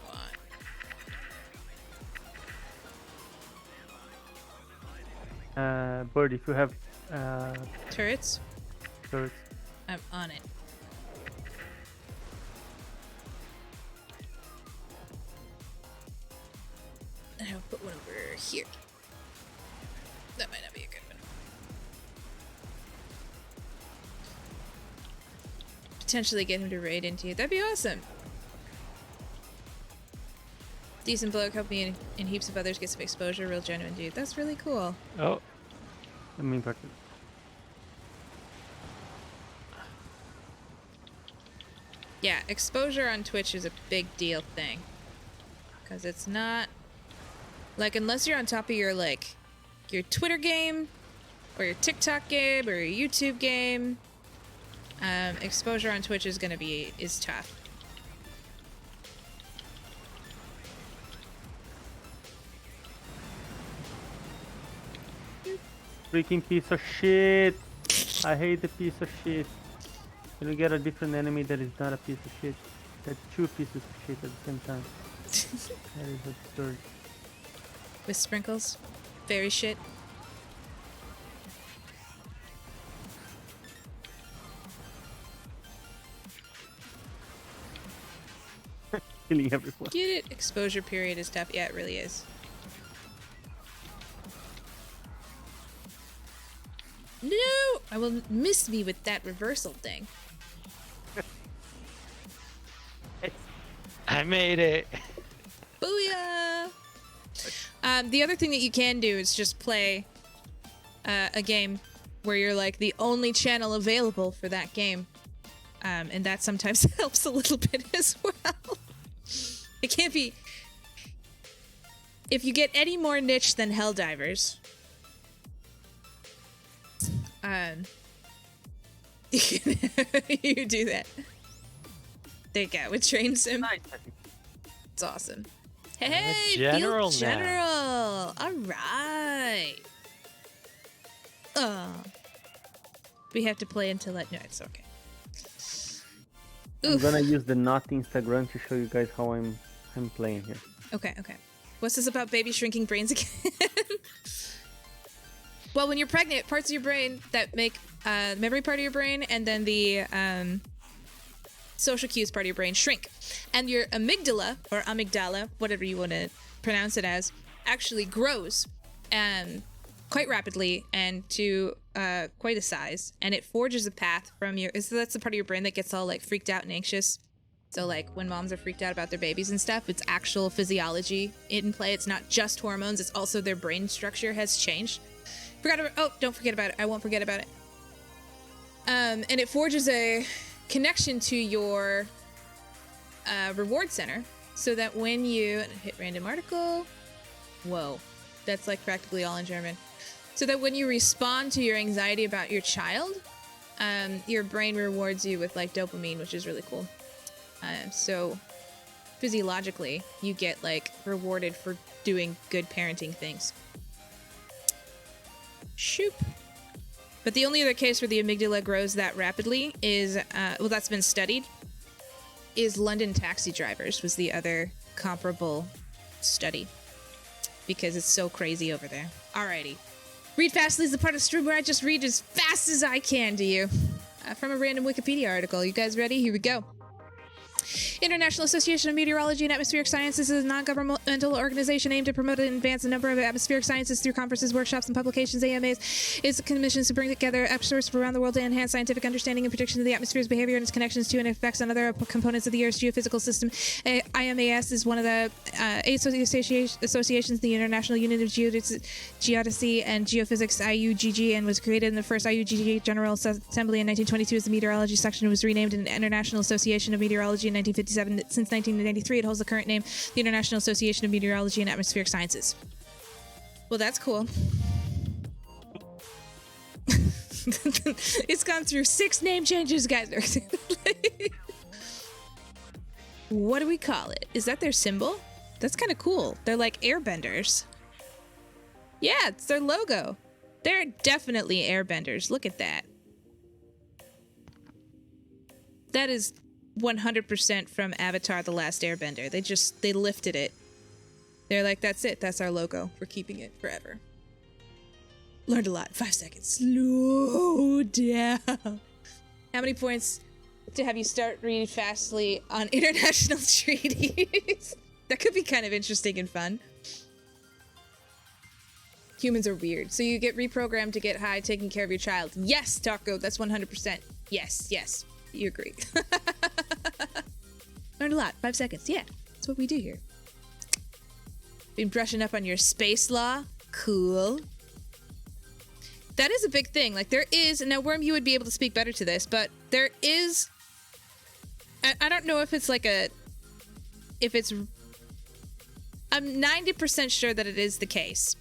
I want. Bird, if you have Turrets? turrets, I'm on it. And I'll put one over here. That might not be a good one. Potentially get him to raid into you. That'd be awesome. Decent bloke, help me and heaps of others get some exposure. Real genuine dude. That's really cool. Oh, I mean, practice. Yeah, exposure on Twitch is a big deal thing. Because it's not... Like, unless you're on top of your, like, your Twitter game, or your TikTok game, or your YouTube game, exposure on Twitch is gonna be... is tough. Freaking piece of shit! I hate the piece of shit. Can we get a different enemy that is not a piece of shit? That's 2 pieces of shit at the same time. That is absurd. With sprinkles. Very shit. Killing everyone. Get it? Exposure period is tough. Yeah, it really is. No! I will miss me with that reversal thing. I made it. Booyah! The other thing that you can do is just play a game where you're like the only channel available for that game. And that sometimes helps a little bit as well. It can't be... If you get any more niche than Helldivers... you do that. There you go, with Train Sim. It's awesome. Hey, general Field General! Alright! We have to play until no, it's okay. I'm Oof. gonna use the not Instagram to show you guys how I'm playing here. Okay. What's this about baby shrinking brains again? Well, when you're pregnant, parts of your brain that make memory part of your brain and then the social cues part of your brain shrink. And your amygdala, or amygdala, whatever you want to pronounce it as, actually grows quite rapidly and to quite a size. And it forges a path from your... So that's the part of your brain that gets all like freaked out and anxious. So like when moms are freaked out about their babies and stuff, it's actual physiology in play. It's not just hormones. It's also their brain structure has changed. Don't forget about it. I won't forget about it. And it forges a connection to your reward center so that when you hit random article, whoa, that's like practically all in German. So that when you respond to your anxiety about your child, your brain rewards you with like dopamine, which is really cool. So physiologically, you get like rewarded for doing good parenting things. Shoop. But the only other case where the amygdala grows that rapidly is, well, that's been studied, is London taxi drivers was the other comparable study. Because it's so crazy over there. Alrighty. Read Fastly is the part of the stream where I just read as fast as I can to you. From a random Wikipedia article. You guys ready? Here we go. International Association of Meteorology and Atmospheric Sciences is a non-governmental organization aimed to promote and advance a number of atmospheric sciences through conferences, workshops, and publications. AMAs is commissions to bring together experts from around the world to enhance scientific understanding and prediction of the atmosphere's behavior and its connections to and effects on other components of the Earth's geophysical system. IMAS is one of the 8 associations, the International Union of Geodesy and Geophysics, IUGG, and was created in the first IUGG General Assembly in 1922 as the meteorology section. It was renamed an International Association of Meteorology in 1957. Since 1993, it holds the current name, the International Association of Meteorology and Atmospheric Sciences. Well, that's cool. It's gone through 6 name changes, guys. What do we call it? Is that their symbol? That's kind of cool. They're like airbenders. Yeah, it's their logo. They're definitely airbenders. Look at that. That is 100% from Avatar: The Last Airbender. They lifted it. They're like, that's it. That's our logo. We're keeping it forever. Learned a lot. 5 seconds. Slow down. How many points to have you start reading Fastly on international treaties? That could be kind of interesting and fun. Humans are weird. So you get reprogrammed to get high taking care of your child. Yes, Taco. That's 100%. Yes, yes. You agree. Learned a lot. 5 seconds. Yeah, that's what we do here. Been brushing up on your space law. Cool. That is a big thing. Like, there is... Now, Worm, you would be able to speak better to this, but there is... I don't know if it's like a... If it's... I'm 90% sure that it is the case.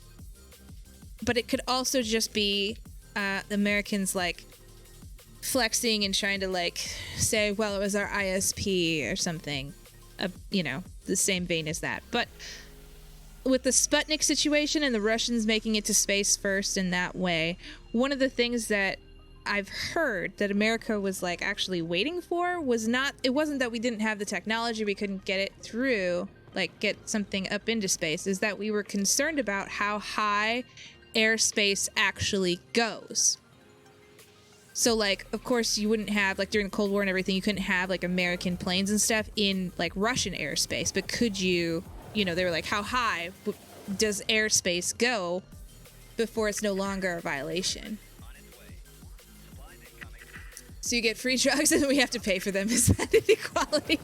But it could also just be Americans, like, flexing and trying to, like, say, well, it was our ISP or something. You know, the same vein as that. But with the Sputnik situation and the Russians making it to space first in that way, one of the things that I've heard that America was, like, actually waiting for was not... It wasn't that we didn't have the technology, we couldn't get it through, like, get something up into space, is that we were concerned about how high airspace actually goes. So, like, of course, you wouldn't have, like, during the Cold War and everything, you couldn't have, like, American planes and stuff in, like, Russian airspace. But could you, you know, they were like, how high does airspace go before it's no longer a violation? So you get free drugs and we have to pay for them. Is that inequality?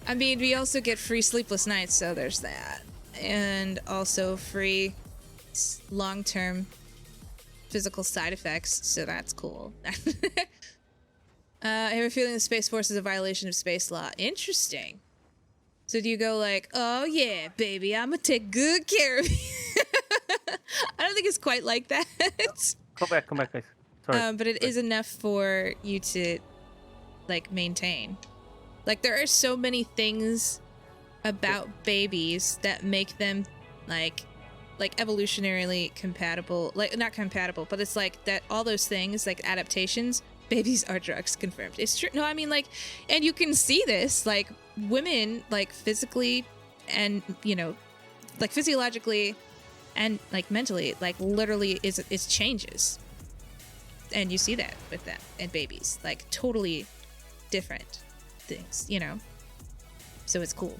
I mean, we also get free sleepless nights, so there's that. And also free long-term physical side effects, so that's cool. I have a feeling the Space Force is a violation of space law. Interesting. So do you go like, oh yeah, baby, I'm gonna take good care of you? I don't think it's quite like that. Come back, guys. Sorry. But it is enough for you to, like, maintain. Like, there are so many things about babies that make them, like evolutionarily compatible, like, not compatible, but it's like that all those things, like adaptations, babies are drugs, confirmed. It's true. No, I mean, like, and you can see this, like, women, like, physically and, you know, like, physiologically and, like, mentally, like, literally it changes. And you see that with them and babies, like, totally different things, you know? So it's cool.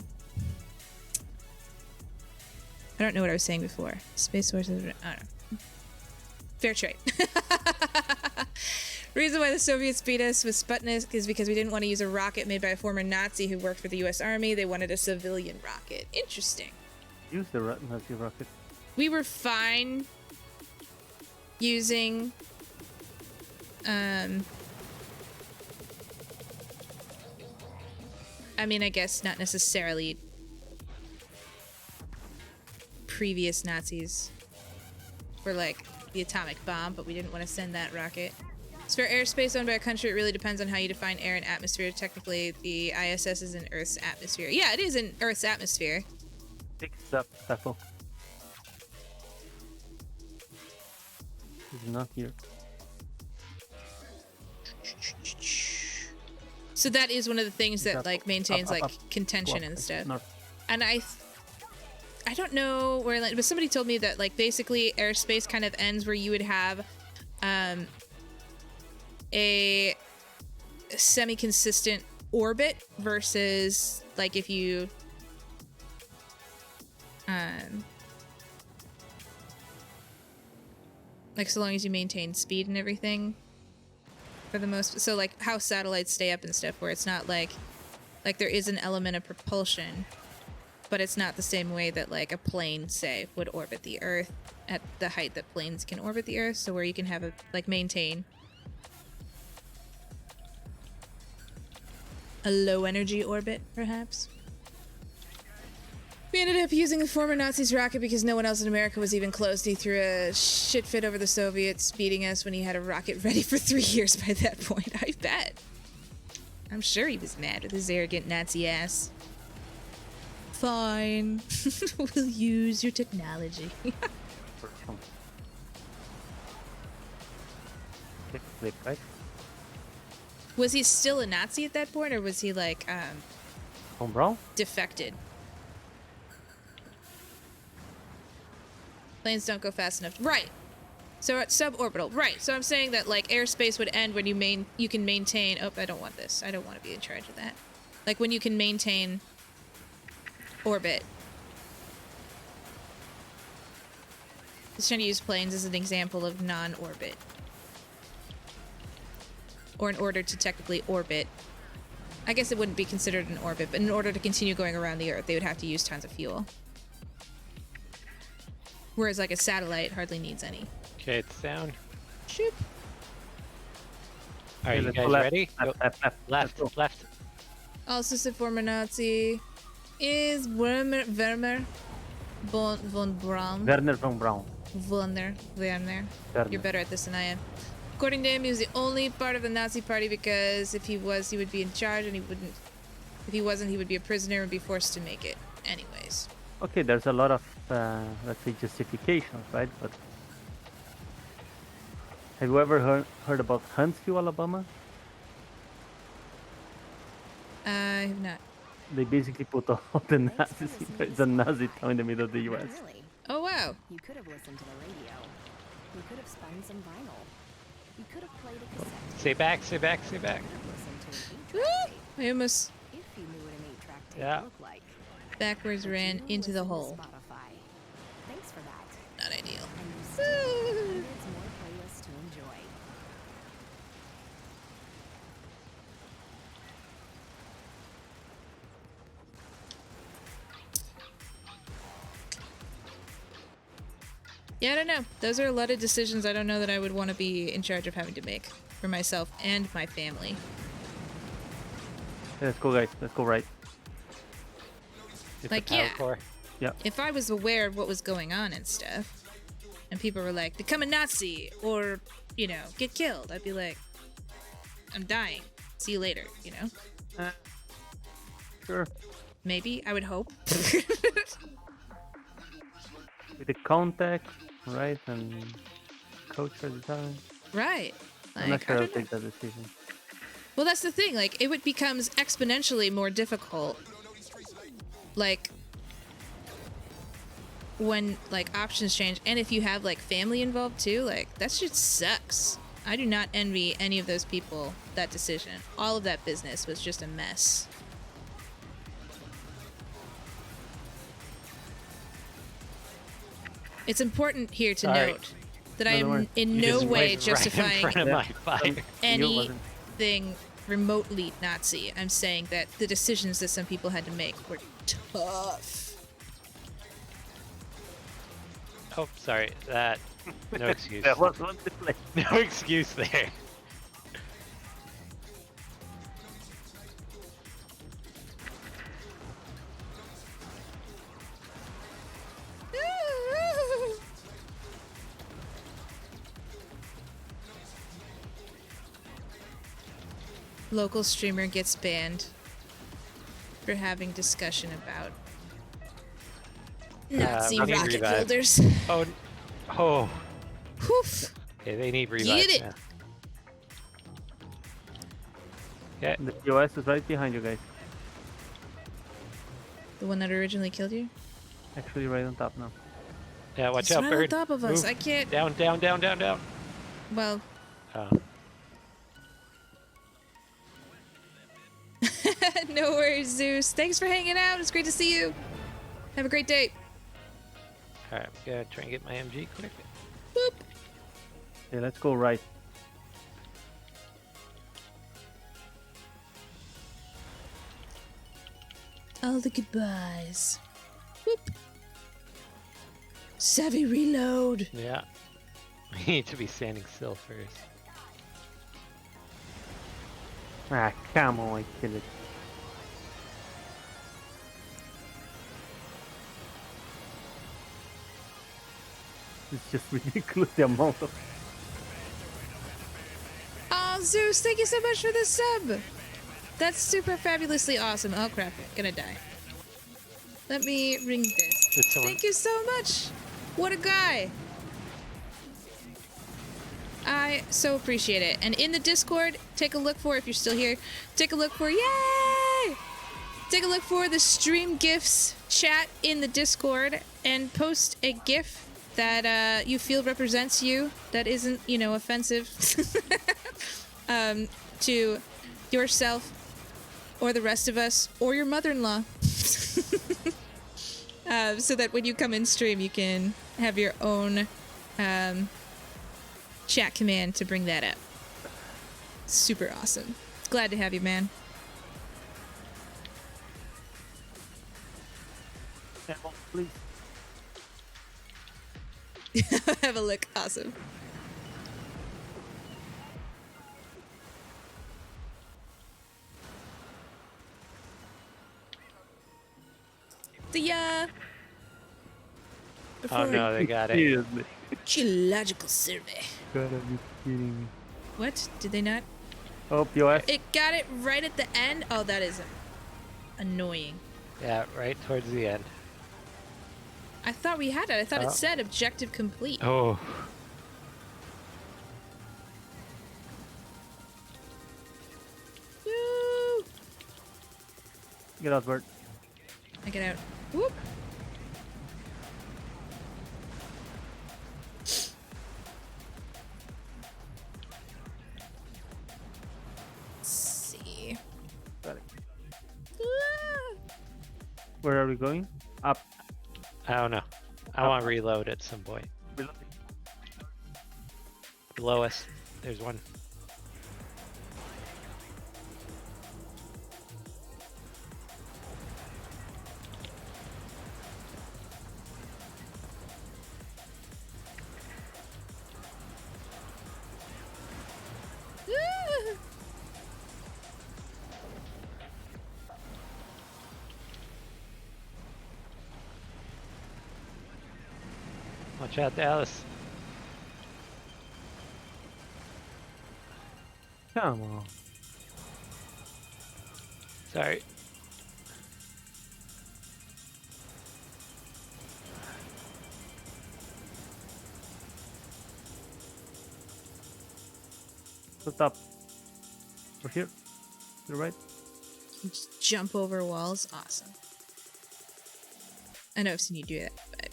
I don't know what I was saying before. Space Forces, I don't know. Fair trade. Reason why the Soviets beat us with Sputnik is because we didn't want to use a rocket made by a former Nazi who worked for the U.S. Army. They wanted a civilian rocket. Interesting. Use the Nazi rocket. We were fine using... I mean, I guess not necessarily previous Nazis for, like, the atomic bomb, but we didn't want to send that rocket. As for airspace owned by a country, it really depends on how you define air and atmosphere. Technically, the ISS is in Earth's atmosphere. Yeah, it is in Earth's atmosphere. Fix up, Taco. He's not here. So that is one of the things that Up, like maintains up, like up. contention Well, and stuff. north. And I don't know where, but somebody told me that like basically airspace kind of ends where you would have a semi-consistent orbit versus like if you like so long as you maintain speed and everything for the most, so like how satellites stay up and stuff, where it's not like there is an element of propulsion, but it's not the same way that like a plane, say, would orbit the Earth at the height that planes can orbit the Earth. So where you can have a like maintain a low energy orbit, perhaps. We ended up using the former Nazis' rocket because no one else in America was even close. He threw a shit fit over the Soviets, beating us when he had a rocket ready for 3 years by that point. I bet. I'm sure he was mad with his arrogant Nazi ass. Fine. We'll use your technology. Flip, right? Was he still a Nazi at that point, or was he like Home brown? defected? Planes don't go fast enough. Right. So at suborbital. Right. So I'm saying that like airspace would end when you can maintain. Oh, I don't want this. I don't want to be in charge of that. Like when you can maintain orbit. Just trying to use planes as an example of non-orbit. Or in order to technically orbit. I guess it wouldn't be considered an orbit, but in order to continue going around the Earth, they would have to use tons of fuel. Whereas like a satellite hardly needs any. Okay, it's down. Shoop. Are you let's guys go left, ready? left, Go. left, left. Let's go. Left. Also said former Nazi is Werner von Braun. Werner von Braun. Werner. Werner. You're better at this than I am. According to him, he was the only part of the Nazi party because if he was, he would be in charge, and he wouldn't. If he wasn't, he would be a prisoner and be forced to make it. Anyways. Okay, there's a lot of, let's say, justifications, right? But have you ever heard about Huntsville, Alabama? I have not. They basically put all the Nazis. It's a Nazi town in the middle of the U.S. Really? Oh wow. You could have listened to the radio. You could have spun some vinyl. You could have played a cassette. Stay back, stay back, stay back. You could have listened to an Woo! 8-track tape. I almost If you knew what an 8-track tape Yeah. looked like. backwards ran You into the listen to hole. Spotify. Thanks for that. Not ideal. And you still have hundreds more playlists to enjoy. Yeah, I don't know. Those are a lot of decisions I don't know that I would want to be in charge of having to make for myself and my family. Let's go, guys. Let's go right. It's Like, the power yeah. core. If I was aware of what was going on and stuff, and people were like, become a Nazi or, you know, get killed, I'd be like, I'm dying. See you later, you know? Sure. Maybe. I would hope. With the contact, right, and coach at the time. Right. I'm not Like, sure I I'll don't know. take that decision. Well, that's the thing. Like, it becomes exponentially more difficult. Like, when, like, options change. And if you have, like, family involved, too, like, that shit sucks. I do not envy any of those people that decision. All of that business was just a mess. It's important here to Sorry. note that I No, don't am worry. in You no just way waved right justifying in front of Yeah. my fire. You wasn't. anything remotely Nazi. I'm saying that the decisions that some people had to make were tough. Oh, sorry. That. No excuse. That was one to play. No excuse there. Local streamer gets banned for having discussion about Nazi let me rocket revive. builders. Oh. Oh. Woof. Okay, they need revives. Get it! Yeah. Okay. The POS is right behind you guys. The one that originally killed you? Actually, right on top now. Yeah, watch It's out, right bird. on top of us. Move. I can't. Down, down, down, down, down. Well, Oh. no worries, Zeus. Thanks for hanging out. It's great to see you. Have a great day. Alright, I'm gonna try and get my MG quick. Boop. Okay, let's go right. All the goodbyes. Whoop. Savvy reload. Yeah. We need to be standing still first. Ah, come on, kill it. It's just ridiculous the amount of. Oh, Zeus, thank you so much for the sub. That's super fabulously awesome. Oh, crap. Gonna die. Let me ring this. Did someone... Thank you so much. What a guy. I so appreciate it. And in the Discord, take a look for, if you're still here, take a look for, yay! Take a look for the stream gifs chat in the Discord and post a gif that you feel represents you, that isn't, you know, offensive to yourself or the rest of us or your mother-in-law. So that when you come in stream, you can have your own chat command to bring that up. Super awesome. Glad to have you, man. Please. Have a look. Awesome. The Oh no, they got it. Seriously. geological survey. Gotta be kidding me. What? Did they not? Oh, POS. It got it right at the end? Oh, that is annoying. Yeah, right towards the end. I thought we had it. I thought Oh. it said objective complete. Oh. Woo! Get out, bird. I get out. Whoop! Let's see. Got it. Ah! Where are we going? Up. I don't know. I want to reload at some point. Below us. There's one. Ah! Watch out, Dallas. Come on. Sorry. To the top. Over here. To the right. Just jump over walls. Awesome. I know I've seen you do that, but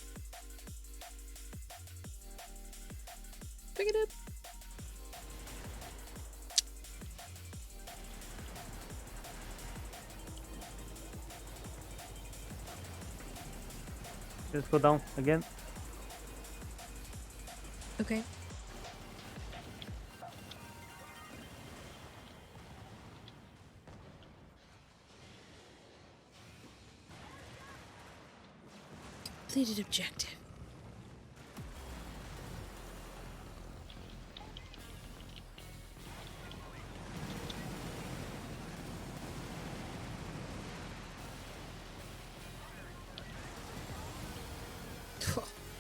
pick it up. Let's go down again. Okay. Completed objective.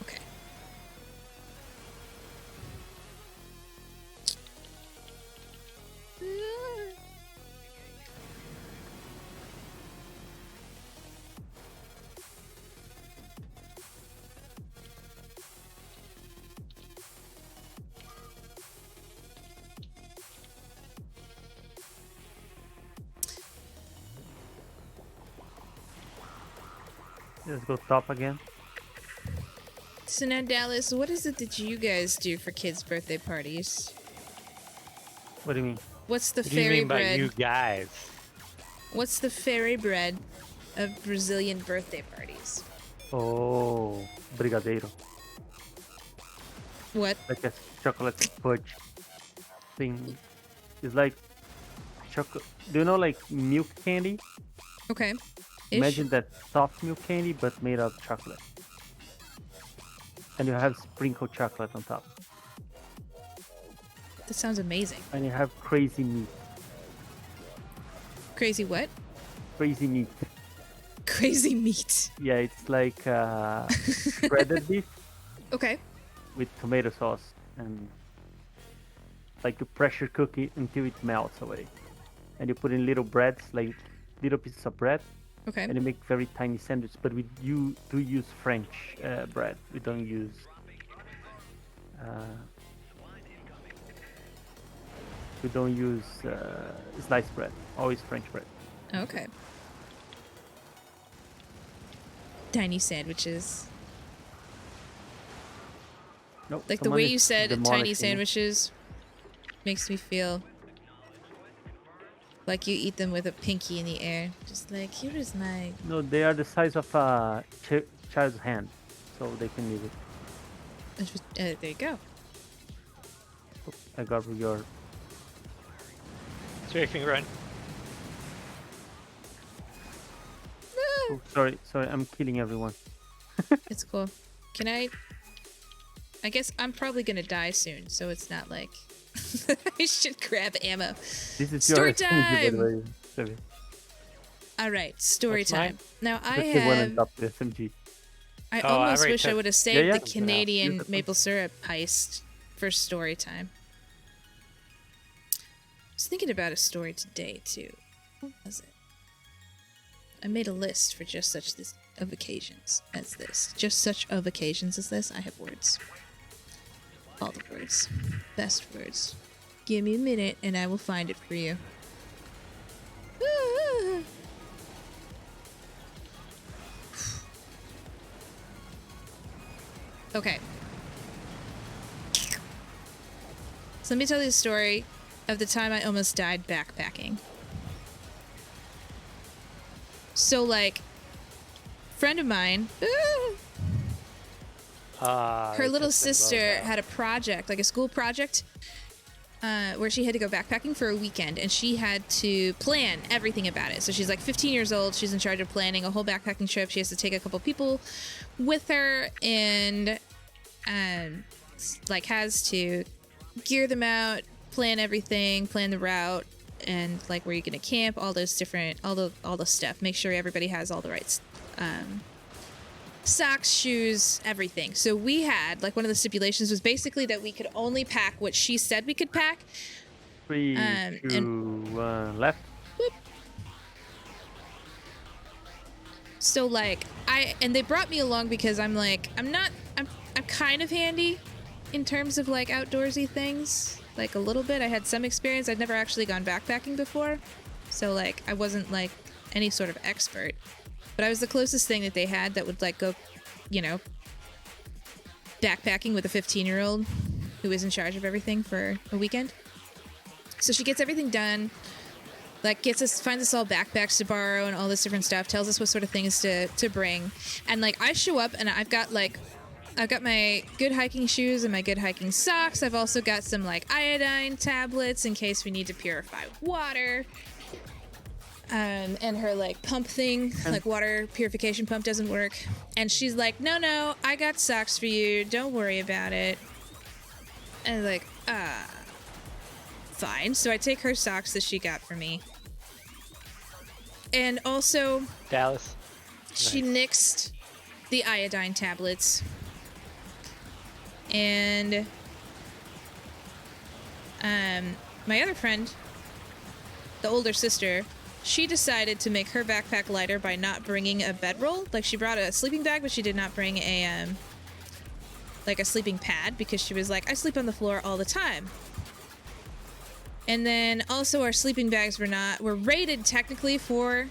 Okay. Let's go top again. So now, Dallas, what is it that you guys do for kids' birthday parties? What do you mean? What's the What do you fairy mean by bread? you guys? What's the fairy bread of Brazilian birthday parties? Oh, brigadeiro. What? Like a chocolate fudge thing. It's like chocolate. Do you know like milk candy? Okay. Imagine that soft milk candy, but made of chocolate. And you have sprinkled chocolate on top. That sounds amazing. And you have crazy meat. Crazy what? Crazy meat. Crazy meat. Yeah, it's like shredded beef Okay. with tomato sauce and like you pressure cook it until it melts away. And you put in little breads, like little pieces of bread, Okay. and you make very tiny sandwiches. But we do use French bread. We don't use sliced bread. Always French bread. Okay. Tiny sandwiches. Nope. Like the someone way is you said tiny demolishing it. sandwiches makes me feel like you eat them with a pinky in the air. Just like, here is my... No, they are the size of a child's hand, so they can eat it. there you go. I got your. Strafing run. Oh, sorry, I'm killing everyone. It's cool. Can I guess I'm probably gonna die soon, so it's not like I should grab ammo. This is Story your SMG, by the time! way. Sorry. All right, story What's mine? time. Now I That's the one on have. top, the SMG. I Oh, I almost already wish I took- would have saved yeah. the Canadian Beautiful. maple syrup heist for story time. I was thinking about a story today too. What was it? I made a list for just such of occasions as this. Just such of occasions as this. I have words. All the words. Best words. Give me a minute and I will find it for you. Okay. So let me tell you the story of the time I almost died backpacking. So, like, friend of mine, her little sister had a project, like a school project, where she had to go backpacking for a weekend, and she had to plan everything about it. So she's like 15 years old. She's in charge of planning a whole backpacking trip. She has to take a couple people with her, and like has to gear them out, plan everything, plan the route, and like where you're gonna camp, all those different, all the stuff. Make sure everybody has all the right socks, shoes, everything. So we had, like, one of the stipulations was basically that we could only pack what she said we could pack. 3, 2, 1, left. So like and they brought me along because I'm kind of handy in terms of like outdoorsy things, like a little bit. I had some experience. I'd never actually gone backpacking before, so like I wasn't like any sort of expert, but I was the closest thing that they had that would like go, you know, backpacking with a 15-year-old who is in charge of everything for a weekend. So she gets everything done, like finds us all backpacks to borrow and all this different stuff, tells us what sort of things to bring. And like I show up and I've got my good hiking shoes and my good hiking socks. I've also got some like iodine tablets in case we need to purify water. And her like pump thing, like water purification pump doesn't work. And she's like, no, I got socks for you. Don't worry about it. And like, fine. So I take her socks that she got for me. And also, Dallas. she nixed the iodine tablets. And my other friend, the older sister, she decided to make her backpack lighter by not bringing a bedroll. Like, she brought a sleeping bag, but she did not bring a sleeping pad because she was like, I sleep on the floor all the time. And then also our sleeping bags were rated technically for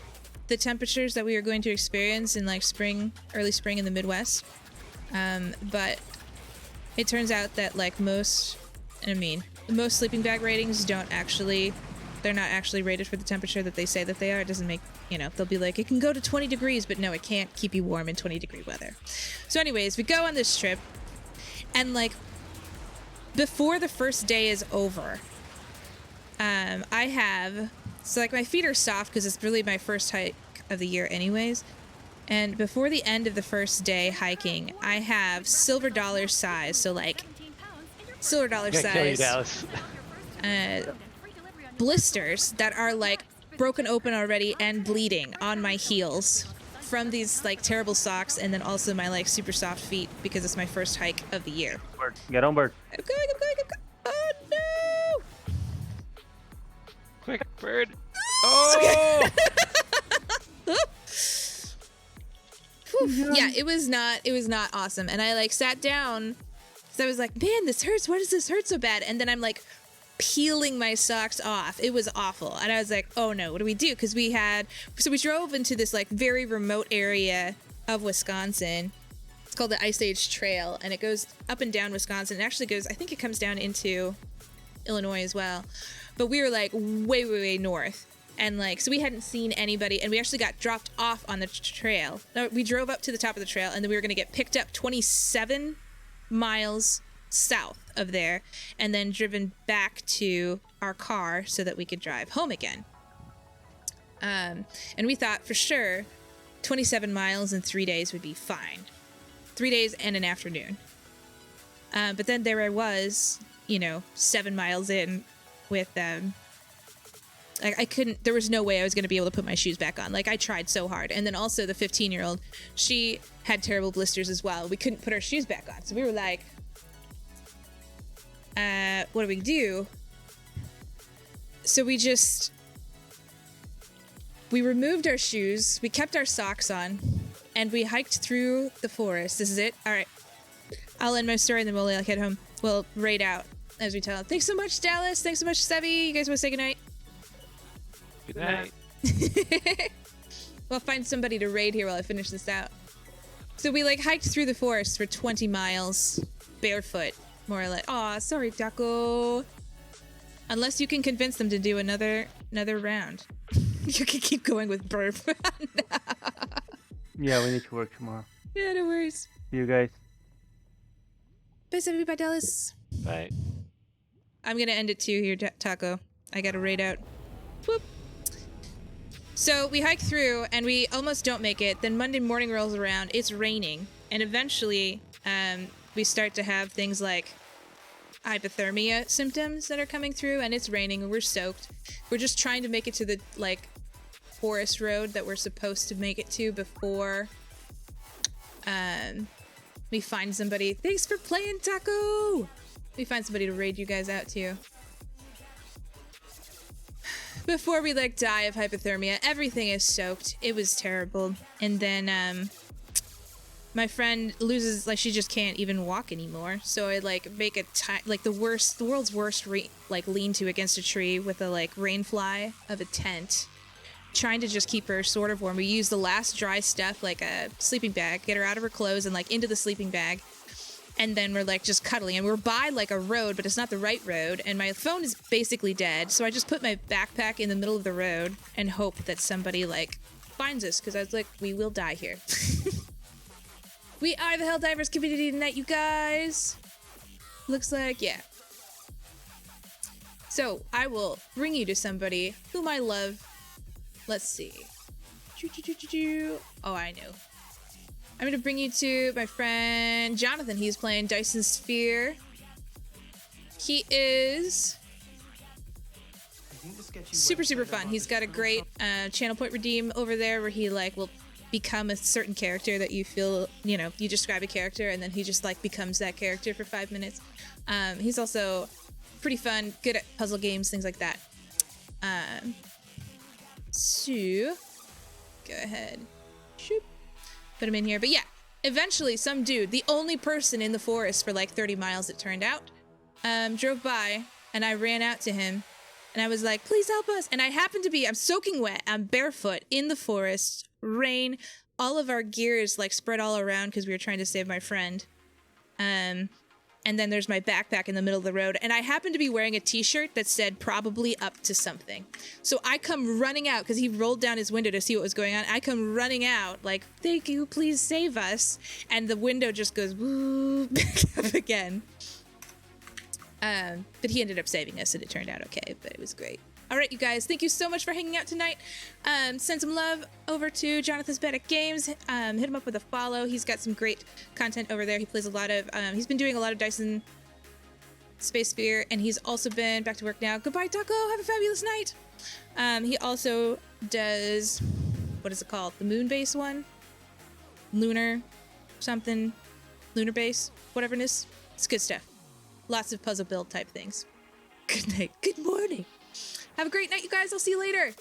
the temperatures that we were going to experience in like early spring in the Midwest. But it turns out that like most sleeping bag ratings they're not actually rated for the temperature that they say that they are. It doesn't make, they'll be like, it can go to 20 degrees, but no, it can't keep you warm in 20-degree weather. So anyways, we go on this trip, and like, before the first day is over, my feet are soft because it's really my first hike of the year anyways. And before the end of the first day hiking, I have silver dollar size, so like silver dollar Gonna kill you, size Dallas. blisters that are like broken open already and bleeding on my heels from these like terrible socks, and then also my like super soft feet because it's my first hike of the year. Get on board. I'm going. Oh no! Quick, bird. Oh! Yeah, it was not awesome. And I like sat down because I was like, man, this hurts. Why does this hurt so bad? And then I'm like peeling my socks off. It was awful. And I was like, oh no, what do we do? Because we drove into this like very remote area of Wisconsin. It's called the Ice Age Trail, and it goes up and down Wisconsin. It actually goes, I think it comes down into Illinois as well. But we were like way, way, way north. And like, so we hadn't seen anybody, and we actually got dropped off on the trail. We drove up to the top of the trail, and then we were going to get picked up 27 miles south of there, and then driven back to our car so that we could drive home again. And we thought for sure 27 miles in 3 days would be fine. 3 days and an afternoon. But then there I was, 7 miles in with I couldn't, there was no way I was going to be able to put my shoes back on. Like, I tried so hard. And then also the 15-year-old, she had terrible blisters as well. We couldn't put our shoes back on. So we were like, what do we do? So we removed our shoes, we kept our socks on, and we hiked through the forest. This is it? All right. I'll end my story and then we'll head home. We'll raid out as we tell. Thanks so much, Dallas. Thanks so much, Sevi. You guys want to say goodnight? Good night. We'll find somebody to raid here while I finish this out. So we like hiked through the forest for 20 miles barefoot, more or less. Aw, sorry, Taco. Unless you can convince them to do another round. You can keep going with burp. Yeah, we need to work tomorrow. Yeah, no worries. See you guys. Bye, Sevi. Bye, Dallas. Bye. I'm gonna end it too here, Taco. I gotta raid out. Whoop. So we hike through and we almost don't make it. Then Monday morning rolls around. It's raining, and eventually we start to have things like hypothermia symptoms that are coming through, and it's raining and we're soaked. We're just trying to make it to the like forest road that we're supposed to make it to before we find somebody. Thanks for playing, Taco. We find somebody to raid you guys out to. Before we like die of hypothermia, everything is soaked. It was terrible. And then my friend loses, like, she just can't even walk anymore. So I like make the world's worst lean-to against a tree with a like rain fly of a tent, trying to just keep her sort of warm. We use the last dry stuff, like a sleeping bag, get her out of her clothes and like into the sleeping bag. And then we're like just cuddling, and we're by like a road, but it's not the right road, and my phone is basically dead. So I just put my backpack in the middle of the road and hope that somebody like finds us, because I was like, we will die here. We are the Helldivers community tonight, you guys. Looks like, yeah. So I will bring you to somebody whom I love. Let's see. Oh, I know. I'm gonna bring you to my friend Jonathan. He's playing Dyson Sphere. He is super fun. He's got a great channel point redeem over there where he like will become a certain character that you feel, you describe a character and then he just like becomes that character for 5 minutes. He's also pretty fun, good at puzzle games, things like that. So go ahead. Shoop. Put him in here. But yeah, eventually some dude, the only person in the forest for like 30 miles it turned out, drove by, and I ran out to him And I was like, please help us. And I happened to be, I'm soaking wet. I'm barefoot in the forest, rain. All of our gear is like spread all around because we were trying to save my friend. And then there's my backpack in the middle of the road. And I happened to be wearing a t-shirt that said probably up to something. So I come running out because he rolled down his window to see what was going on. I come running out like, thank you, please save us. And the window just goes woo, back up again. But he ended up saving us and it turned out okay, but it was great. All right, you guys, thank you so much for hanging out tonight. Send some love over to Jonathan's Better Games. Hit him up with a follow. He's got some great content over there. He plays a lot of, he's been doing a lot of Dyson Space Sphere, and he's also been back to work now. Goodbye, Taco. Have a fabulous night. He also does, what is it called? The moon base one? Lunar something. Lunar base, whatever it is. It's good stuff. Lots of puzzle build type things. Good night. Good morning. Have a great night, you guys. I'll see you later.